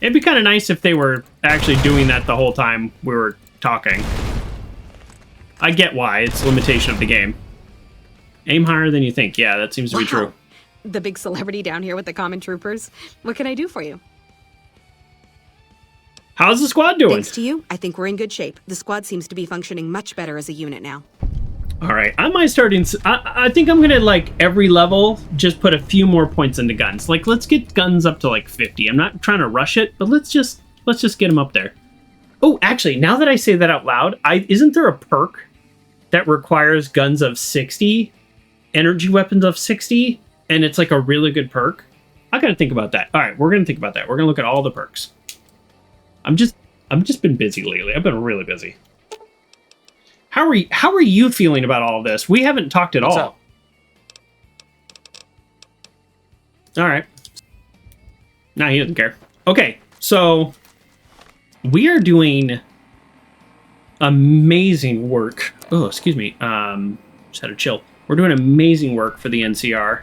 It'd be kind of nice if they were actually doing that the whole time we were talking. I get why. It's a limitation of the game. Aim higher than you think. Yeah, that seems to be true. The big celebrity down here with the common troopers. What can I do for you? How's the squad doing? Thanks to you, I think we're in good shape. The squad seems to be functioning much better as a unit now. All right, I might start in. I think I'm gonna, like, every level just put a few more points into guns. Like, let's get guns up to like 50. I'm not trying to rush it, but let's just get them up there. Oh, actually, now that I say that out loud, isn't there a perk that requires guns of 60, energy weapons of 60, and it's like a really good perk? I gotta think about that. All right, we're gonna think about that. We're gonna look at all the perks. I'm just been busy lately. I've been really busy. How are you feeling about all of this? We haven't talked at all. Up? All right. Nah, he doesn't care. Okay, so we are doing amazing work. Oh, excuse me. Just had to chill. We're doing amazing work for the NCR.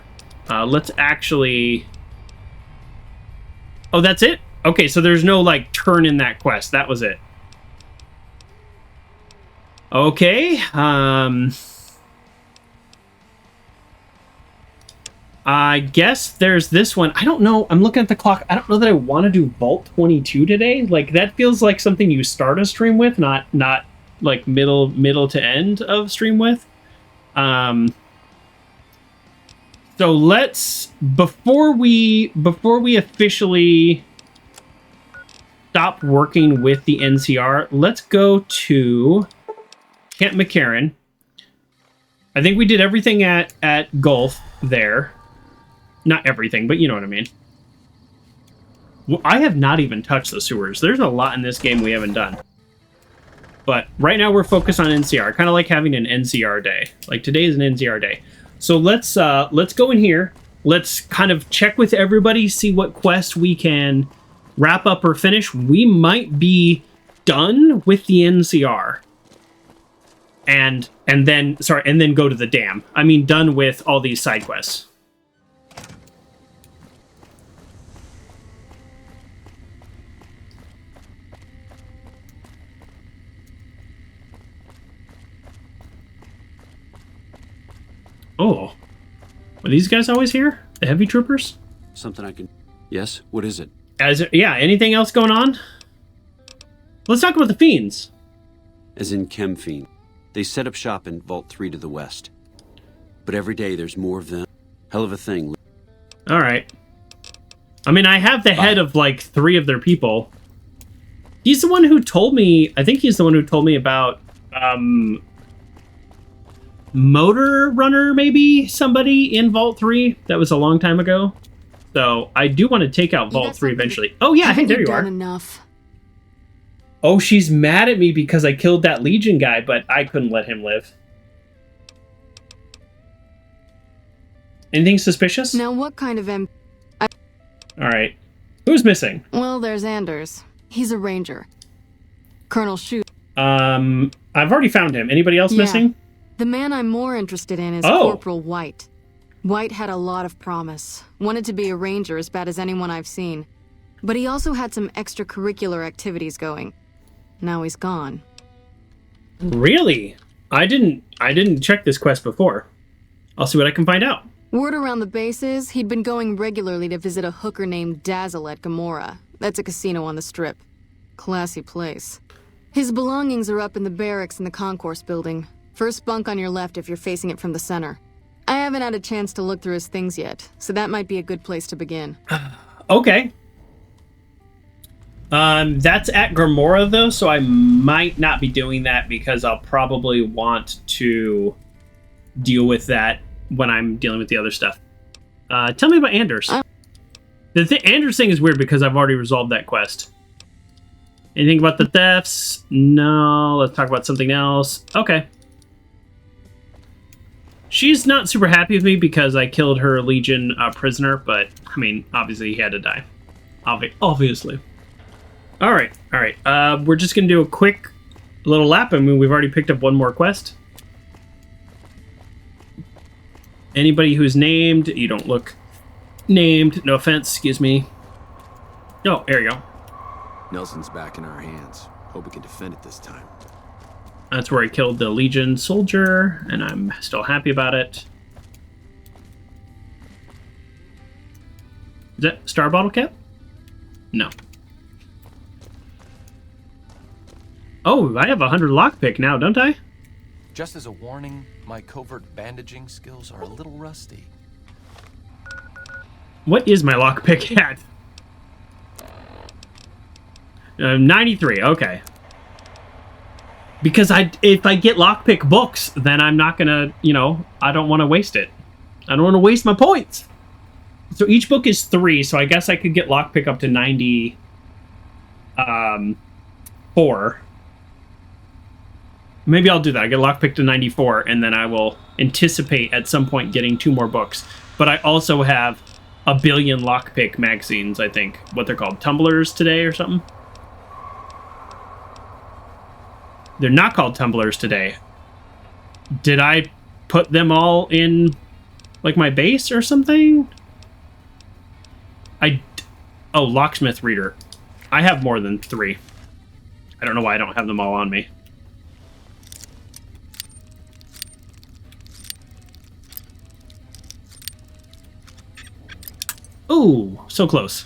Let's actually... Oh, that's it? Okay, so there's no, like, turn in that quest. That was it. Okay, I guess there's this one. I don't know. I'm looking at the clock. I don't know that I want to do Vault 22 today. Like, that feels like something you start a stream with, not like middle to end of stream with. So let's, before we officially stop working with the NCR, let's go to Camp McCarran. I think we did everything at Gulf there. Not everything, but you know what I mean. Well, I have not even touched the sewers. There's a lot in this game we haven't done. But right now we're focused on NCR. Kind of like having an NCR day. Like, today is an NCR day. So let's go in here. Let's kind of check with everybody, see what quest we can wrap up or finish. We might be done with the NCR. And then go to the dam. I mean, done with all these side quests. Oh, are these guys always here? The heavy troopers? Something I can... Yes? What is it? Yeah, anything else going on? Let's talk about the Fiends. As in Chem Fiend. They set up shop in Vault 3 to the west. But every day there's more of them. Hell of a thing. All right. I mean, I have the head of, like, 3 of their people. He's the one who told me... I think he's the one who told me about... Motor Runner, maybe? Somebody in Vault 3? That was a long time ago. So, I do want to take out Vault 3 eventually. Oh, yeah, hey, there you are. Enough. Oh, she's mad at me because I killed that Legion guy, but I couldn't let him live. Anything suspicious? Now, what kind of All right. Who's missing? Well, there's Anders. He's a ranger. Colonel Shoot. I've already found him. Anybody else missing? The man I'm more interested in is Corporal White. White had a lot of promise. Wanted to be a ranger as bad as anyone I've seen. But he also had some extracurricular activities going. Now he's gone. Really? I didn't check this quest before. I'll see what I can find out. Word around the base is he'd been going regularly to visit a hooker named Dazzle at Gomorrah. That's a casino on the Strip. Classy place. His belongings are up in the barracks in the concourse building. First bunk on your left if you're facing it from the center. I haven't had a chance to look through his things yet, so that might be a good place to begin. Okay. That's at Gomorrah, though, so I might not be doing that because I'll probably want to deal with that when I'm dealing with the other stuff. Tell me about Anders. The Anders thing is weird because I've already resolved that quest. Anything about the thefts? No. Let's talk about something else. Okay. She's not super happy with me because I killed her Legion prisoner, but, I mean, obviously he had to die. Obviously. Alright. We're just going to do a quick little lap. I mean, we've already picked up one more quest. Anybody who's named, you don't look named. No offense, excuse me. Oh, there you go. Nelson's back in our hands. Hope we can defend it this time. That's where I killed the Legion soldier, and I'm still happy about it. Is that Star Bottle Cap? No. Oh, I have 100 lockpick now, don't I? Just as a warning, my covert bandaging skills are a little rusty. What is my lockpick at? 93, okay. Because if I get lockpick books, then I'm not gonna, I don't want to waste it. I don't want to waste my points. So each book is 3, so I guess I could get lockpick up to 94. Maybe I'll do that. I get lockpick to 94, and then I will anticipate at some point getting 2 more books. But I also have a billion lockpick magazines, I think. What they're called, tumblers today or something? They're not called tumblers today. Did I put them in, like, my base or something? Oh, locksmith reader. I have more than 3. I don't know why I don't have them all on me. Ooh, so close.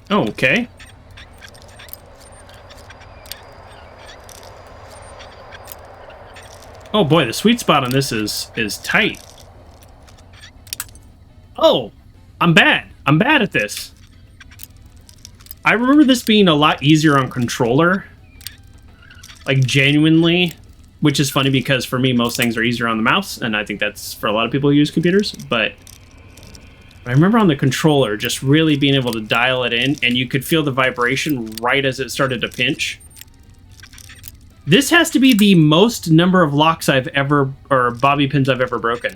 Okay. Oh boy, the sweet spot on this is tight. Oh, I'm bad. I'm bad at this. I remember this being a lot easier on controller. Like, genuinely. Which is funny because for me, most things are easier on the mouse, and I think that's for a lot of people who use computers. But I remember on the controller just really being able to dial it in, and you could feel the vibration right as it started to pinch. This has to be the most number of locks I've ever, or bobby pins I've ever broken.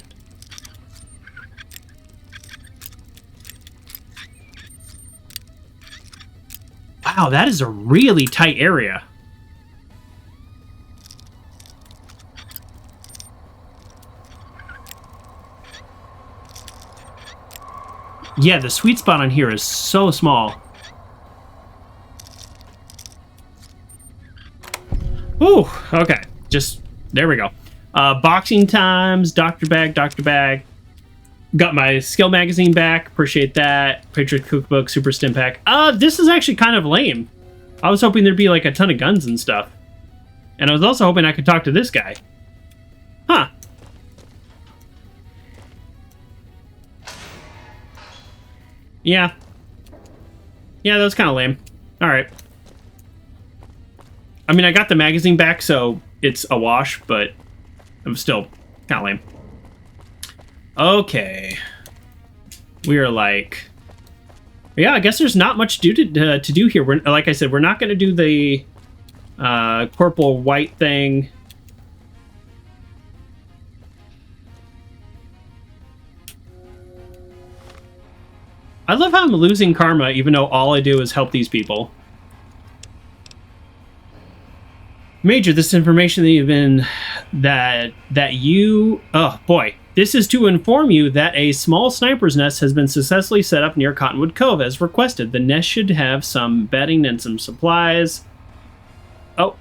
Wow, that is a really tight area. Yeah, the sweet spot on here is so small. Ooh, okay. There we go. Boxing times, Dr. Bag. Got my skill magazine back. Appreciate that. Patriot Cookbook, Super Stim Pack. This is actually kind of lame. I was hoping there'd be like a ton of guns and stuff. And I was also hoping I could talk to this guy. Huh. Yeah. Yeah, that was kind of lame. Alright. I mean, I got the magazine back, so it's a wash, but it was still kind of lame. Okay. We are like... Yeah, I guess there's not much to do here. Like I said, we're not going to do the Corporal White thing. I love how I'm losing karma, even though all I do is help these people. Major, this information that you've been... That you... Oh, boy. This is to inform you that a small sniper's nest has been successfully set up near Cottonwood Cove, as requested. The nest should have some bedding and some supplies. Oh,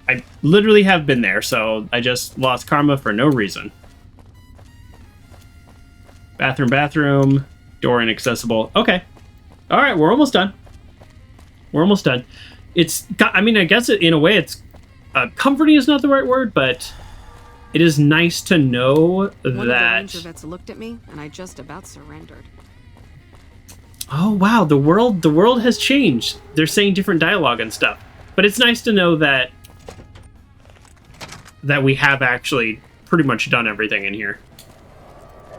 I literally have been there, so I just lost karma for no reason. Bathroom, door inaccessible. Okay. All right, we're almost done. We're almost done. I mean, I guess in a way it's comforting is not the right word, but it is nice to know that... One of the ranger vets looked at me, and I just about surrendered. Oh, wow, the world has changed. They're saying different dialogue and stuff. But it's nice to know that we have actually pretty much done everything in here.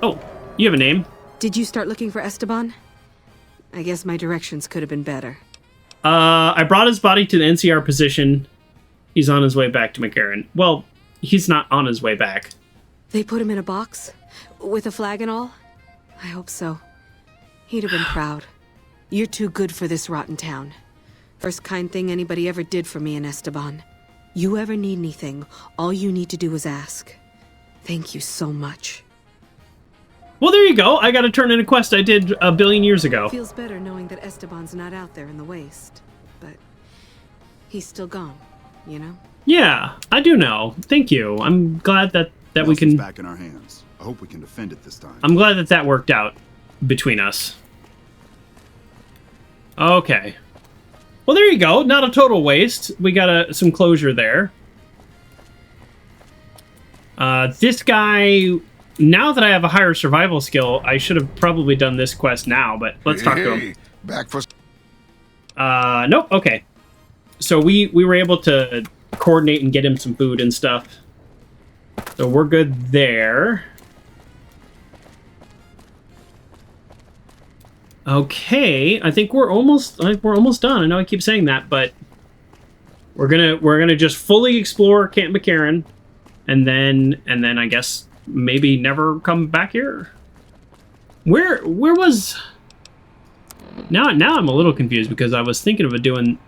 Oh, you have a name? Did you start looking for Esteban? I guess my directions could have been better. I brought his body to the NCR position. He's on his way back to McCarran. Well, he's not on his way back. They put him in a box? With a flag and all? I hope so. He'd have been proud. You're too good for this rotten town. First kind thing anybody ever did for me and Esteban. You ever need anything, all you need to do is ask. Thank you so much. Well, there you go. I got to turn in a quest I did a billion years ago. Feels better knowing that Esteban's not out there in the waste. But he's still gone, you know? Yeah, I do know. Thank you. I'm glad that we can... back in our hands. I hope we can defend it this time. I'm glad that worked out between us. Okay. Well, there you go. Not a total waste. We got some closure there. This guy... Now that I have a higher survival skill, I should have probably done this quest now, but let's talk to him. Back for... Nope, okay. So we were able to coordinate and get him some food and stuff. So we're good there. Okay, I think we're almost done. I know I keep saying that, but we're gonna just fully explore Camp McCarran, and then I guess maybe never come back here. Where was... Now I'm a little confused because I was thinking of doing...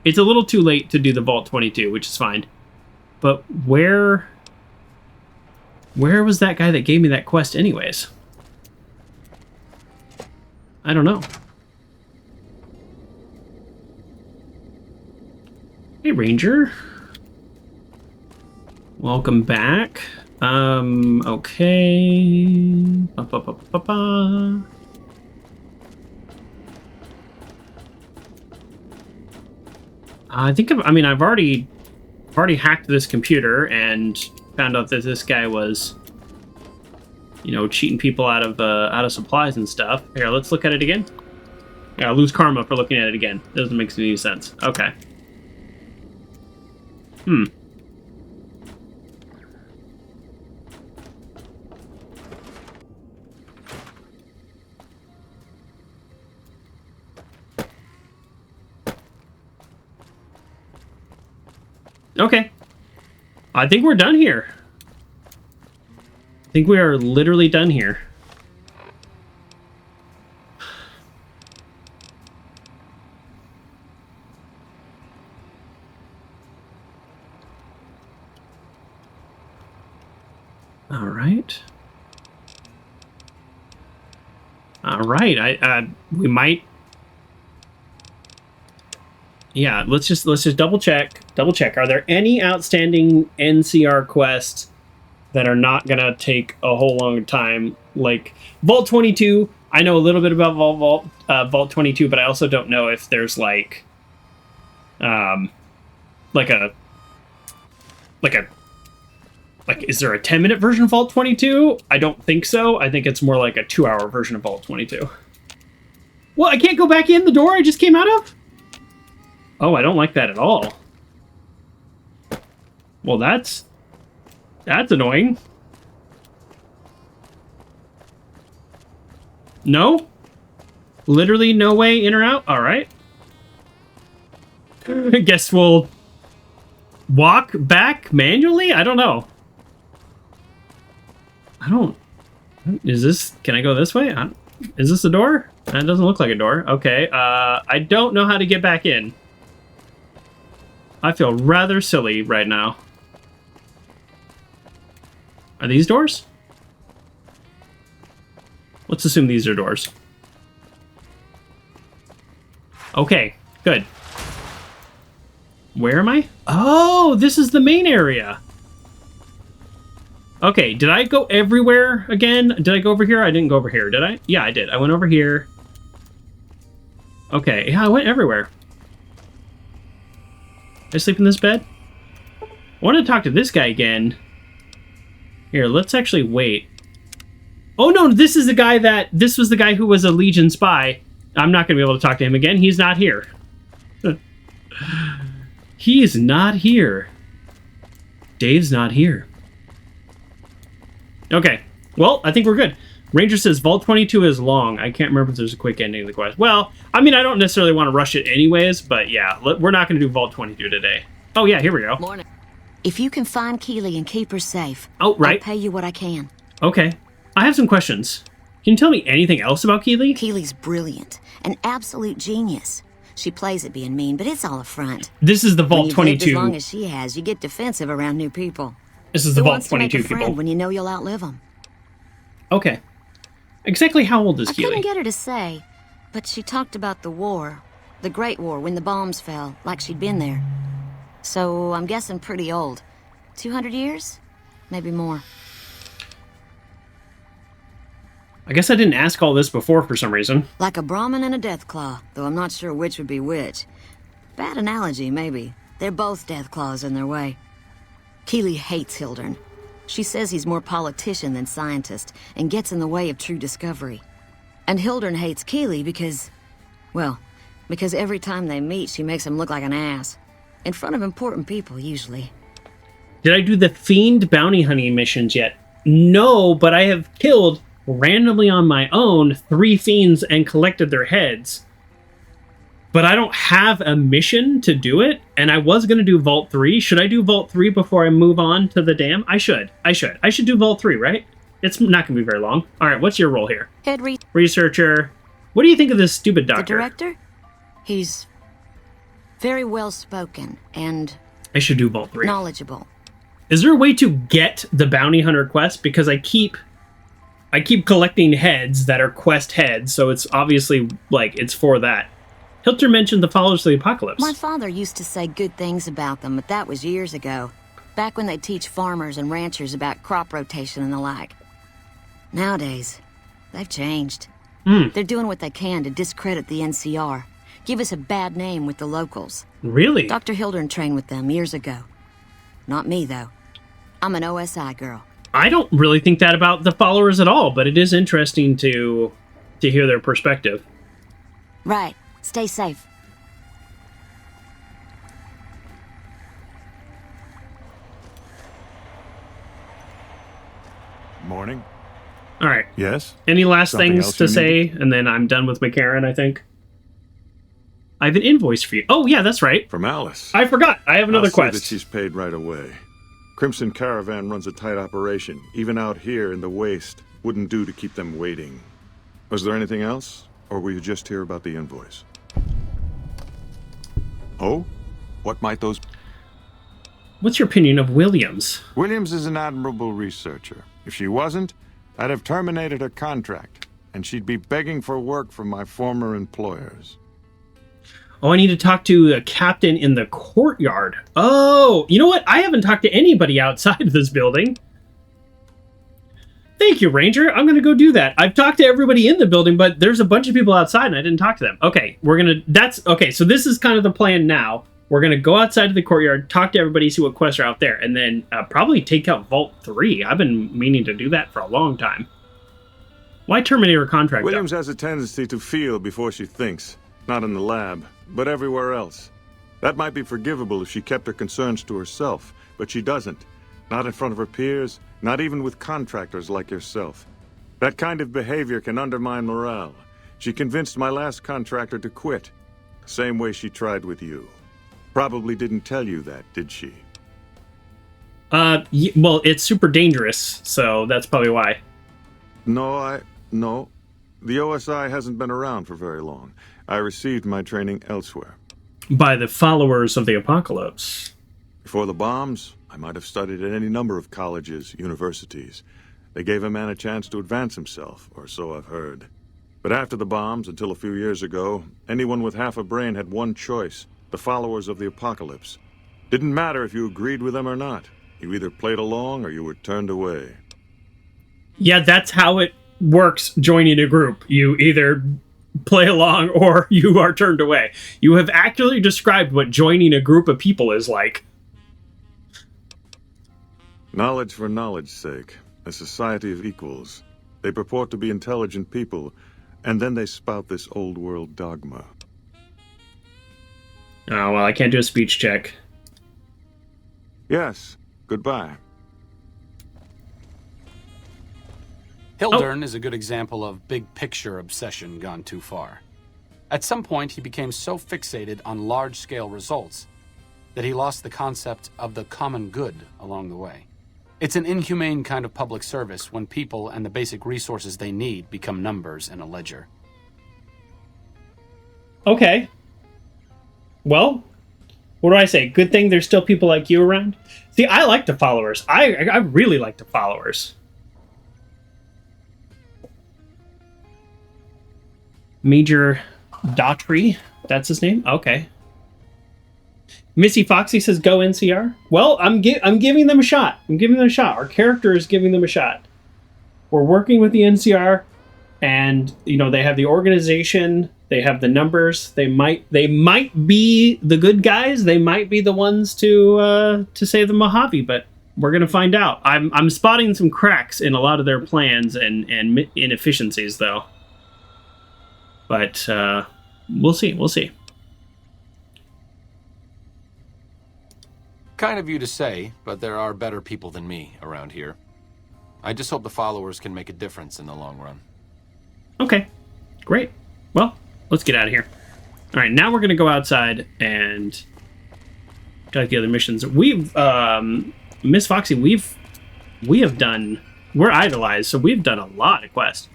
It's a little too late to do the Vault 22, which is fine. But where was that guy that gave me that quest anyways? I don't know. Hey, Ranger. Welcome back. Okay. I've already hacked this computer and found out that this guy was, cheating people out of supplies and stuff. Here, let's look at it again. Yeah, I lose karma for looking at it again. Doesn't make any sense. Okay. Okay. I think we're done here. I think we are literally done here. All right. All right. We might... Yeah, let's just double check. Are there any outstanding NCR quests that are not gonna take a whole long time? Like Vault 22, I know a little bit about Vault 22, but I also don't know if there's like is there a 10-minute version of Vault 22? I don't think so. I think it's more like a 2-hour version of Vault 22. Well, I can't go back in the door I just came out of? Oh, I don't like that at all. Well, that's annoying. No? Literally no way in or out? All right. I guess we'll walk back manually? I don't know. Can I go this way? Is this a door? That doesn't look like a door. Okay, I don't know how to get back in. I feel rather silly right now. Are these doors? Let's assume these are doors. Okay, good. Where am I? Oh, this is the main area. Okay, did I go everywhere again? Did I go over here? I didn't go over here, did I? Yeah, I did. I went over here. Okay, yeah, I went everywhere. I sleep in this bed? I want to talk to this guy again. Here, let's actually wait. Oh no, this is the guy this was the guy who was a Legion spy. I'm not going to be able to talk to him again. He's not here. He's not here. Dave's not here. Okay, well, I think we're good. Ranger says Vault 22 is long. I can't remember if there's a quick ending of the quest. Well, I mean, I don't necessarily want to rush it anyways, but yeah, we're not going to do Vault 22 today. Oh yeah, here we go. Morning. If you can find Keeley and keep her safe, oh, right. I'll pay you what I can. Okay. I have some questions. Can you tell me anything else about Keeley? Keeley's brilliant. An absolute genius. She plays at being mean, but it's all a front. This is the Vault 22. When you've lived as long as she has, you get defensive around new people. This is the Vault 22 people. Who wants to make a friend people. when you know you'll outlive them? Okay. Exactly how old is I Keeley? couldn't get her to say, but she talked about the war. The Great War, when the bombs fell, like she'd been there. So I'm guessing pretty old. 200 years? Maybe more. I guess I didn't ask all this before for some reason. Like a Brahmin and a Deathclaw, though I'm not sure which would be which. Bad analogy, maybe. They're both Deathclaws in their way. Keeley hates Hildern. She says he's more politician than scientist, and gets in the way of true discovery. And Hildern hates Keeley because... well, because every time they meet, she makes him look like an ass. In front of important people, usually. Did I do the Fiend bounty hunting missions yet? No, but I have killed, randomly on my own, 3 Fiends and collected their heads. But I don't have a mission to do it, and I was going to do Vault 3. Should I do Vault 3 before I move on to the dam? I should do Vault 3, right? It's not going to be very long. All right, what's your role here? Head researcher. What do you think of this stupid doctor? The director? He's very well-spoken and... I should do Vault 3. Knowledgeable. Is there a way to get the bounty hunter quest? Because I keep collecting heads that are quest heads, so it's obviously, like, it's for that. Hilter mentioned the Followers of the Apocalypse. My father used to say good things about them, but that was years ago. Back when they teach farmers and ranchers about crop rotation and the like. Nowadays, they've changed. They're doing what they can to discredit the NCR. Give us a bad name with the locals. Really? Dr. Hildern trained with them years ago. Not me, though. I'm an OSI girl. I don't really think that about the Followers at all, but it is interesting to hear their perspective. Right. Stay safe. Morning. All right. Yes? Any last Something things else to you say, and then I'm done with McCarran, I think. I have an invoice for you. Oh, yeah, that's right. From Alice. I forgot. I have another I'll see quest. that she's paid right away. Crimson Caravan runs a tight operation. Even out here in the waste, wouldn't do to keep them waiting. Was there anything else? Or were you just here about the invoice? Oh? What might those... What's your opinion of Williams? Williams is an admirable researcher. If she wasn't, I'd have terminated her contract, and she'd be begging for work from my former employers. Oh, I need to talk to a captain in the courtyard. Oh, you know what? I haven't talked to anybody outside of this building. Thank you, Ranger. I'm going to go do that. I've talked to everybody in the building, but there's a bunch of people outside and I didn't talk to them. Okay, so this is kind of the plan now. We're going to go outside of the courtyard, talk to everybody, see what quests are out there, and then probably take out Vault 3. I've been meaning to do that for a long time. Why terminate her contract? Williams has a tendency to feel before she thinks. Not in the lab, but everywhere else. That might be forgivable if she kept her concerns to herself, but she doesn't. Not in front of her peers, not even with contractors like yourself. That kind of behavior can undermine morale. She convinced my last contractor to quit. Same way she tried with you. Probably didn't tell you that, did she? Well, it's super dangerous, so that's probably why. No. The OSI hasn't been around for very long. I received my training elsewhere. By the Followers of the Apocalypse. Before the bombs, I might have studied at any number of colleges, universities. They gave a man a chance to advance himself, or so I've heard. But after the bombs, until a few years ago, anyone with half a brain had one choice: the Followers of the Apocalypse. Didn't matter if you agreed with them or not. You either played along or you were turned away. Yeah, that's how it works joining a group. You either play along or you are turned away. You have accurately described what joining a group of people is like. Knowledge for knowledge's sake. A society of equals. They purport to be intelligent people, and then they spout this old world dogma. Oh, well, I can't do a speech check. Yes. Goodbye. Hildern is a good example of big picture obsession gone too far. At some point, he became so fixated on large-scale results that he lost the concept of the common good along the way. It's an inhumane kind of public service when people and the basic resources they need become numbers in a ledger. Okay. Well, what do I say? Good thing there's still people like you around? See, I like the followers. I really like the followers. Major Daughtry, that's his name? Okay. Missy Foxy says, go NCR. Well, I'm giving them a shot. I'm giving them a shot. Our character is giving them a shot. We're working with the NCR, and, you know, they have the organization, they have the numbers. They might be the good guys. They might be the ones to save the Mojave, but we're gonna find out. I'm spotting some cracks in a lot of their plans and inefficiencies, though. But we'll see. We'll see. Kind of you to say, but there are better people than me around here. I just hope the followers can make a difference in the long run. Okay, great. Well, let's get out of here. All right, now we're going to go outside and check the other missions. We've, Miss Foxy, we have done, we're idolized, so we've done a lot of quests.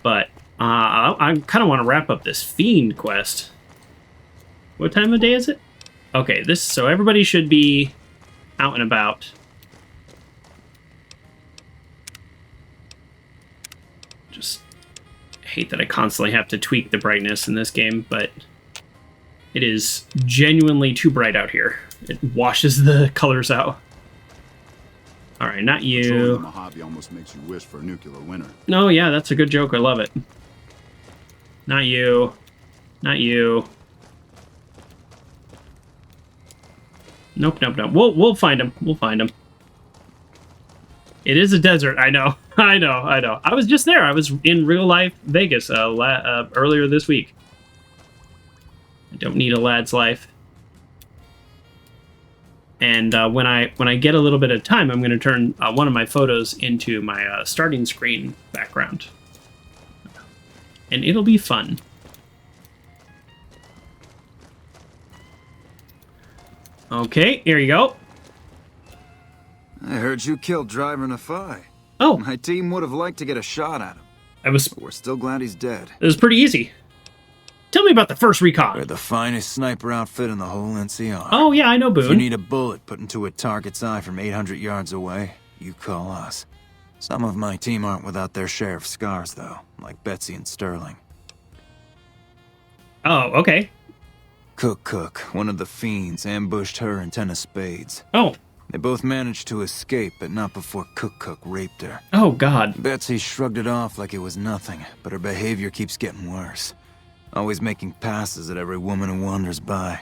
But I kind of want to wrap up this Fiend quest. What time of day is it? Okay, so everybody should be out and about. Just hate that I constantly have to tweak the brightness in this game, but it is genuinely too bright out here. It washes the colors out. All right, not you. Patrolling the Mojave almost makes you wish for a nuclear winter. No, yeah, that's a good joke. I love it. Not you. Not you. Nope, nope, nope. We'll find him. We'll find him. It is a desert. I know. I know. I know. I was just there. I was in real life Vegas earlier this week. I don't need a lad's life. And when I get a little bit of time, I'm going to turn one of my photos into my starting screen background. And it'll be fun. Okay, here you go. I heard you killed driver Nephi. Oh. My team would have liked to get a shot at him. But we're still glad he's dead. It was pretty easy. Tell me about the first recon. We're the finest sniper outfit in the whole NCR. Oh, yeah, I know, Boone. If you need a bullet put into a target's eye from 800 yards away, you call us. Some of my team aren't without their share of scars, though, like Betsy and Sterling. Oh, okay. Cook, one of the Fiends, ambushed her and 10 of spades. Oh. They both managed to escape, but not before Cook raped her. Oh, God. Betsy shrugged it off like it was nothing, but her behavior keeps getting worse. Always making passes at every woman who wanders by.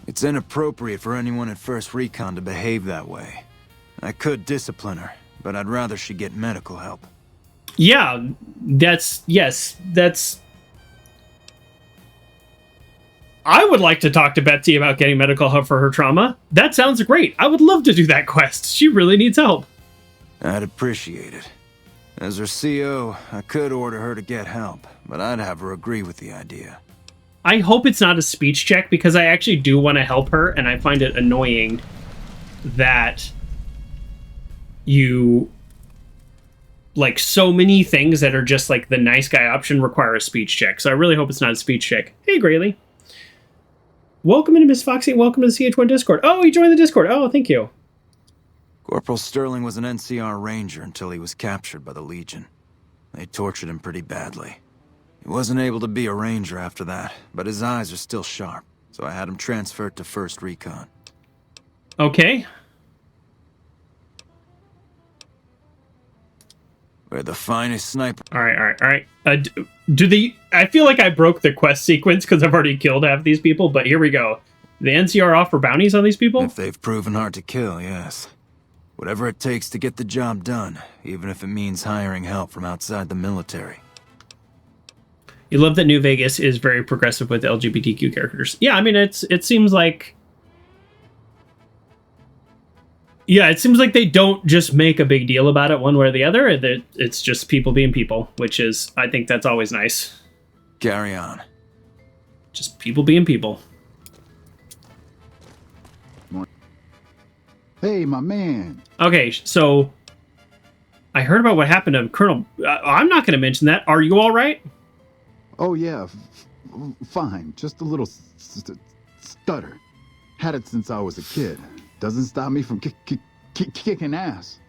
It's inappropriate for anyone at First Recon to behave that way. I could discipline her, but I'd rather she get medical help. Yeah, that's... I would like to talk to Betsy about getting medical help for her trauma. That sounds great. I would love to do that quest. She really needs help. I'd appreciate it. As her CO, I could order her to get help, but I'd have her agree with the idea. I hope it's not a speech check, because I actually do want to help her, and I find it annoying that you... like, so many things that are just, like, the nice guy option require a speech check. So I really hope it's not a speech check. Hey, Grayley. Welcome into Miss Foxy, and welcome to the CH1 Discord. Oh, you joined the Discord. Oh, thank you. Corporal Sterling was an NCR ranger until he was captured by the Legion. They tortured him pretty badly. He wasn't able to be a ranger after that, but his eyes are still sharp, so I had him transferred to First Recon. Okay. We're the finest sniper. All right. I feel like I broke the quest sequence because I've already killed half these people, but here we go. The NCR offer bounties on these people? If they've proven hard to kill, yes. Whatever it takes to get the job done, even if it means hiring help from outside the military. You love that New Vegas is very progressive with LGBTQ characters. Yeah, I mean, it seems like... Yeah, it seems like they don't just make a big deal about it one way or the other. It's just people being people, which is, I think that's always nice. Carry on. Just people being people. Hey, my man. Okay, so I heard about what happened to Colonel... I'm not going to mention that. Are you all right? Oh, yeah. Fine. Just a little stutter. Had it since I was a kid. Doesn't stop me from kicking ass.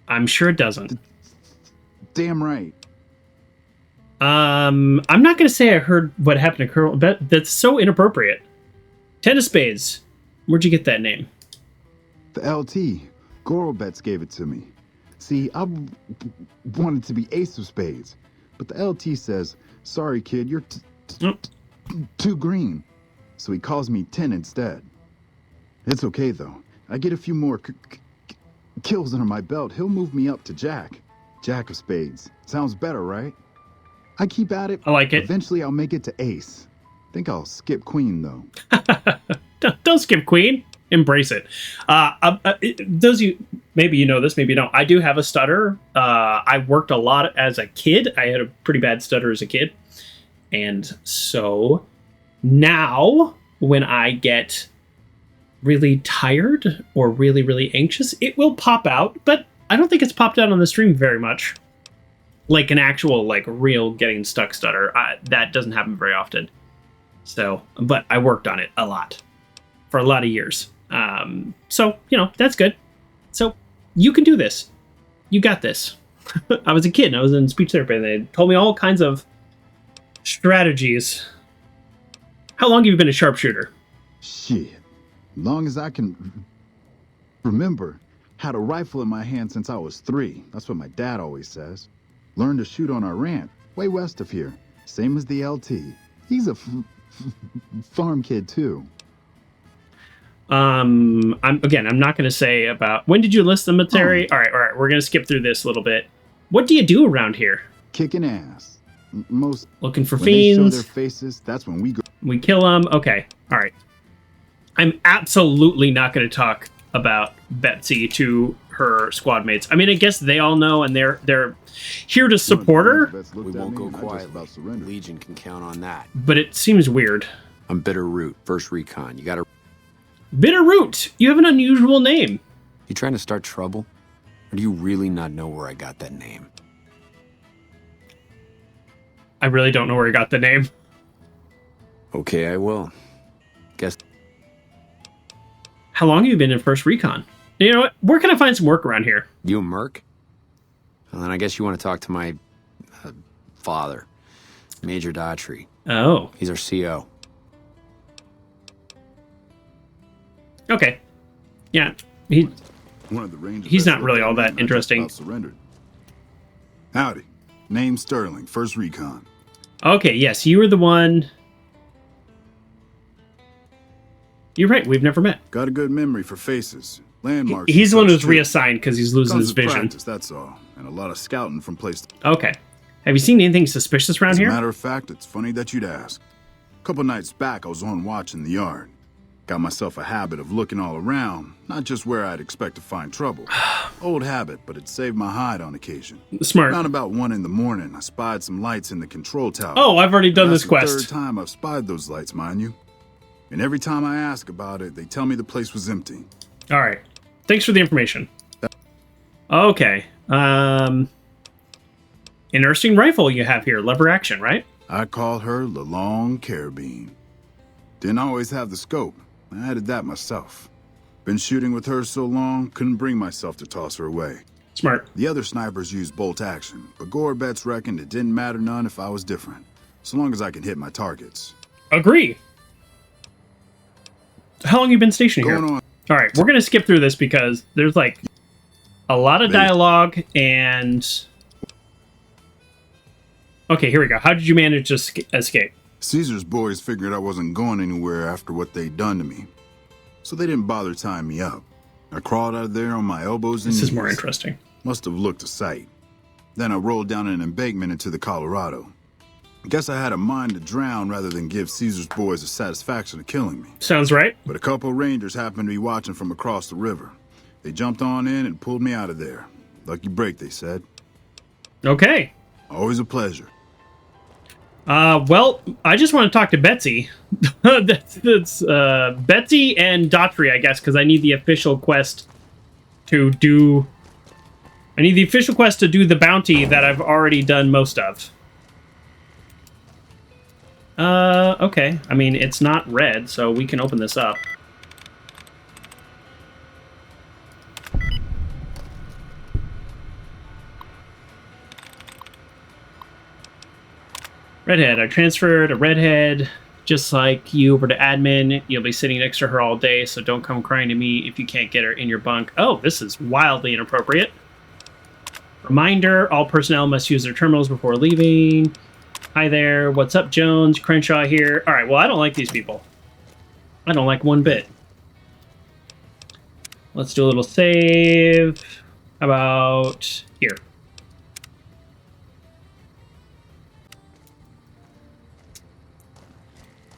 I'm sure it doesn't. Damn right. I'm not going to say I heard what happened to Colonel... That's so inappropriate. Ten of Spades. Where'd you get that name? The LT. Corporal Betsy gave it to me. See, I wanted to be Ace of Spades. But the LT says, sorry, kid, you're too green. So he calls me 10 instead. It's okay, though. I get a few more kills under my belt. He'll move me up to Jack. Jack of Spades. Sounds better, right? I keep at it. I like it. Eventually, I'll make it to Ace. Think I'll skip Queen, though. Don't skip Queen. Embrace it. Those of you, maybe you know this, maybe you don't. I do have a stutter. I worked a lot as a kid. I had a pretty bad stutter as a kid. And so now when I get really tired or really, really anxious, it will pop out. But I don't think it's popped out on the stream very much. Like an actual, like, real getting stuck stutter. That doesn't happen very often. So, but I worked on it a lot. For a lot of years. So, you know, that's good. So, you can do this. You got this. I was a kid and I was in speech therapy and they told me all kinds of strategies. How long have you been a sharpshooter? Shit. Long as I can remember. Had a rifle in my hand since I was 3. That's what my dad always says. Learned to shoot on our ranch, way west of here. Same as the LT. He's a farm kid too. I'm not going to say about... When did you enlist the military? All right. We're going to skip through this a little bit. What do you do around here? Kicking ass. Most... Looking for when fiends. They show their faces, that's when we go... We kill them. Okay. All right. I'm absolutely not going to talk about Betsy to her squad mates. I mean, I guess they all know and they're here to support her. We won't go quietly. Legion can count on that. But it seems weird. I'm Bitter Root, 1st Recon. You gotta... Bitter Root! You have an unusual name. You trying to start trouble? Or do you really not know where I got that name? I really don't know where I got the name. Okay, I will. Guess... How long have you been in 1st Recon? You know what? Where can I find some work around here? You a merc? Well, then I guess you want to talk to my father, Major Daughtry. Oh. He's our CO. Okay. Yeah. One of the Rangers he's not really all that interesting. Surrendered. Howdy. Name Sterling, 1st Recon. Okay, yes, you were the one... You're right, we've never met. Got a good memory for faces. Landmarks. He's the one who's reassigned because he's losing his vision. Practice, that's all. And a lot of scouting from place to... Okay. Have you seen anything suspicious around here? As a matter of fact, it's funny that you'd ask. A couple nights back, I was on watch in the yard. Got myself a habit of looking all around, not just where I'd expect to find trouble. Old habit, but it saved my hide on occasion. Smart. Around about 1 in the morning, I spied some lights in the control tower. Oh, I've already done this quest. That's the 3rd time I've spied those lights, mind you. And every time I ask about it, they tell me the place was empty. All right. Thanks for the information. Okay. Interesting rifle you have here. Lever action, right? I call her the Long Carabine. Didn't always have the scope. I added that myself. Been shooting with her so long, couldn't bring myself to toss her away. Smart. The other snipers used bolt action, but Gorbets reckoned it didn't matter none if I was different, so long as I could hit my targets. Agree. How long have you been stationed here? Going on. All right, we're going to skip through this because there's like a lot of dialogue and... Okay, here we go. How did you manage to escape? Caesar's boys figured I wasn't going anywhere after what they'd done to me, so they didn't bother tying me up. I crawled out of there on my elbows and knees. This is more interesting. Must have looked a sight. Then I rolled down an embankment into the Colorado. I guess I had a mind to drown rather than give Caesar's boys the satisfaction of killing me. Sounds right. But a couple rangers happened to be watching from across the river. They jumped on in and pulled me out of there. Lucky break, they said. Okay. Always a pleasure. Well, I just want to talk to Betsy. that's Betsy and Daughtry, I guess, because I need the official quest to do... I need the official quest to do the bounty that I've already done most of. Okay. I mean, it's not red, so we can open this up. Redhead. I transferred a redhead just like you over to admin. You'll be sitting next to her all day, so don't come crying to me if you can't get her in your bunk. Oh, this is wildly inappropriate. Reminder, all personnel must use their terminals before leaving. Hi there. What's up, Jones? Crenshaw here. All right, well, I don't like these people. I don't like one bit. Let's do a little save. How about here?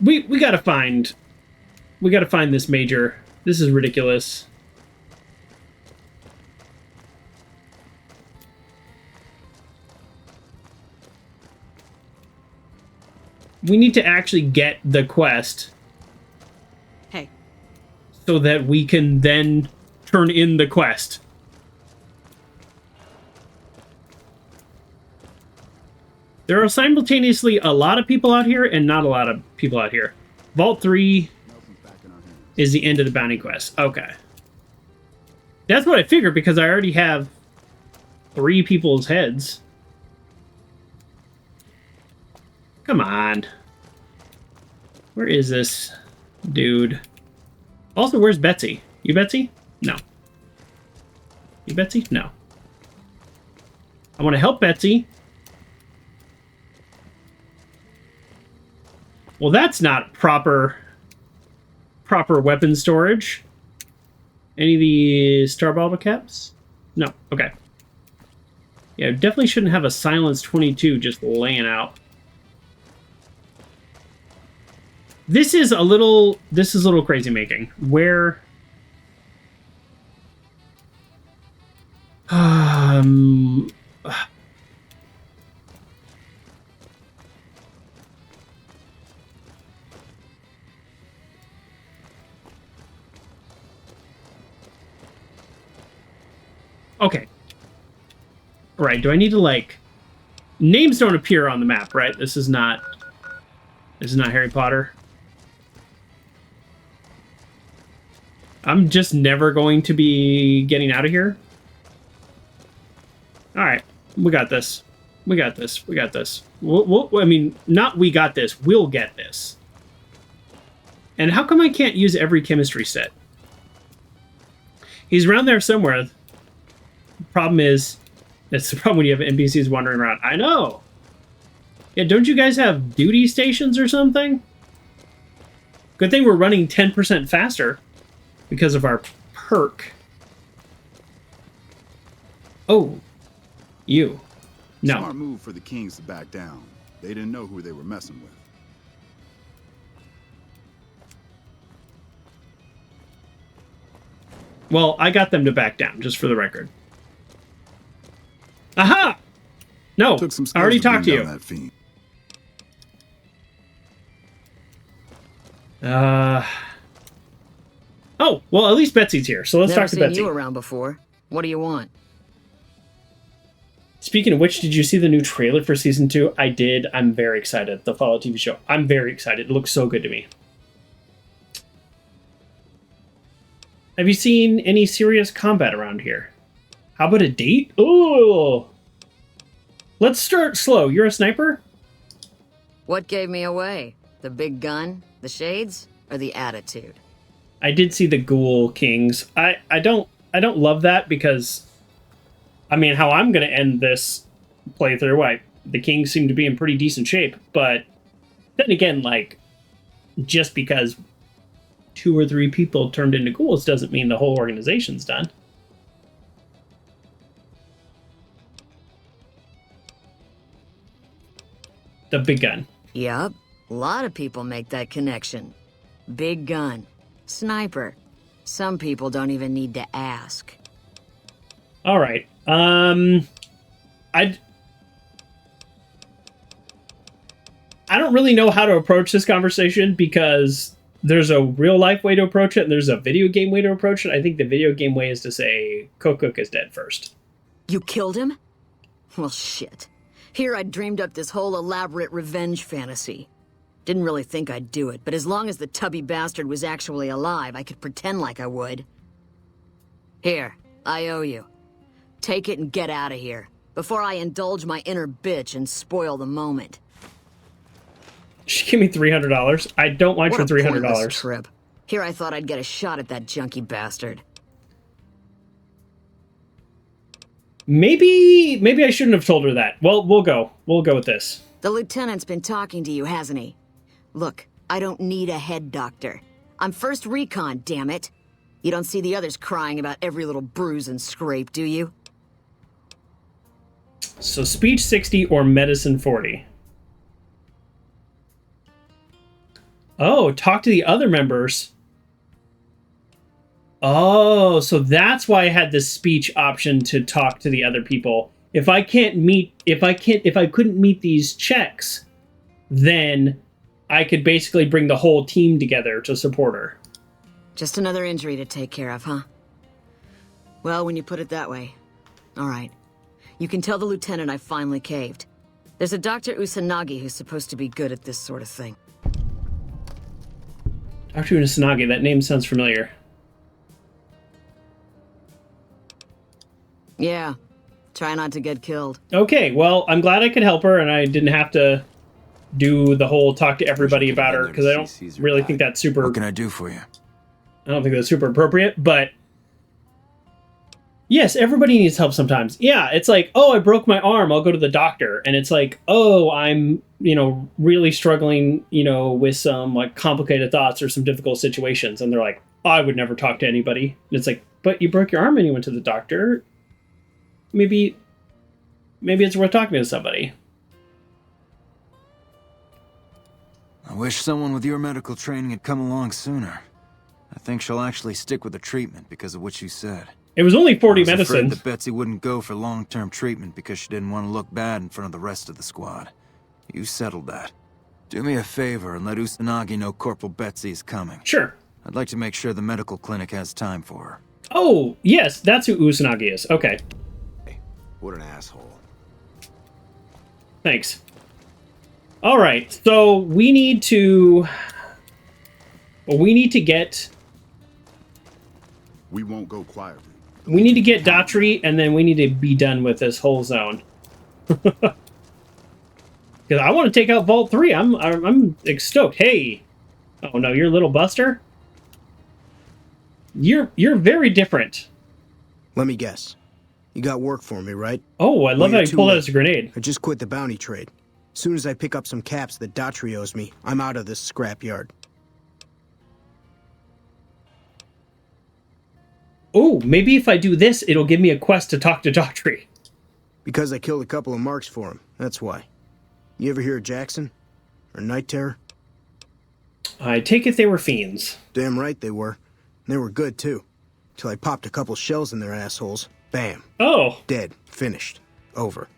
We gotta find this major. This is ridiculous. We need to actually get the quest. Hey. So that we can then turn in the quest. There are simultaneously a lot of people out here and not a lot of people out here. Vault 3 is the end of the bounty quest. Okay. That's what I figured because I already have 3 people's heads. Come on. Where is this dude? Also, where's Betsy? You Betsy? No. You Betsy? No. I want to help Betsy. Well, that's not proper weapon storage. Any of the Starball caps? No. Okay. Yeah, definitely shouldn't have a Silence 22 just laying out. This is a little crazy making. Where okay. Right, do I need to like names don't appear on the map, right? This is not Harry Potter. I'm just never going to be getting out of here. All right, we got this. We got this. We got this. I mean, not we got this. We'll get this. And how come I can't use every chemistry set? He's around there somewhere. The problem is, that's the problem when you have NPCs wandering around. I know. Yeah, don't you guys have duty stations or something? Good thing we're running 10% faster. Because of our perk. Oh. You. No. Smart move for the Kings to back down. They didn't know who they were messing with. Well, I got them to back down, just for the record. Aha! No, I already talked to you. That fiend. Oh, well, at least Betsy's here, so let's Never talk to Betsy. seen you around before. What do you want? Speaking of which, did you see the new trailer for Season 2? I did. I'm very excited. The Fallout TV show. I'm very excited. It looks so good to me. Have you seen any serious combat around here? How about a date? Oh! Let's start slow. You're a sniper? What gave me away? The big gun, the shades, or the attitude? I did see the Ghoul Kings. I don't love that because, I mean, how I'm going to end this playthrough, the Kings seem to be in pretty decent shape, but then again, like, just because 2 or 3 people turned into ghouls doesn't mean the whole organization's done. The big gun. Yup. A lot of people make that connection. Big gun. Sniper. Some people don't even need to ask. All right. I don't really know how to approach this conversation because there's a real life way to approach it and there's a video game way to approach it. I think the video game way is to say Cook is dead first. You killed him? Well, shit. Here I'd dreamed up this whole elaborate revenge fantasy. Didn't really think I'd do it, but as long as the tubby bastard was actually alive, I could pretend like I would. Here, I owe you. Take it and get out of here, before I indulge my inner bitch and spoil the moment. She gave me $300. I don't want for $300. Pointless trip. Here I thought I'd get a shot at that junkie bastard. Maybe I shouldn't have told her that. Well, we'll go with this. The lieutenant's been talking to you, hasn't he? Look, I don't need a head doctor. I'm first recon, damn it. You don't see the others crying about every little bruise and scrape, do you? So speech 60 or medicine 40. Oh, talk to the other members. Oh, so that's why I had the speech option to talk to the other people. If I couldn't meet these checks, then I could basically bring the whole team together to support her. Just another injury to take care of, huh? Well, when you put it that way. All right. You can tell the lieutenant I finally caved. There's a Dr. Usanagi who's supposed to be good at this sort of thing. Dr. Usanagi, that name sounds familiar. Yeah. Try not to get killed. Okay, well, I'm glad I could help her and I didn't have to do the whole talk to everybody about her because I don't really think that's super... What can I do for you? I don't think that's super appropriate, but... Yes, everybody needs help sometimes. Yeah, it's like, oh, I broke my arm, I'll go to the doctor. And it's like, oh, I'm, really struggling, with some, like, complicated thoughts or some difficult situations. And they're like, oh, I would never talk to anybody. And it's like, but you broke your arm and you went to the doctor. Maybe it's worth talking to somebody. I wish someone with your medical training had come along sooner. I think she'll actually stick with the treatment because of what you said. It was only 40 medicine. I was afraid that Betsy wouldn't go for long-term treatment because she didn't want to look bad in front of the rest of the squad. You settled that. Do me a favor and let Usanagi know Corporal Betsy is coming. Sure. I'd like to make sure the medical clinic has time for her. Oh, yes, that's who Usanagi is. Okay. Hey, what an asshole. Thanks. All right, so we need to get... We won't go quietly. We need to get Daughtry, and then we need to be done with this whole zone. Because I want to take out Vault 3. I'm stoked. Hey. Oh, no, you're Little Buster? You're very different. Let me guess. You got work for me, right? Oh, I love how you pulled out as a grenade. I just quit the bounty trade. As soon as I pick up some caps that Daughtry owes me, I'm out of this scrapyard. Oh, maybe if I do this, it'll give me a quest to talk to Daughtry. Because I killed a couple of marks for him, that's why. You ever hear of Jackson? Or Night Terror? I take it they were fiends. Damn right they were. And they were good, too. Till I popped a couple shells in their assholes. Bam. Oh. Dead. Finished. Over.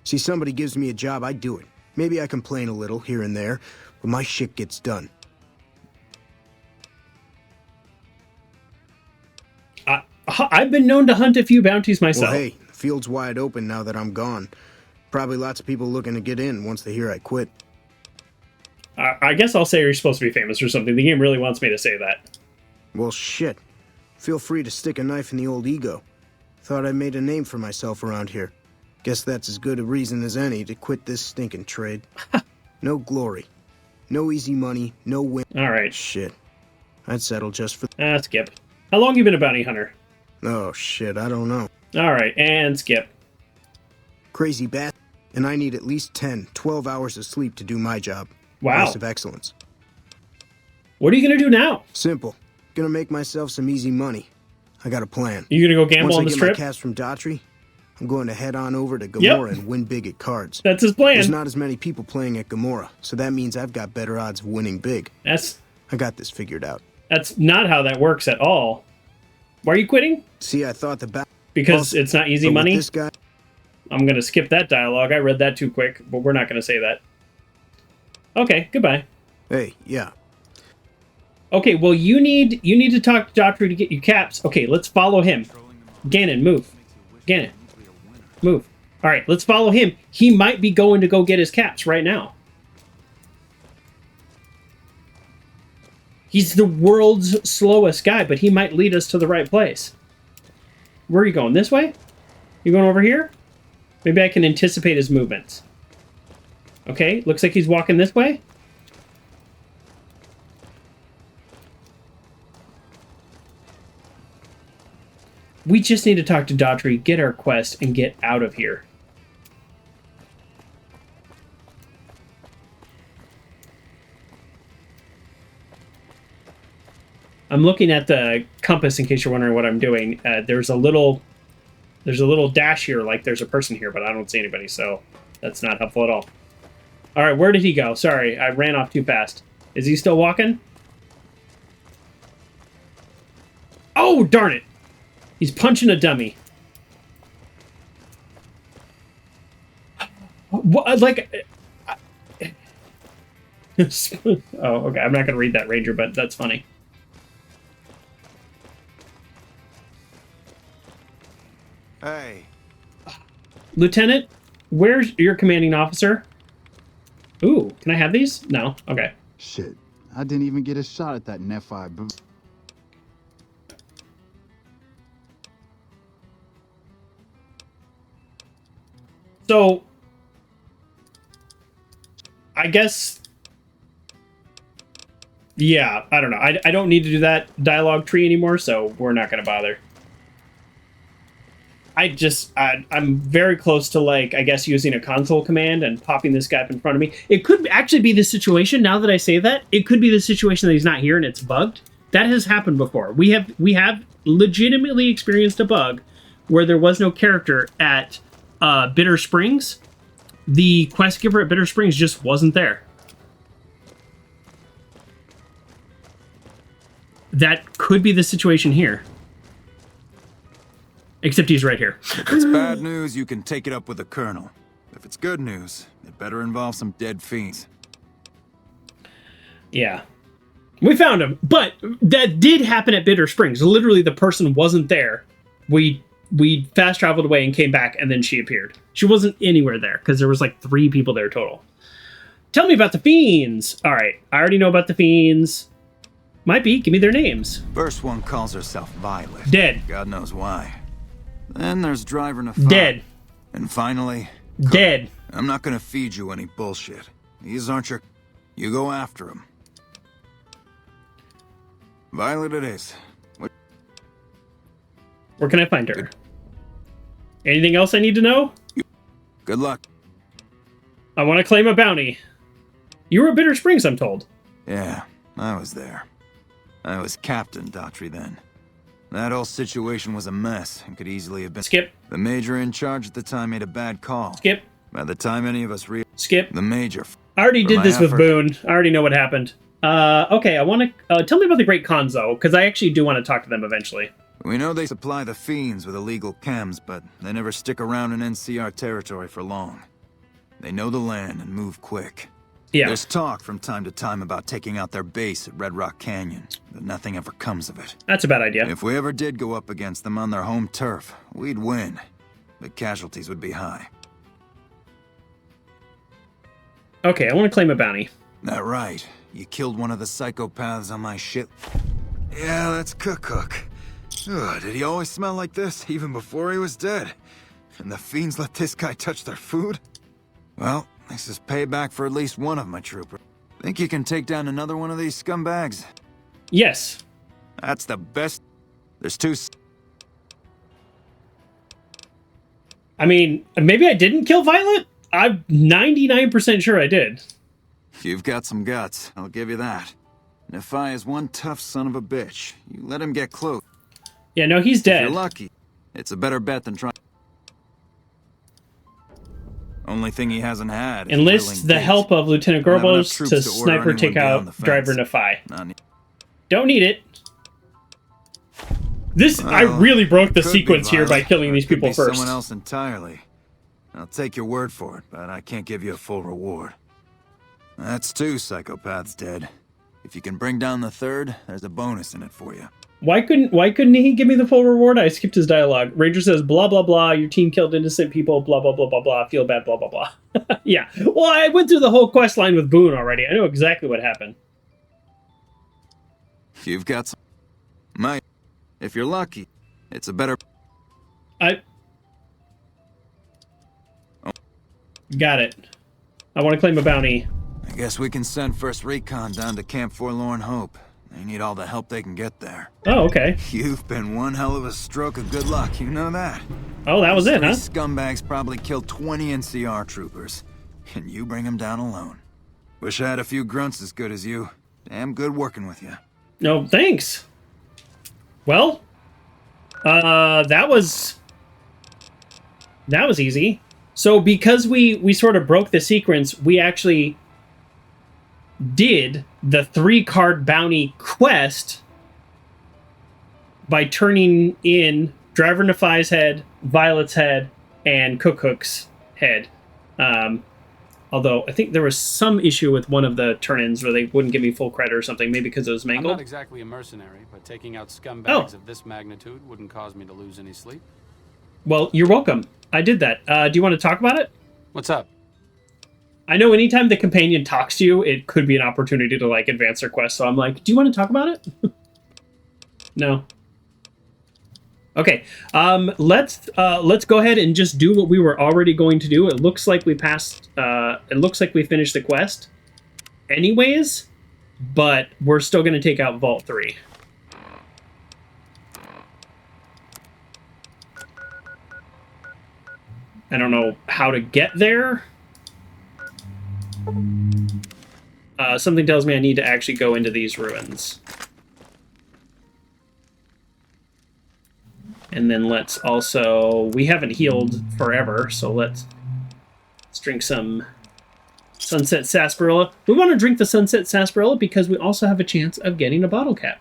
See, somebody gives me a job, I do it. Maybe I complain a little here and there, but my shit gets done. I've been known to hunt a few bounties myself. Well, hey, the field's wide open now that I'm gone. Probably lots of people looking to get in once they hear I quit. I guess I'll say you're supposed to be famous or something. The game really wants me to say that. Well, shit. Feel free to stick a knife in the old ego. Thought I made a name for myself around here. Guess that's as good a reason as any to quit this stinking trade. No glory. No easy money, no win. All right. Shit. I'd settle just for... Skip. How long you been a bounty hunter? Oh, shit, I don't know. All right, and skip. Crazy bat. And I need at least 10, 12 hours of sleep to do my job. Wow. Place of excellence. What are you going to do now? Simple. Gonna make myself some easy money. I got a plan. You going to go gamble on the strip? Once I get my cash from Daughtry, I'm going to head on over to Gomorrah and win big at cards. That's his plan. There's not as many people playing at Gomorrah, so that means I've got better odds of winning big. I got this figured out. That's not how that works at all. Why are you quitting? See, I thought because it's not easy money? This guy... I'm going to skip that dialogue. I read that too quick, but we're not going to say that. Okay, goodbye. Hey, yeah. Okay, well, you need to talk to Daughtry to get you caps. Okay, let's follow him. Gannon, move. Gannon, move. All right, let's follow him. He might be going to go get his caps right now. He's the world's slowest guy, but he might lead us to the right place. Where are you going? This way? You going over here? Maybe I can anticipate his movements. Okay, looks like he's walking this way. We just need to talk to Daughtry, get our quest, and get out of here. I'm looking at the compass in case you're wondering what I'm doing. There's a little dash here, like there's a person here, but I don't see anybody, so that's not helpful at all. All right, where did he go? Sorry, I ran off too fast. Is he still walking? Oh, darn it! He's punching a dummy. What, like... oh, okay, I'm not going to read that, Ranger, but that's funny. Hey. Lieutenant, where's your commanding officer? Ooh, can I have these? No? Okay. Shit, I didn't even get a shot at that Nephi. So, I guess... Yeah, I don't know. I don't need to do that dialogue tree anymore, so we're not going to bother. I'm very close to, like, I guess using a console command and popping this guy up in front of me. It could actually be the situation, now that I say that, it could be the situation that he's not here and it's bugged. That has happened before. We have legitimately experienced a bug where there was no character at Bitter Springs. The quest giver at Bitter Springs just wasn't there. That could be the situation here. Except he's right here. If it's bad news, you can take it up with the Colonel. If it's good news, it better involve some dead fiends. Yeah. We found him, but that did happen at Bitter Springs. Literally, the person wasn't there. We fast traveled away and came back, and then she appeared. She wasn't anywhere there, because there was like 3 people there total. Tell me about the Fiends. All right, I already know about the Fiends. Might be. Give me their names. First one calls herself Violet. Dead. God knows why. Then there's Driver Nephi. Dead. And finally... Dead. I'm not gonna feed you any bullshit. These aren't your... You go after them. Violet it is. Where can I find her? Anything else I need to know? Good luck. I want to claim a bounty. You were at Bitter Springs, I'm told. Yeah, I was there. I was Captain Daughtry then. That whole situation was a mess and could easily have been... Skip. The Major in charge at the time made a bad call. Skip. By the time any of us Skip. The Major... I already did this with Boone. I already know what happened. Okay, I want to... tell me about the Great Khans, though, because I actually do want to talk to them eventually. We know they supply the Fiends with illegal chems, but they never stick around in NCR territory for long. They know the land and move quick. Yeah. There's talk from time to time about taking out their base at Red Rock Canyon, but nothing ever comes of it. That's a bad idea. If we ever did go up against them on their home turf, we'd win. But casualties would be high. Okay, I want to claim a bounty. That right. You killed one of the psychopaths on my ship. Yeah, that's Cook. Ugh, did he always smell like this, even before he was dead? And the Fiends let this guy touch their food? Well, this is payback for at least one of my troopers. Think you can take down another one of these scumbags? Yes. That's the best. There's two. I mean, maybe I didn't kill Violet? I'm 99% sure I did. You've got some guts, I'll give you that. Nephi is one tough son of a bitch. You let him get close. Yeah, no, he's dead. If you're lucky, it's a better bet than trying. Only thing he hasn't had is enlist the help of Lieutenant Gorbos to sniper take out driver Nephi. Don't need it. I really broke the sequence here by killing these people first. Someone else entirely. I'll take your word for it, but I can't give you a full reward. That's 2 psychopaths dead. If you can bring down the third, there's a bonus in it for you. Why couldn't he give me the full reward? I skipped his dialogue. Ranger says, blah, blah, blah, your team killed innocent people, blah, blah, blah, blah, blah, feel bad, blah, blah, blah. Yeah, well, I went through the whole quest line with Boone already. I know exactly what happened. You've got some... Might. If you're lucky, it's a better... Got it. I want to claim a bounty. I guess we can send first recon down to Camp Forlorn Hope. They need all the help they can get there. Oh, okay. You've been one hell of a stroke of good luck, you know that? Oh, that was it, huh? These scumbags probably killed 20 NCR troopers, and you bring them down alone. Wish I had a few grunts as good as you. Damn good working with you. No, thanks. Well, that was easy. So because we sort of broke the sequence, we actually did the 3-card bounty quest by turning in Driver Nephi's head, Violet's head, and Cook Hook's head. Although I think there was some issue with one of the turn-ins where they wouldn't give me full credit or something, maybe because it was mangled. I'm not exactly a mercenary, but taking out scumbags of this magnitude wouldn't cause me to lose any sleep. Well, you're welcome. I did that. Do you want to talk about it? What's up? I know anytime the companion talks to you, it could be an opportunity to, like, advance their quest, so I'm like, do you want to talk about it? No. Okay, let's go ahead and just do what we were already going to do. It looks like we passed, it looks like we finished the quest anyways, but we're still going to take out Vault 3. I don't know how to get there. Something tells me I need to actually go into these ruins. And then let's also... We haven't healed forever, so let's drink some Sunset Sarsaparilla. We want to drink the Sunset Sarsaparilla because we also have a chance of getting a bottle cap.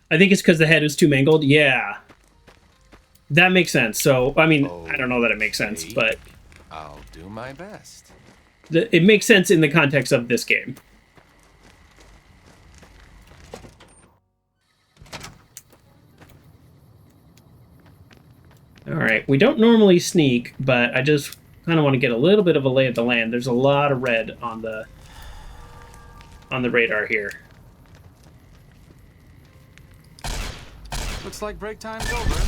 I think it's because the head is too mangled. Yeah. That makes sense. So, I mean, I don't know that it makes sense, but... I'll do my best. It makes sense in the context of this game. Alright, we don't normally sneak, but I just kind of want to get a little bit of a lay of the land. There's a lot of red on the radar here. Looks like break time's over.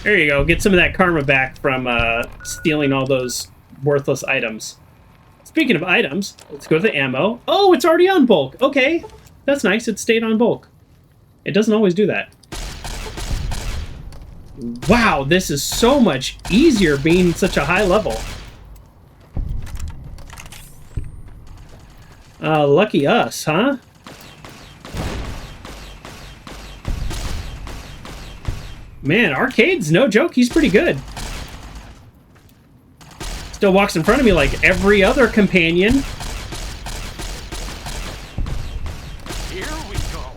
There you go. Get some of that karma back from stealing all those worthless items. Speaking of items, let's go to the ammo. Oh, it's already on bulk. Okay. That's nice. It stayed on bulk. It doesn't always do that. Wow, this is so much easier being such a high level. Lucky us, huh? Man, Arcade's no joke. He's pretty good. Still walks in front of me like every other companion. Here we go.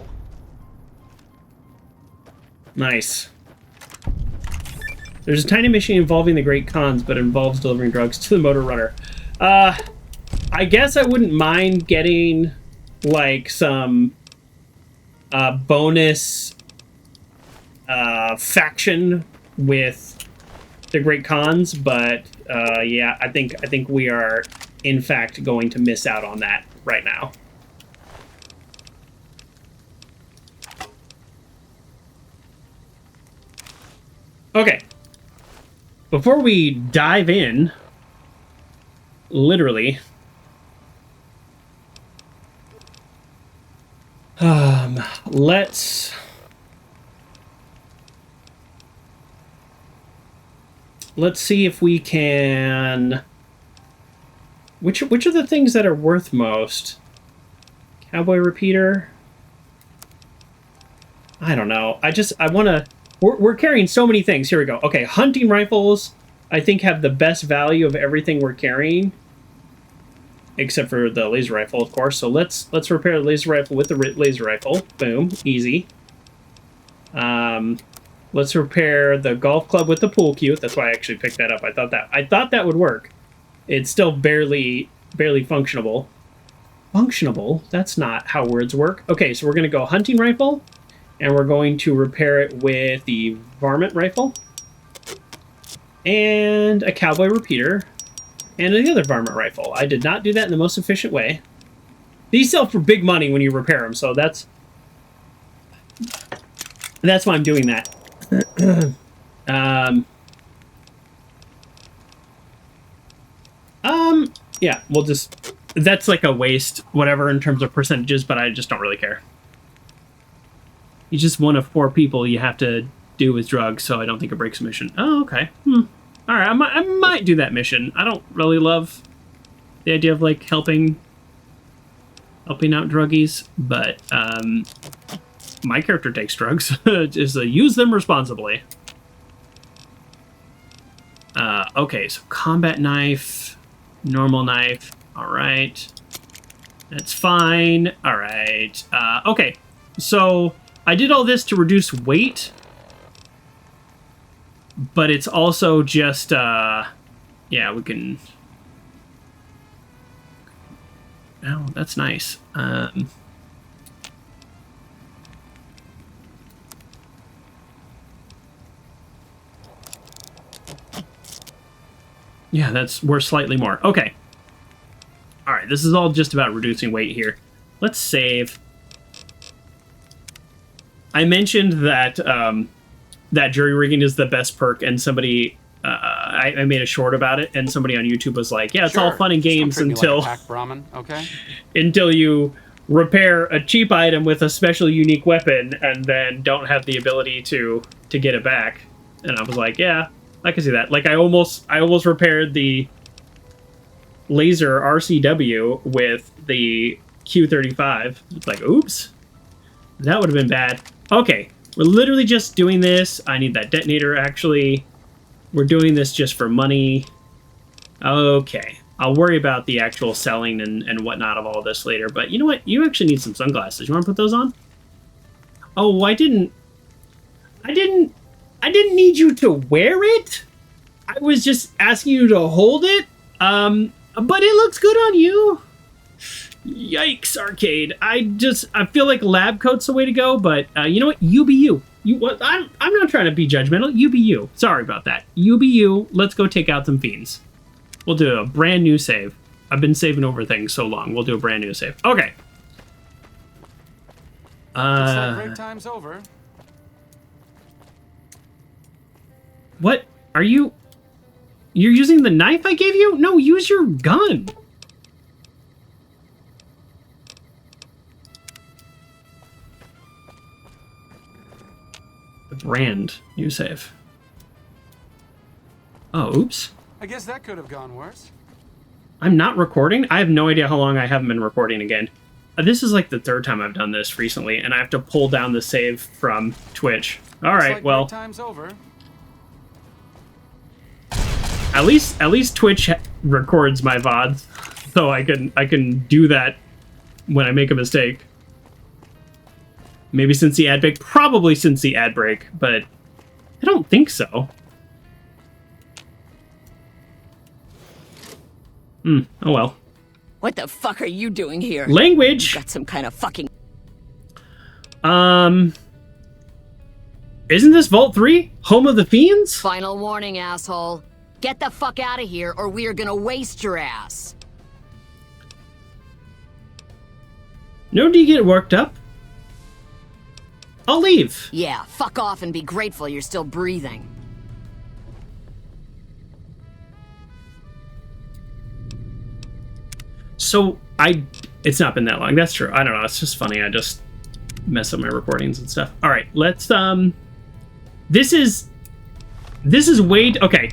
Nice. There's a tiny mission involving the Great Khans, but it involves delivering drugs to the motor runner. I guess I wouldn't mind getting, like, some bonus faction with the Great Khans, but yeah, I think we are in fact going to miss out on that right now. Okay. Before we dive in, literally. Let's see if we can... Which are the things that are worth most? Cowboy repeater? I don't know. I want to... We're carrying so many things. Here we go. Okay, hunting rifles, I think, have the best value of everything we're carrying. Except for the laser rifle, of course. So let's repair the laser rifle with the laser rifle. Boom. Easy. Let's repair the golf club with the pool cue. That's why I actually picked that up. I thought that would work. It's still barely functionable. Functionable? That's not how words work. Okay, so we're going to go hunting rifle, and we're going to repair it with the varmint rifle, and a cowboy repeater, and another varmint rifle. I did not do that in the most efficient way. These sell for big money when you repair them, so that's why I'm doing that. Yeah, we'll just... That's like a waste, whatever, in terms of percentages, but I just don't really care. You're just one of 4 people you have to do with drugs, so I don't think it breaks a mission. Oh, okay. Alright, I might do that mission. I don't really love the idea of, like, helping out druggies, but, my character takes drugs. Just use them responsibly. Okay, so combat knife, normal knife. All right, that's fine. All right. Okay, so I did all this to reduce weight, but it's also just yeah, we can. Oh, that's nice. Yeah, we're slightly more. Okay. All right, this is all just about reducing weight here. Let's save. I mentioned that that jury rigging is the best perk, and somebody I made a short about it, and somebody on YouTube was like, "Yeah, it's all fun and games until like Brahmin, okay? Until you repair a cheap item with a special unique weapon, and then don't have the ability to get it back." And I was like, "Yeah, I can see that." Like I almost repaired the laser RCW with the Q35. It's like, oops, that would have been bad. Okay, we're literally just doing this. I need that detonator, actually. We're doing this just for money. Okay, I'll worry about the actual selling and whatnot of all this later. But you know what? You actually need some sunglasses. You want to put those on? Oh, I didn't need you to wear it. I was just asking you to hold it. But it looks good on you. Yikes, Arcade. I feel like lab coat's the way to go, but you know what? You be you. I'm not trying to be judgmental. You be you. Sorry about that. You be you. Let's go take out some fiends. We'll do a brand new save. I've been saving over things so long. We'll do a brand new save. Okay. Looks like break time's over. What? Are you... You're using the knife I gave you? No, use your gun. The brand new save. Oh, oops. I guess that could have gone worse. I'm not recording? I have no idea how long I haven't been recording again. This is like the 3rd time I've done this recently, and I have to pull down the save from Twitch. All right, like well... time's over. At least Twitch records my VODs, so I can do that when I make a mistake. Maybe since the ad break, probably since the ad break, but I don't think so. Oh well. What the fuck are you doing here? Language. You got some kind of fucking... Isn't this Vault 3? Home of the Fiends? Final warning, asshole. Get the fuck out of here, or we are gonna waste your ass. No, do you get worked up? I'll leave. Yeah, fuck off and be grateful you're still breathing. So it's not been that long. That's true. I don't know. It's just funny. I just mess up my recordings and stuff. All right, let's this is okay.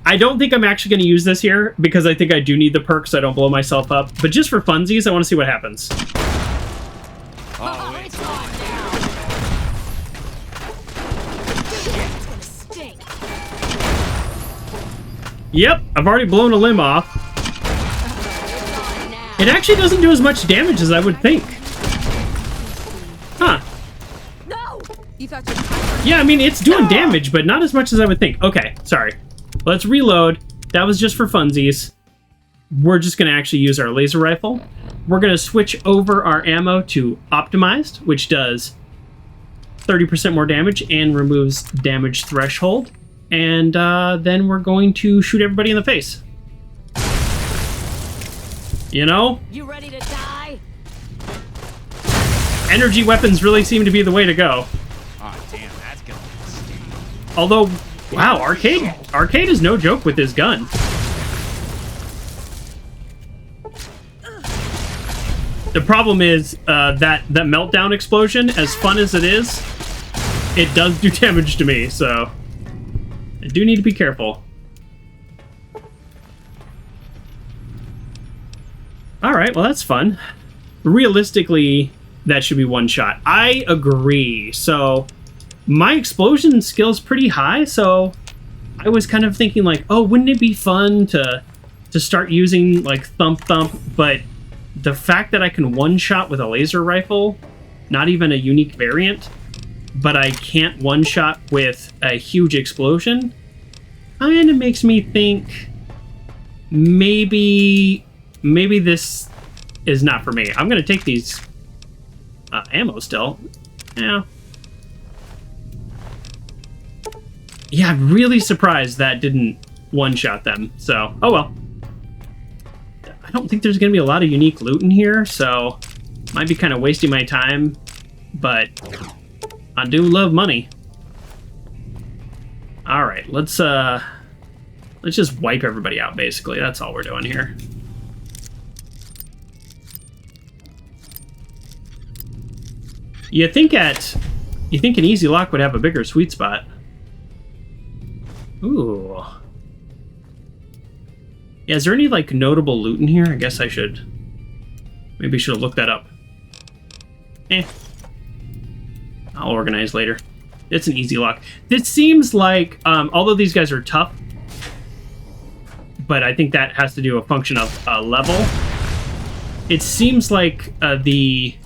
I don't think I'm actually going to use this here because I think I do need the perk so I don't blow myself up. But just for funsies, I want to see what happens. Oh, it's on now. Yep, I've already blown a limb off. It actually doesn't do as much damage as I would think. Huh. Yeah, I mean, it's doing damage, but not as much as I would think. Okay, sorry. Let's reload. That was just for funsies. We're just going to actually use our laser rifle. We're going to switch over our ammo to optimized, which does 30% more damage and removes damage threshold. And then we're going to shoot everybody in the face. You know? You ready to die? Energy weapons really seem to be the way to go. Oh, damn, that's gonna be. Although, wow, Arcade is no joke with his gun. The problem is that meltdown explosion, as fun as it is, it does do damage to me, so I do need to be careful. Alright, well that's fun. Realistically, that should be one shot. I agree. So, my explosion skill's pretty high, so I was kind of thinking like, oh, wouldn't it be fun to start using like Thump Thump, but the fact that I can one-shot with a laser rifle, not even a unique variant, but I can't one-shot with a huge explosion, kind of makes me think maybe this is not for me. I'm going to take these ammo still. Yeah. Yeah, I'm really surprised that didn't one-shot them. So, oh well. I don't think there's going to be a lot of unique loot in here, so might be kind of wasting my time, but I do love money. All right, let's just wipe everybody out, basically. That's all we're doing here. You think an easy lock would have a bigger sweet spot. Ooh. Yeah, is there any like notable loot in here? I guess I should maybe should have looked that up. I'll organize later. It's an easy lock. This seems like although these guys are tough, but I think that has to do a function of level. It seems like this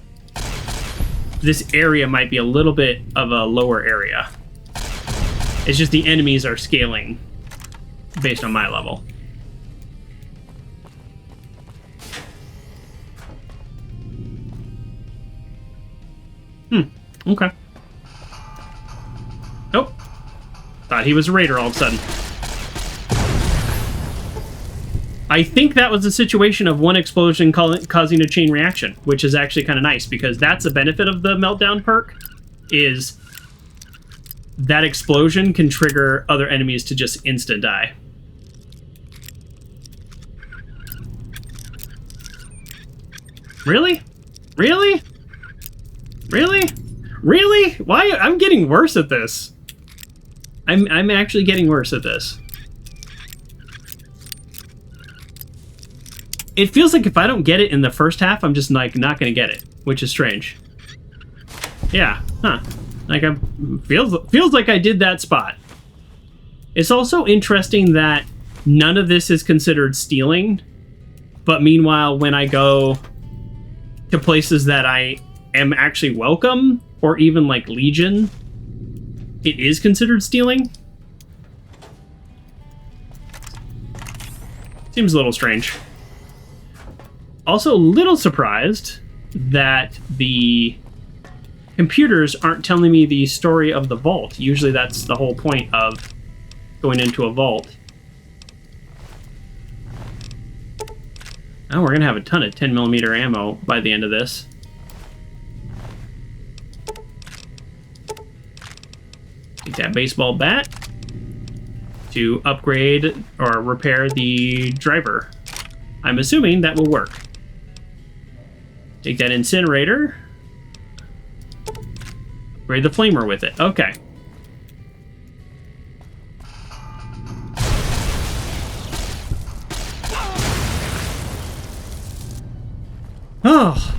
area might be a little bit of a lower area. It's just the enemies are scaling based on my level. Okay. Nope. Thought he was a raider all of a sudden. I think that was a situation of one explosion causing a chain reaction, which is actually kind of nice, because that's a benefit of the meltdown perk, is that explosion can trigger other enemies to just instant die. Really? Really? Really? Really? Why? I'm getting worse at this. I'm actually getting worse at this. It feels like if I don't get it in the first half, I'm just like not gonna get it, which is strange. Yeah, huh. Like feels like I did that spot. It's also interesting that none of this is considered stealing, but meanwhile, when I go to places that I am actually welcome, or even like Legion, it is considered stealing. Seems a little strange. Also a little surprised that the computers aren't telling me the story of the vault. Usually that's the whole point of going into a vault. Oh, we're gonna have a ton of 10mm ammo by the end of this. Take that baseball bat to upgrade or repair the driver. I'm assuming that will work. Take that incinerator. Raid the flamer with it. Okay. Oh.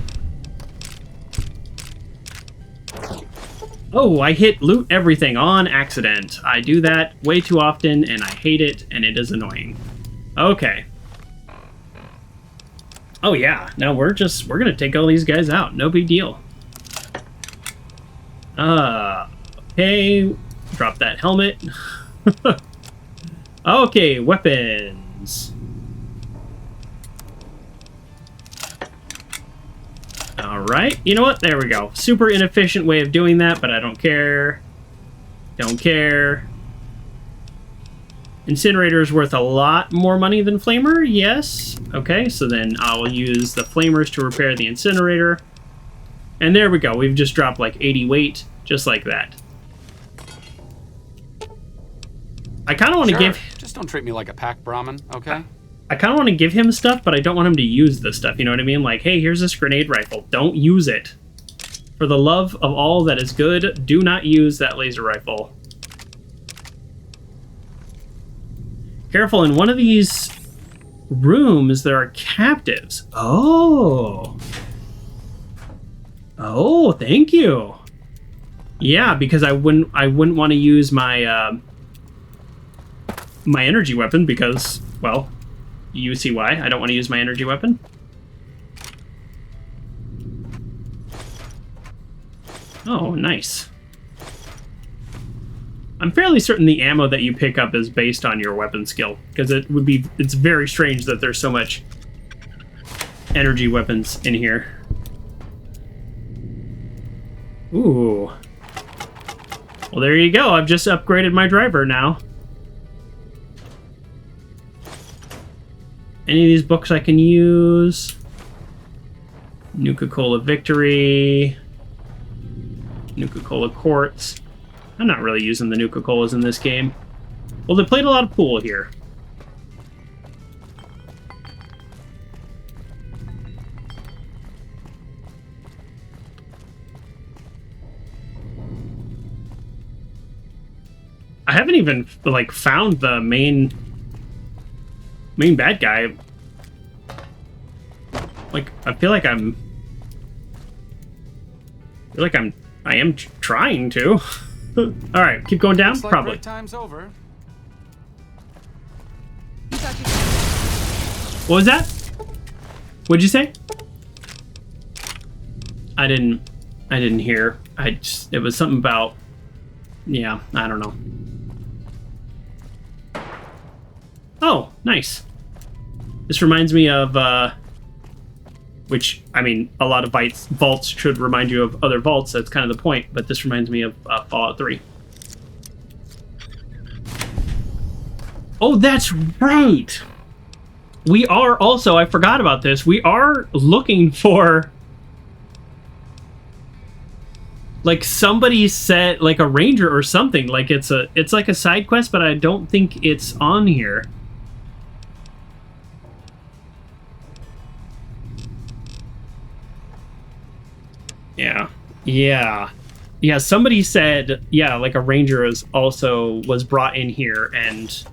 Oh, I hit loot everything on accident. I do that way too often, and I hate it, and it is annoying. Okay. Oh yeah, now we're gonna take all these guys out. No big deal. Okay. Drop that helmet. Okay, weapons. Alright, you know what? There we go. Super inefficient way of doing that, but I don't care. Don't care. Incinerator is worth a lot more money than Flamer, yes. Okay, so then I'll use the Flamers to repair the incinerator. And there we go. We've just dropped like 80 weight, just like that. I kind of want to give... Just don't treat me like a pack Brahmin, okay? I kind of want to give him stuff, but I don't want him to use the stuff, you know what I mean? Like, hey, here's this grenade rifle. Don't use it. For the love of all that is good, do not use that laser rifle. Careful, in one of these rooms, there are captives. Oh. Oh, thank you. Yeah, because I wouldn't want to use my my energy weapon because, well, you see why I don't want to use my energy weapon. Oh, nice. I'm fairly certain the ammo that you pick up is based on your weapon skill, because it's very strange that there's so much energy weapons in here. Ooh. Well, there you go. I've just upgraded my driver now. Any of these books I can use? Nuka-Cola Victory. Nuka-Cola Quartz. I'm not really using the Nuka-Colas in this game. Well, they played a lot of pool here. I haven't even, like, found the main bad guy. Like, I feel like I am trying to. All right, keep going down. Like probably. Break time's over. What was that? What'd you say? I didn't hear. It was something about. Yeah, I don't know. Oh, nice. This reminds me of, which, I mean, a lot of vaults should remind you of other vaults. That's kind of the point, but this reminds me of Fallout 3. Oh, that's right! We are also, I forgot about this, we are looking for... Like, somebody said, like, a ranger or something. Like, it's like a side quest, but I don't think it's on here. Yeah, somebody said, yeah, like a ranger was brought in here, and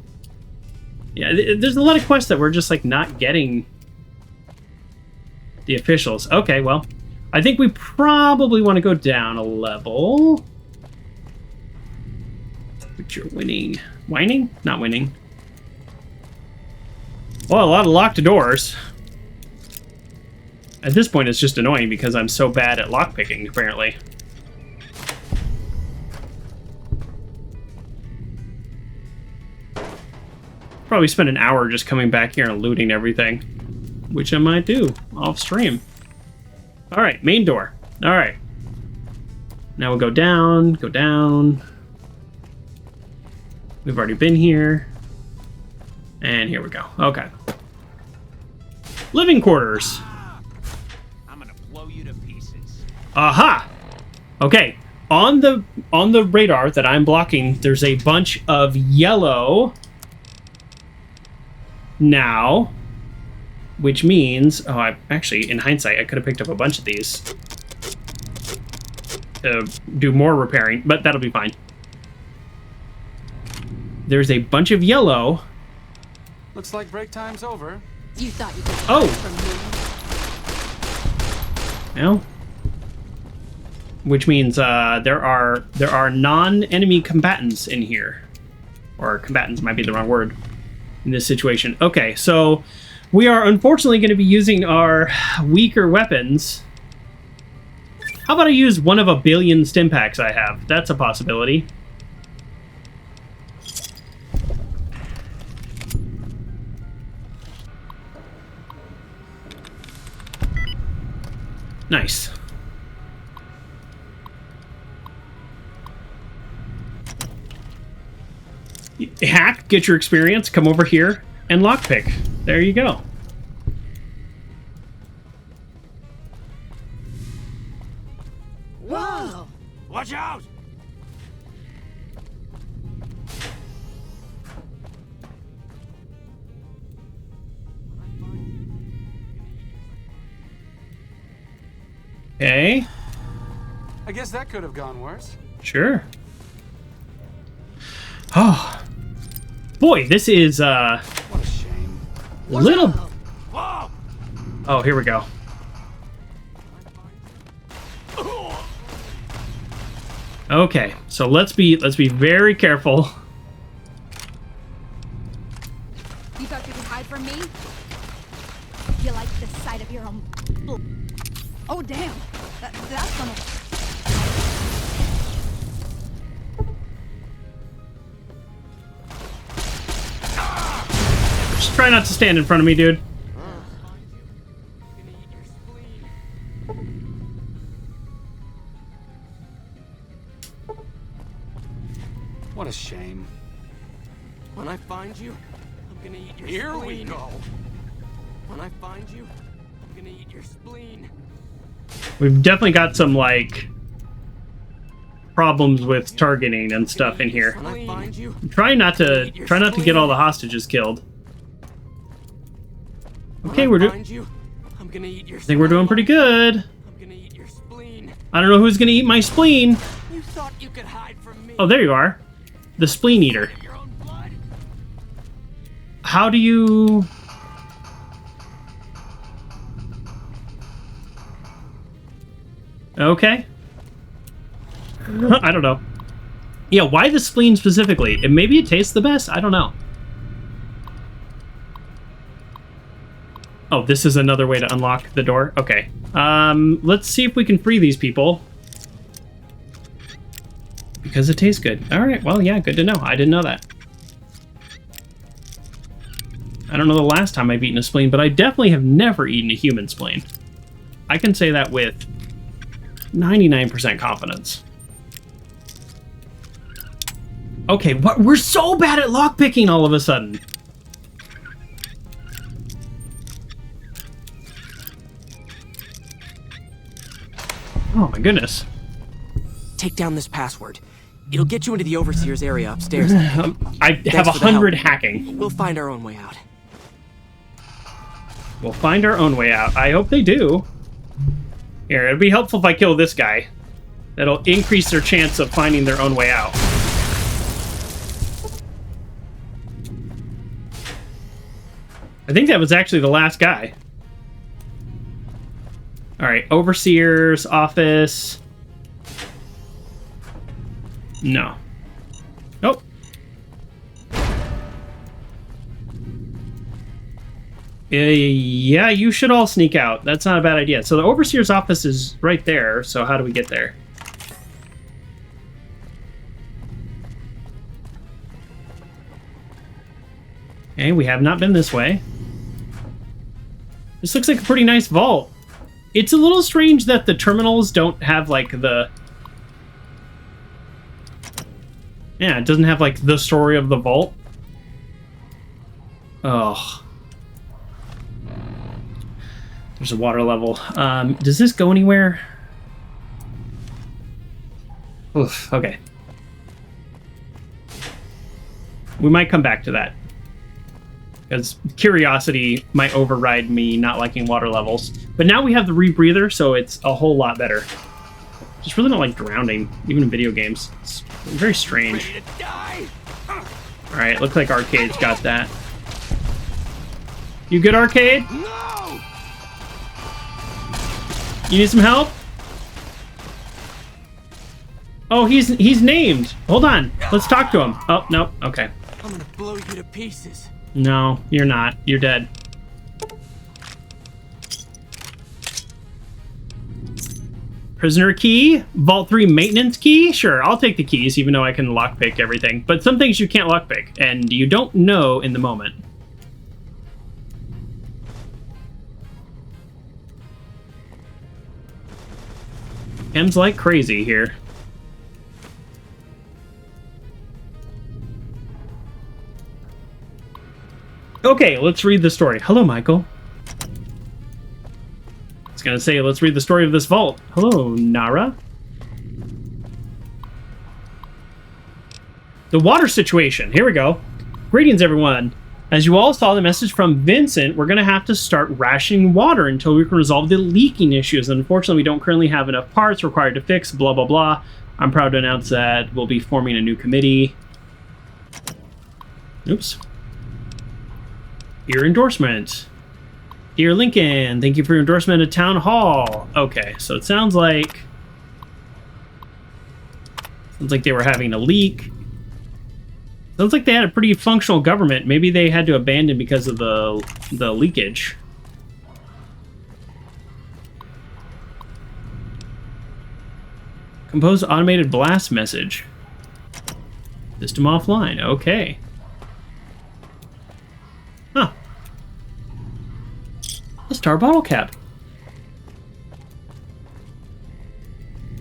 yeah, there's a lot of quests that we're just like not getting the officials. Okay, well, I think we probably want to go down a level. But you're winning. Whining? Not winning. Well, a lot of locked doors. At this point, it's just annoying because I'm so bad at lockpicking, apparently. Probably spend an hour just coming back here and looting everything, which I might do off stream. All right, main door. All right. Now we'll go down, go down. We've already been here. And here we go. Okay. Living quarters. I'm gonna blow you to pieces. Aha! Okay. On the radar that I'm blocking, there's a bunch of yellow now. which means... Oh, actually, in hindsight, I could have picked up a bunch of these to do more repairing, but that'll be fine. There's a bunch of yellow. Looks like break time's over. You thought you could Oh! from me. Well, which means there are non-enemy combatants in here, or combatants might be the wrong word in this situation. Okay, so we are unfortunately going to be using our weaker weapons. How about I use one of a billion stim packs I have? That's a possibility. Nice. Hack, get your experience, come over here, and lockpick. There you go. Whoa! Watch out! Okay. I guess that could have gone worse. Sure. Oh. Boy, this is, What a shame. little... Whoa! Oh, here we go. Okay, so let's be very careful. You thought you could hide from me? You like the sight of your own... Oh, damn. That's gonna... Just try not to stand in front of me, dude. What a shame. When I find you, I'm gonna eat your Here spleen. we go. When I find you, I'm gonna eat your spleen. We've definitely got some, like, problems with targeting and stuff in here. When I find you, Try not to get all the hostages killed. Okay, we're doing... I'm gonna eat your I think we're doing pretty good. I'm gonna eat your spleen. I don't know who's gonna eat my spleen. You thought you could hide from me. Oh, there you are. The spleen eater. How do you... Okay. I don't know. Yeah, why the spleen specifically? And maybe it tastes the best? I don't know. Oh, this is another way to unlock the door? Okay. Let's see if we can free these people. Because it tastes good. Alright, well, yeah, good to know. I didn't know that. I don't know the last time I've eaten a spleen, but I definitely have never eaten a human spleen. I can say that with 99% confidence. Okay, what? We're so bad at lockpicking all of a sudden. Oh my goodness. Take down this password. It'll get you into the Overseer's area upstairs. I have 100 hacking. We'll find our own way out. We'll find our own way out. I hope they do. Here, it'll be helpful if I kill this guy. That'll increase their chance of finding their own way out. I think that was actually the last guy. Alright, Overseer's office. No. Nope. Yeah, you should all sneak out. That's not a bad idea. So the Overseer's office is right there, so how do we get there? Okay, we have not been this way. This looks like a pretty nice vault. It's a little strange that the terminals don't have, like, the... Yeah, it doesn't have, like, the story of the vault. Oh. There's a water level. Does this go anywhere? Oof, okay. We might come back to that. because curiosity might override me not liking water levels. But now we have the rebreather, so it's a whole lot better. Just really don't like drowning, even in video games. It's very strange. Alright, looks like Arcade's got that. You good, Arcade? No! You need some help? Oh, he's named. Hold on. Let's talk to him. Oh, no. Okay. I'm gonna blow you to pieces. No, you're not. You're dead. Prisoner key? Vault 3 maintenance key? Sure, I'll take the keys, even though I can lockpick everything. But some things you can't lockpick, and you don't know in the moment. M's like crazy here. Okay, let's read the story. Hello, Michael. I was gonna say, let's read the story of this vault. Hello, Nara. The water situation. Here we go. Greetings, everyone. As you all saw the message from Vincent, we're gonna have to start rationing water until we can resolve the leaking issues. Unfortunately, we don't currently have enough parts required to fix, blah, blah, blah. I'm proud to announce that we'll be forming a new committee. Oops. Your endorsement. Dear Lincoln, thank you for your endorsement at Town Hall. Okay, so it sounds like they were having a leak. Sounds like they had a pretty functional government. Maybe they had to abandon because of the leakage. Compose automated blast message. System offline. Okay. Huh. A star bottle cap.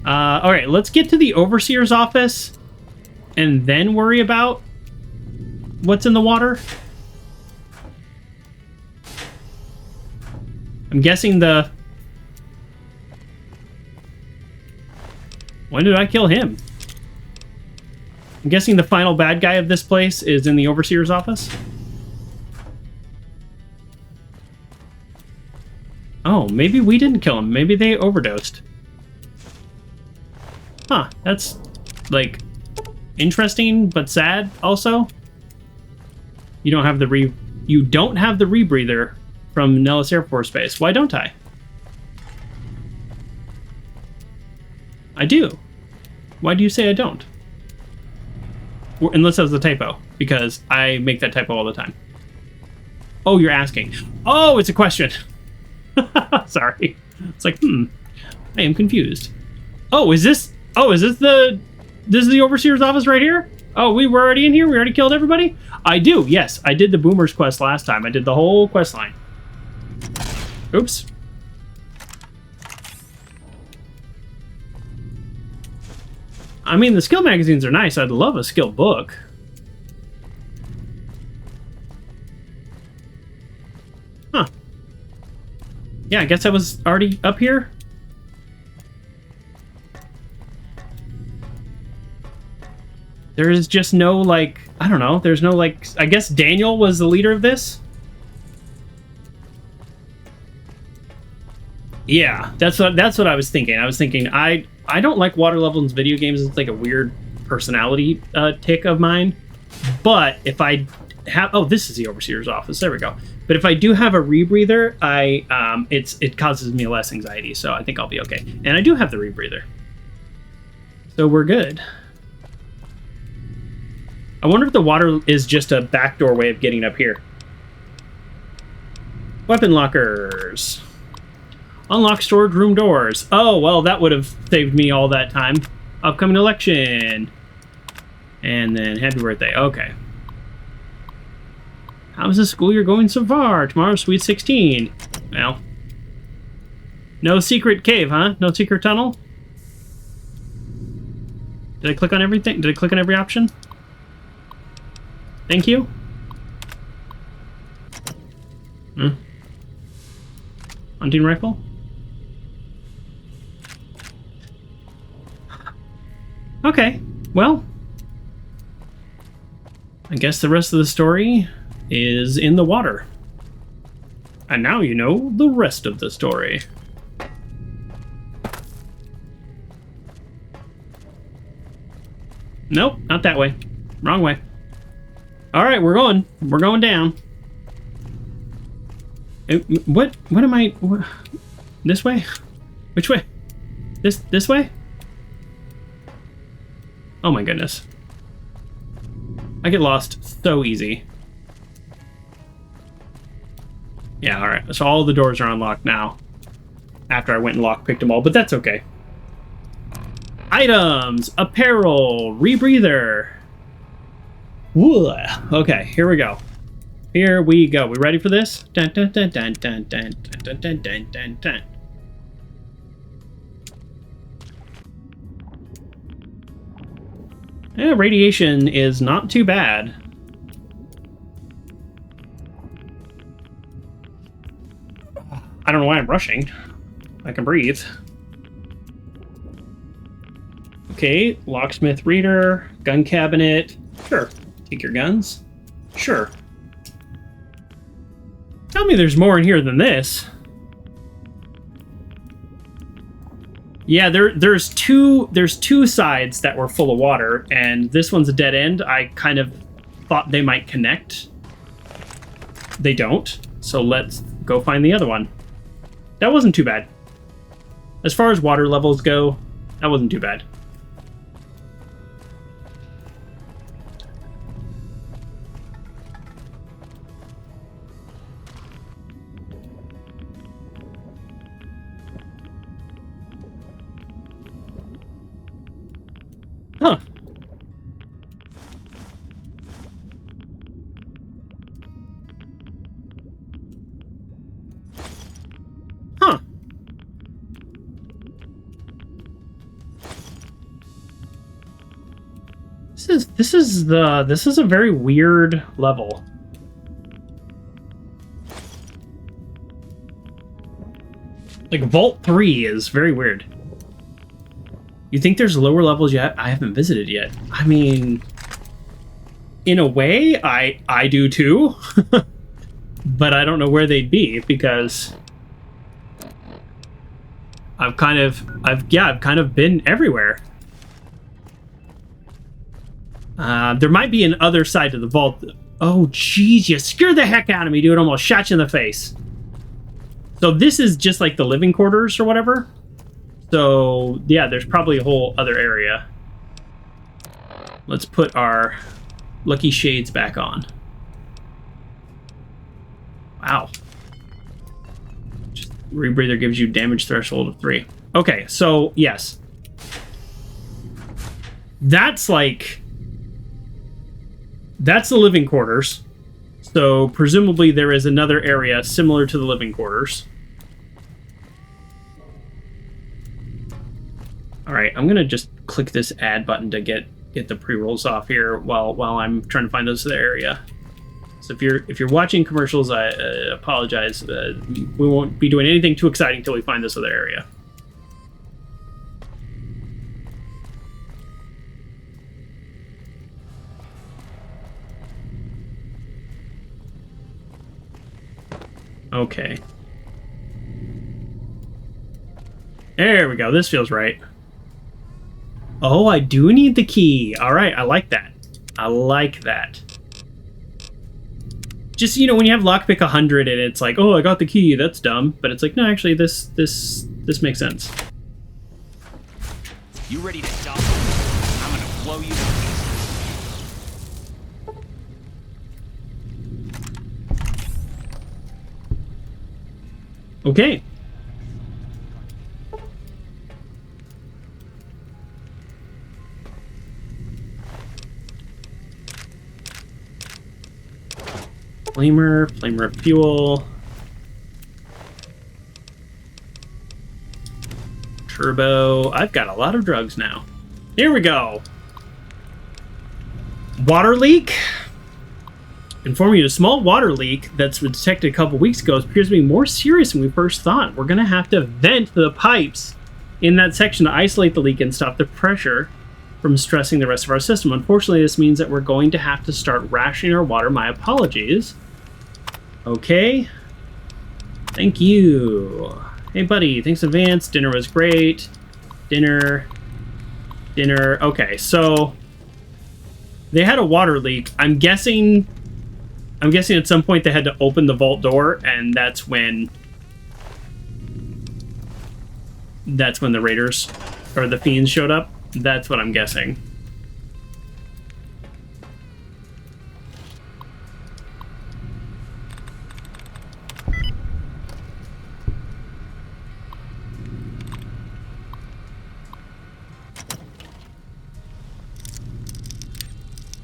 Alright, let's get to the Overseer's office and then worry about what's in the water. I'm guessing the... When did I kill him? I'm guessing the final bad guy of this place is in the Overseer's office? Oh, maybe we didn't kill him. Maybe they overdosed. Huh, that's, like, interesting, but sad, also. You don't have the rebreather from Nellis Air Force Base. Why don't I? I do. Why do you say I don't? Unless that was a typo, because I make that typo all the time. Oh, you're asking. Oh, it's a question. Sorry. It's like, I am confused. Oh, is this the Overseer's office right here? Oh, we were already in here? We already killed everybody? I do, yes. I did the Boomer's quest last time. I did the whole quest line. Oops. I mean, the skill magazines are nice. I'd love a skill book. Huh. Yeah, I guess I was already up here. There is just no, like, I don't know. There's no, like, I guess Daniel was the leader of this? Yeah, that's what I was thinking. I was thinking, I don't like water level in video games. It's like a weird personality tick of mine. But if I have... Oh, this is the Overseer's office. There we go. But if I do have a rebreather, it causes me less anxiety, so I think I'll be okay. And I do have the rebreather. So we're good. I wonder if the water is just a backdoor way of getting up here. Weapon lockers. Unlock storage room doors. Oh, well, that would have saved me all that time. Upcoming election. And then happy birthday. Okay. How's the school year going so far? Tomorrow's Sweet 16. Well. No secret cave, huh? No secret tunnel? Did I click on everything? Did I click on every option? Thank you. Hunting rifle? Okay, well, I guess the rest of the story is in the water. And now you know the rest of the story. Nope, not that way. Wrong way. Alright, we're going. We're going down. What am I... What, this way? Which way? This way? Oh my goodness. I get lost so easy. Yeah, alright. So all the doors are unlocked now. After I went and lockpicked them all, but that's okay. Items, apparel, rebreather. Woo. Okay, here we go. Here we go. We ready for this? Dun, dun, dun, dun, dun, dun, dun, dun, dun, dun, dun. Yeah, radiation is not too bad. I don't know why I'm rushing. I can breathe. Okay, locksmith reader, gun cabinet. Sure. Take your guns. Sure. Tell me there's more in here than this. Yeah, there's two sides that were full of water, and this one's a dead end. I kind of thought they might connect. They don't, so let's go find the other one. That wasn't too bad. As far as water levels go, that wasn't too bad. Huh. Huh. This is a very weird level. Like Vault 3 is very weird. You think there's lower levels yet? I haven't visited yet. I mean, in a way, I do too. But I don't know where they'd be because I've kind of been everywhere. There might be an other side to the vault. Oh, jeez, you scared the heck out of me, dude. Almost shot you in the face. So this is just like the living quarters or whatever. So, yeah, there's probably a whole other area. Let's put our lucky shades back on. Wow. Just rebreather gives you damage threshold of 3. Okay, so, yes. That's like... That's the living quarters. So, presumably there is another area similar to the living quarters. Alright, I'm gonna just click this add button to get the pre-rolls off here while I'm trying to find this other area. So if you're watching commercials, I apologize. We won't be doing anything too exciting until we find this other area. Okay. There we go. This feels right. Oh, I do need the key. All right, I like that. I like that. Just, you know, when you have lockpick 100 and it's like, oh, I got the key, that's dumb. But it's like, no, actually, this makes sense. You ready to dump? I'm gonna blow you to pieces. Okay. Flamer fuel. Turbo. I've got a lot of drugs now. Here we go. Water leak. Informing you, a small water leak that's been detected a couple weeks ago appears to be more serious than we first thought. We're going to have to vent the pipes in that section to isolate the leak and stop the pressure. from stressing the rest of our system. Unfortunately, this means that we're going to have to start rationing our water. My apologies. Okay. Thank you. Hey, buddy. Thanks in advance. Dinner was great. Dinner. Okay, so they had a water leak. I'm guessing at some point they had to open the vault door, and that's when the raiders or the fiends showed up. That's what I'm guessing.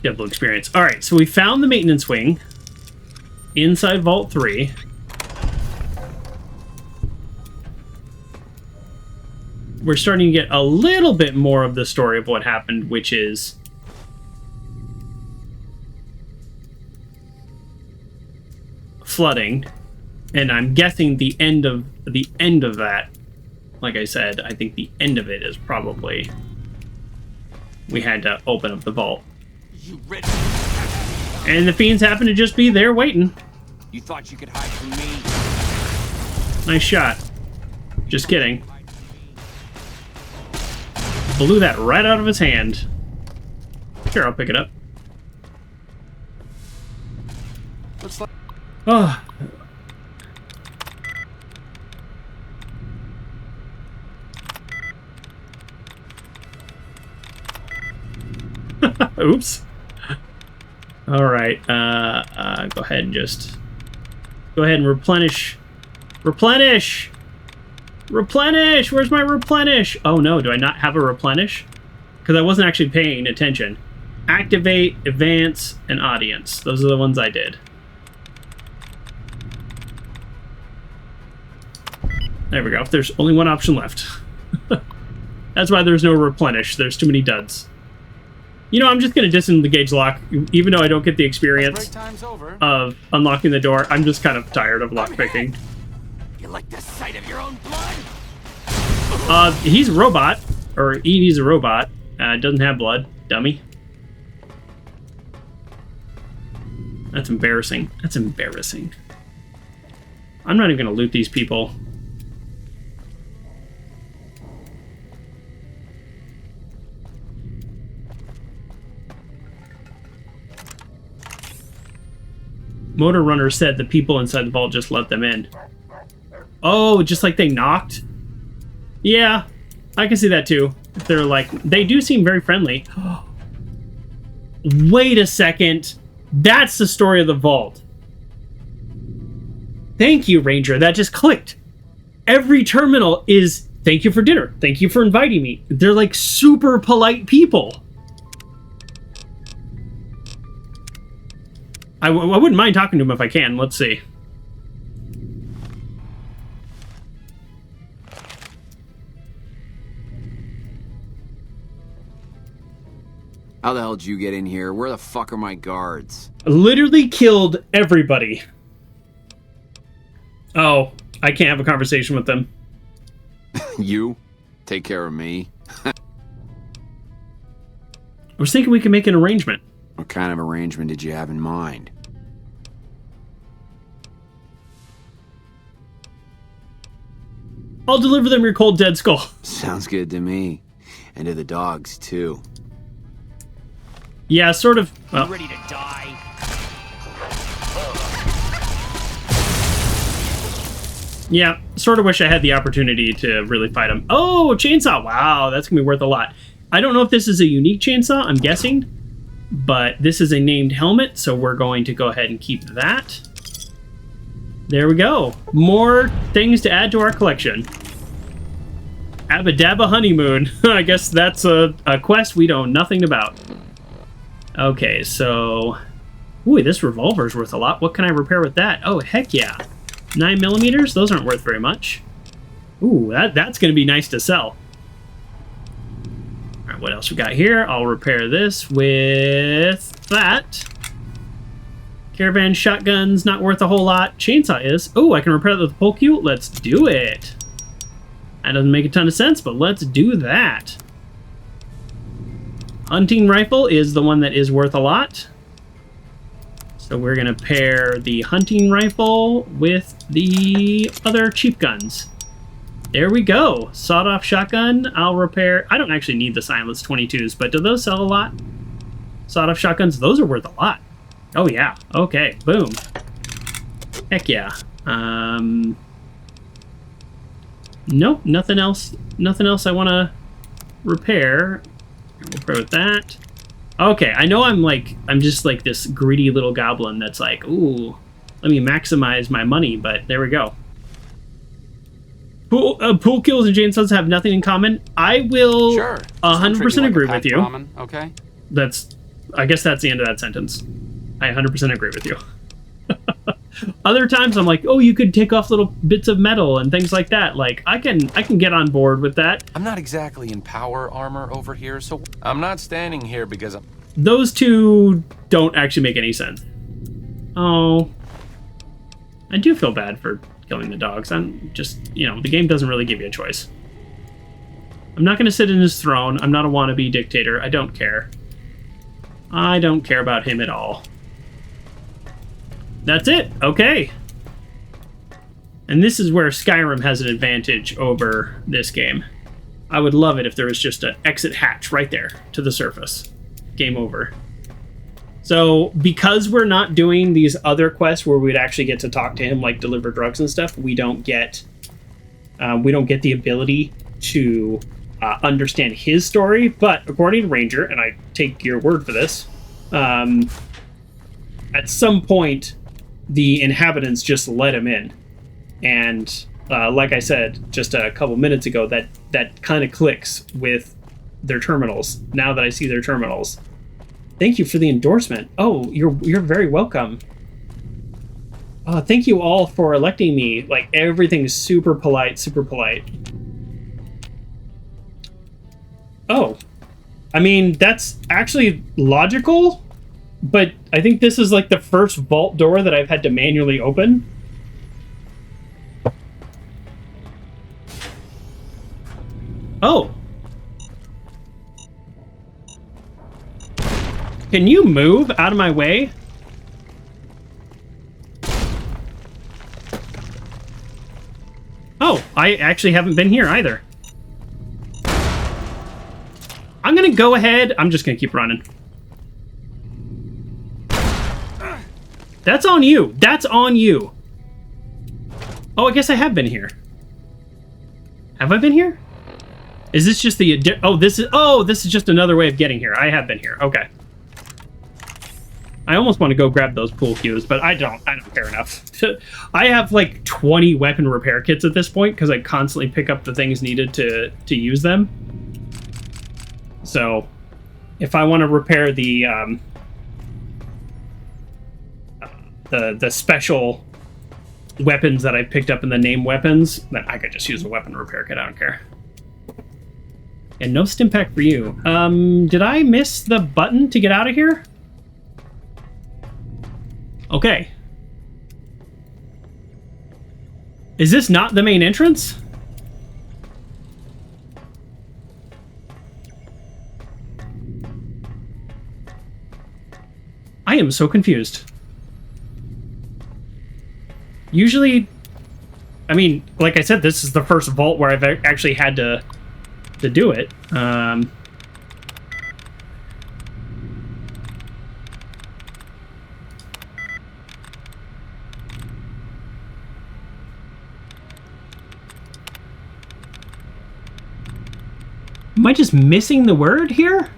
Double experience. All right, so we found the maintenance wing inside Vault 3. We're starting to get a little bit more of the story of what happened, which is flooding, and I'm guessing the end of that. Like I said, I think the end of it is probably we had to open up the vault, and the fiends happen to just be there waiting. You thought you could hide from me? Nice shot. Just kidding. Blew that right out of his hand. Sure, I'll pick it up. Looks like... Oh. Oops. All right. Go ahead and just... Go ahead and replenish. Replenish! Replenish! Where's my replenish? Oh no, do I not have a replenish? Because I wasn't actually paying attention. Activate, advance, and audience. Those are the ones I did. There we go. There's only one option left. That's why there's no replenish. There's too many duds. You know, I'm just going to disengage lock, even though I don't get the experience of unlocking the door. I'm just kind of tired of lockpicking. You like the sight of your own blood? He's a robot. Or Edie's a robot. Doesn't have blood. Dummy. That's embarrassing. That's embarrassing. I'm not even going to loot these people. Motor Runner said the people inside the vault just let them in. Oh, just like they knocked? Yeah, I can see that too. They're like, they do seem very friendly. Wait a second. That's the story of the vault. Thank you, Ranger. That just clicked. Every terminal is, thank you for dinner. Thank you for inviting me. They're like super polite people. I wouldn't mind talking to him if I can. Let's see. How the hell did you get in here? Where the fuck are my guards? Literally killed everybody. Oh, I can't have a conversation with them. You? Take care of me? I was thinking we could make an arrangement. What kind of arrangement did you have in mind? I'll deliver them your cold dead skull. Sounds good to me. And to the dogs, too. Yeah, sort of. Well. You ready to die? Yeah, sort of wish I had the opportunity to really fight him. Oh, chainsaw. Wow, that's going to be worth a lot. I don't know if this is a unique chainsaw, I'm guessing. But this is a named helmet, so we're going to go ahead and keep that. There we go. More things to add to our collection. Abba Dabba Honeymoon. I guess that's a quest we know nothing about. Okay, so... Ooh, this revolver's worth a lot. What can I repair with that? Oh, heck yeah. 9mm? Those aren't worth very much. Ooh, that's going to be nice to sell. Alright, what else we got here? I'll repair this with that. Caravan shotgun's not worth a whole lot. Chainsaw is. Oh, I can repair that with pole cue? Let's do it. That doesn't make a ton of sense, but let's do that. Hunting rifle is the one that is worth a lot. So we're going to pair the hunting rifle with the other cheap guns. There we go. Sawed-off shotgun, I'll repair. I don't actually need the silenced 22s, but do those sell a lot? Sawed-off shotguns, those are worth a lot. Oh, yeah. Okay, boom. Heck yeah. Nope, nothing else. Nothing else I want to repair. We'll repair with that. Okay, I know I'm just like this greedy little goblin that's like, ooh, let me maximize my money, but there we go. Pool kills and chainsaws have nothing in common. I will 100% agree with you. Ramen, okay. I guess that's the end of that sentence. I 100% agree with you. Other times I'm like, oh, you could take off little bits of metal and things like that. Like, I can get on board with that. I'm not exactly in power armor over here, so I'm not standing here because I'm... Those two don't actually make any sense. Oh. I do feel bad for killing the dogs. I'm just, the game doesn't really give you a choice. I'm not going to sit in his throne. I'm not a wannabe dictator. I don't care. I don't care about him at all. That's it. Okay. And this is where Skyrim has an advantage over this game. I would love it if there was just an exit hatch right there to the surface. Game over. So, because we're not doing these other quests where we'd actually get to talk to him, like deliver drugs and stuff, we don't get the ability to understand his story. But according to Ranger, and I take your word for this, at some point, the inhabitants just let him in. And like I said just a couple minutes ago, that kind of clicks with their terminals. Now that I see their terminals. Thank you for the endorsement. Oh, you're very welcome. Thank you all for electing me. Like, everything's super polite, super polite. Oh. I mean, that's actually logical. But I think this is like the first vault door that I've had to manually open. Oh. Can you move out of my way? Oh, I actually haven't been here either. I'm gonna go ahead. I'm just gonna keep running. That's on you. That's on you. Oh, I guess I have been here. Have I been here? Is this just the... this is just another way of getting here. I have been here. Okay. I almost want to go grab those pool cues, but I don't care enough. I have like 20 weapon repair kits at this point because I constantly pick up the things needed to use them. So, if I want to repair the special weapons that I picked up in the name weapons, then I could just use a weapon repair kit. I don't care. And no stim pack for you. Did I miss the button to get out of here? Okay. Is this not the main entrance? I am so confused. Usually, I mean, like I said, this is the first vault where I've actually had to do it. Am I just missing the word here?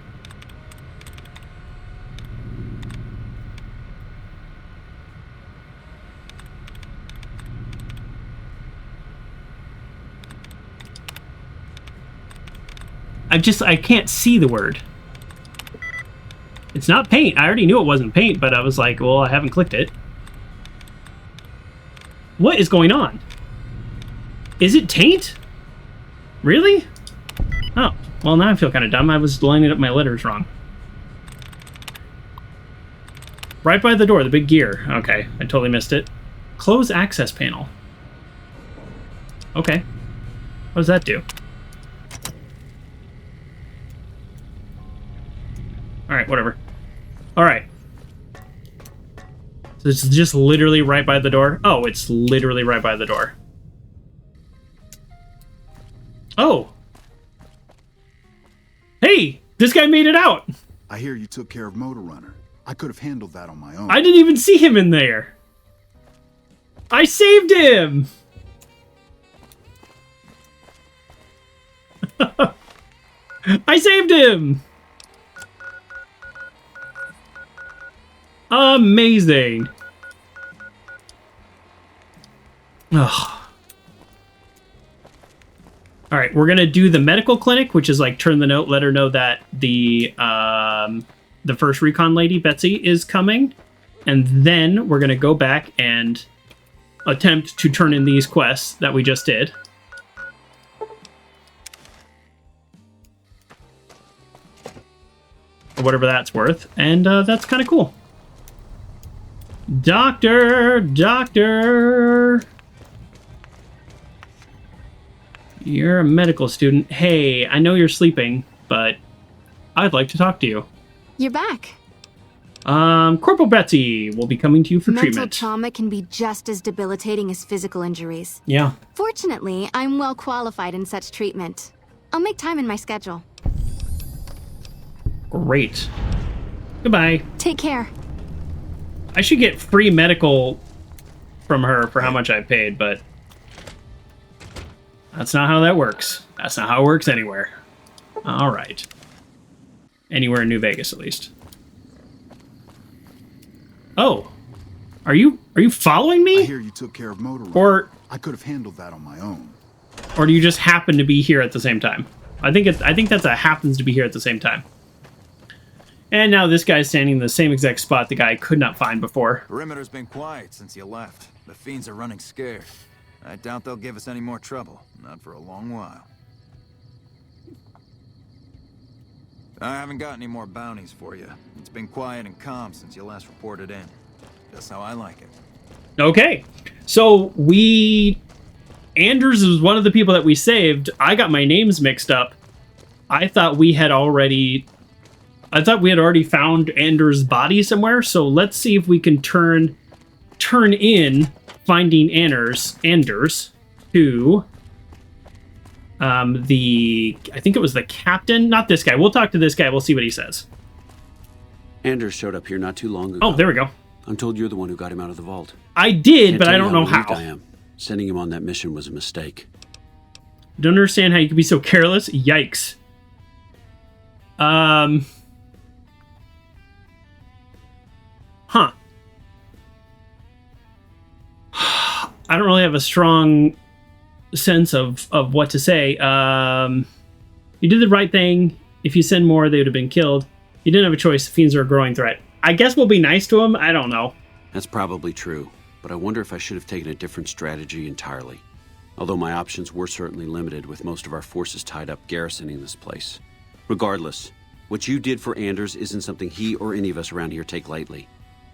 I can't see the word. It's not paint. I already knew it wasn't paint, but I was like, well, I haven't clicked it. What is going on? Is it taint? Really? Oh, well, now I feel kind of dumb. I was lining up my letters wrong. Right by the door, the big gear. Okay, I totally missed it. Close access panel. Okay. What does that do? Alright, whatever. Alright. So it's just literally right by the door? Oh, it's literally right by the door. Oh! Hey! This guy made it out! I hear you took care of Motor Runner. I could have handled that on my own. I didn't even see him in there! I saved him! I saved him! Amazing! Ugh. Alright, we're gonna do the medical clinic, which is like turn the note, let her know that the first recon lady, Betsy, is coming. And then we're gonna go back and attempt to turn in these quests that we just did. Or whatever that's worth. And that's kind of cool. Doctor! You're a medical student. Hey, I know you're sleeping, but I'd like to talk to you. You're back. Corporal Betsy will be coming to you for treatment. Mental trauma can be just as debilitating as physical injuries. Yeah. Fortunately, I'm well qualified in such treatment. I'll make time in my schedule. Great. Goodbye. Take care. I should get free medical from her for how much I paid, but that's not how that works. That's not how it works anywhere. All right. Anywhere in New Vegas, at least. Oh, are you following me? I hear you took care of Motor Runner. Or I could have handled that on my own. Or do you just happen to be here at the same time? I think that's a happens to be here at the same time. And now this guy's standing in the same exact spot the guy could not find before. Perimeter's been quiet since you left. The Fiends are running scared. I doubt they'll give us any more trouble. Not for a long while. I haven't got any more bounties for you. It's been quiet and calm since you last reported in. Just how I like it. Okay. So Anders is one of the people that we saved. I got my names mixed up. I thought we had already found Anders' body somewhere. So let's see if we can turn in finding Anders to I think it was the captain, not this guy. We'll talk to this guy. We'll see what he says. Anders showed up here not too long ago. Oh, there we go. I'm told you're the one who got him out of the vault. I did, but I don't know how. I am. Sending him on that mission was a mistake. Don't understand how you could be so careless. Yikes. Huh. I don't really have a strong sense of what to say. You did the right thing. If you send more, they would have been killed. You didn't have a choice. The Fiends are a growing threat. I guess we'll be nice to him. I don't know. That's probably true, but I wonder if I should have taken a different strategy entirely. Although my options were certainly limited, with most of our forces tied up garrisoning this place. Regardless, what you did for Anders isn't something he or any of us around here take lightly.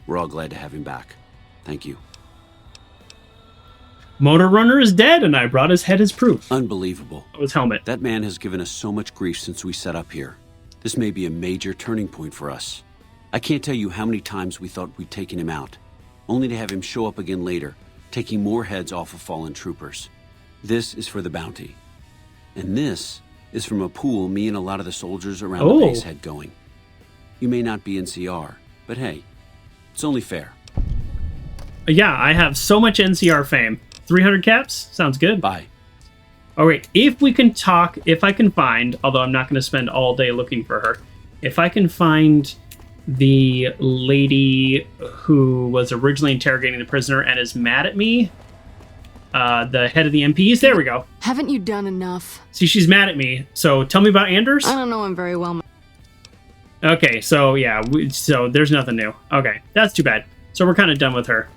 We're all glad to have him back. Thank you. Motor Runner is dead, and I brought his head as proof. Unbelievable. His helmet. That man has given us so much grief since we set up here. This may be a major turning point for us. I can't tell you how many times we thought we'd taken him out, only to have him show up again later, taking more heads off of fallen troopers. This is for the bounty. And this is from a pool me and a lot of the soldiers around the base had going. You may not be NCR, but hey, it's only fair. Yeah, I have so much NCR fame. 300 caps? Sounds good. Bye. All right, if we can talk, if I can find, although I'm not going to spend all day looking for her, if I can find the lady who was originally interrogating the prisoner and is mad at me, the head of the MPs, there we go. Haven't you done enough? See, she's mad at me, so tell me about Anders. I don't know him very well. Okay, so yeah, so there's nothing new. Okay, that's too bad. So we're kind of done with her.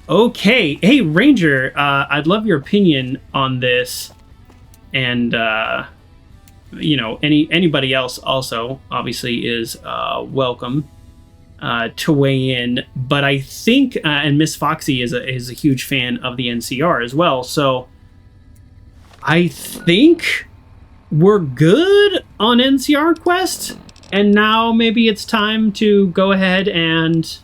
Okay, hey Ranger, I'd love your opinion on this, and you know, anybody else also obviously is welcome to weigh in. But I think, and Miss Foxy is a huge fan of the NCR as well, so I think we're good on NCR quest, And now maybe it's time to go ahead and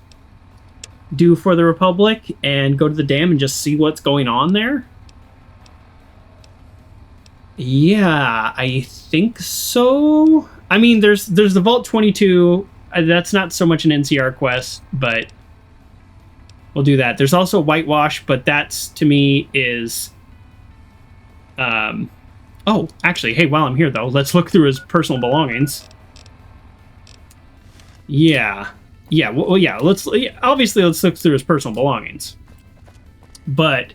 do For the Republic and go to the dam and just see what's going on there. Yeah, I think so. I mean, there's the Vault 22. That's not so much an NCR quest, but we'll do that. There's also Whitewash, but that's, to me, is... Oh, actually, hey, while I'm here, though, let's look through his personal belongings. Yeah. Yeah, well, yeah, obviously, let's look through his personal belongings. But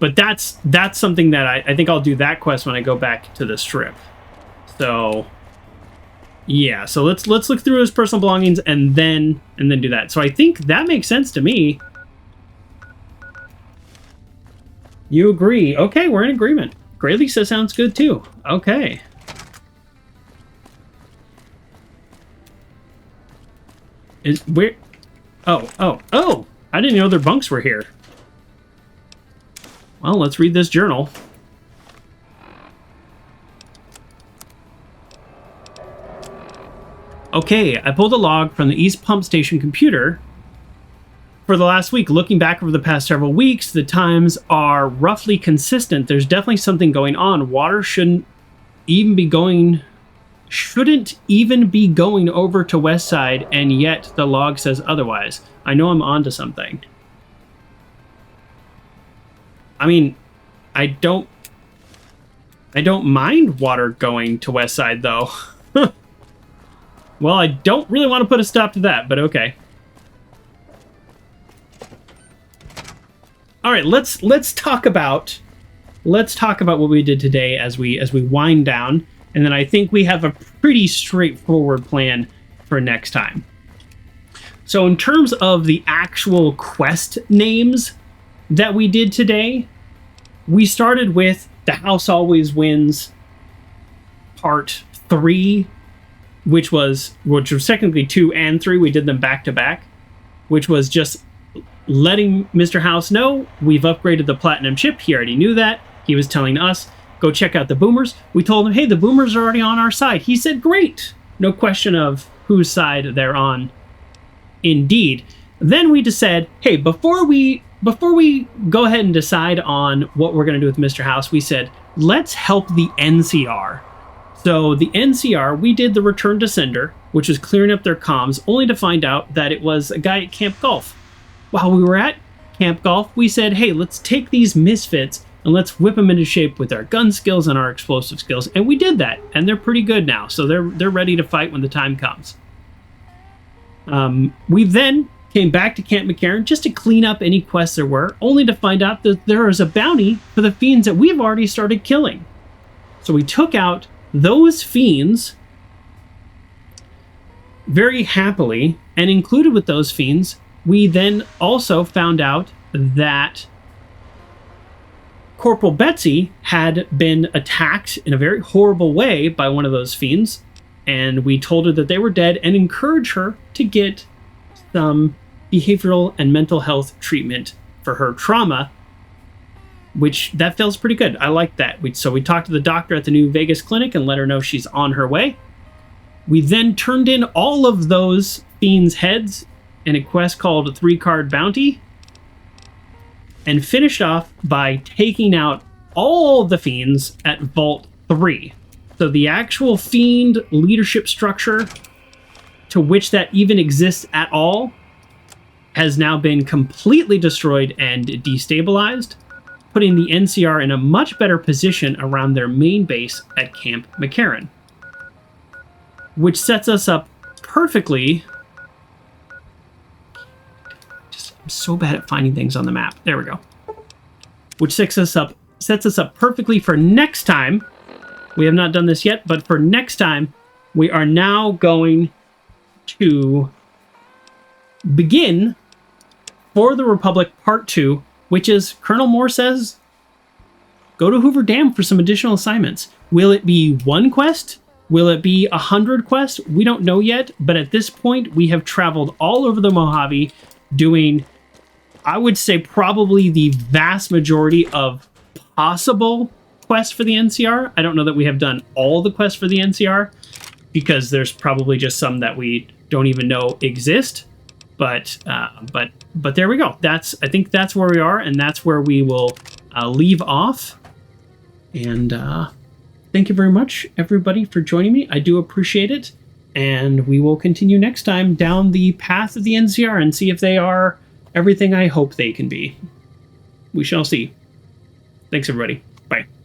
that's something that I think I'll do that quest when I go back to the strip. So, yeah, so let's look through his personal belongings and then do that. So I think that makes sense to me. You agree? Okay, we're in agreement. Graylee says sounds good too. Okay. Is where? Oh! I didn't know their bunks were here. Well, let's read this journal. Okay, I pulled a log from the East Pump Station computer for the last week. Looking back over the past several weeks, the times are roughly consistent. There's definitely something going on. Water shouldn't even be going over to West Side, and yet the log says otherwise. I know I'm onto something. I mean, I don't mind water going to West Side, though. Well, I don't really want to put a stop to that, but okay. All right, let's talk about what we did today as we wind down, and then I think we have a pretty straightforward plan for next time. So in terms of the actual quest names that we did today, we started with The House Always Wins Part 3, which was technically 2 and 3. We did them back to back, which was just letting Mr. House know we've upgraded the platinum chip. He already knew that. He was telling us, go check out the boomers. We told him, hey, the boomers are already on our side. He said, great. No question of whose side they're on. Indeed. Then we just said, hey, before we go ahead and decide on what we're going to do with Mr. House, we said, let's help the NCR. So the NCR, we did the Return to Sender, which was clearing up their comms, only to find out that it was a guy at Camp Golf. While we were at Camp Golf, we said, hey, let's take these misfits and let's whip them into shape with our gun skills and our explosive skills. And we did that, and they're pretty good now, so they're ready to fight when the time comes. We then came back to Camp McCarran just to clean up any quests there were, only to find out that there is a bounty for the Fiends that we've already started killing. So we took out those Fiends very happily, and included with those Fiends, we then also found out that Corporal Betsy had been attacked in a very horrible way by one of those Fiends, and we told her that they were dead and encouraged her to get some behavioral and mental health treatment for her trauma, which that feels pretty good. I like that. So we talked to the doctor at the New Vegas clinic and let her know she's on her way. We then turned in all of those Fiends' heads in a quest called 3-Card Bounty, and finished off by taking out all the Fiends at Vault 3. So the actual Fiend leadership structure, to which that even exists at all, has now been completely destroyed and destabilized, putting the NCR in a much better position around their main base at Camp McCarran, which sets us up perfectly. I'm so bad at finding things on the map. There we go. Which sets us up perfectly for next time. We have not done this yet, but for next time, we are now going to begin For the Republic Part 2, which is, Colonel Moore says, go to Hoover Dam for some additional assignments. Will it be 1 quest? Will it be 100 quests? We don't know yet, but at this point, we have traveled all over the Mojave doing, I would say, probably the vast majority of possible quests for the NCR. I don't know that we have done all the quests for the NCR, because there's probably just some that we don't even know exist. But there we go. I think that's where we are, and that's where we will leave off. And thank you very much, everybody, for joining me. I do appreciate it. And we will continue next time down the path of the NCR and see if they are everything I hope they can be. We shall see. Thanks, everybody.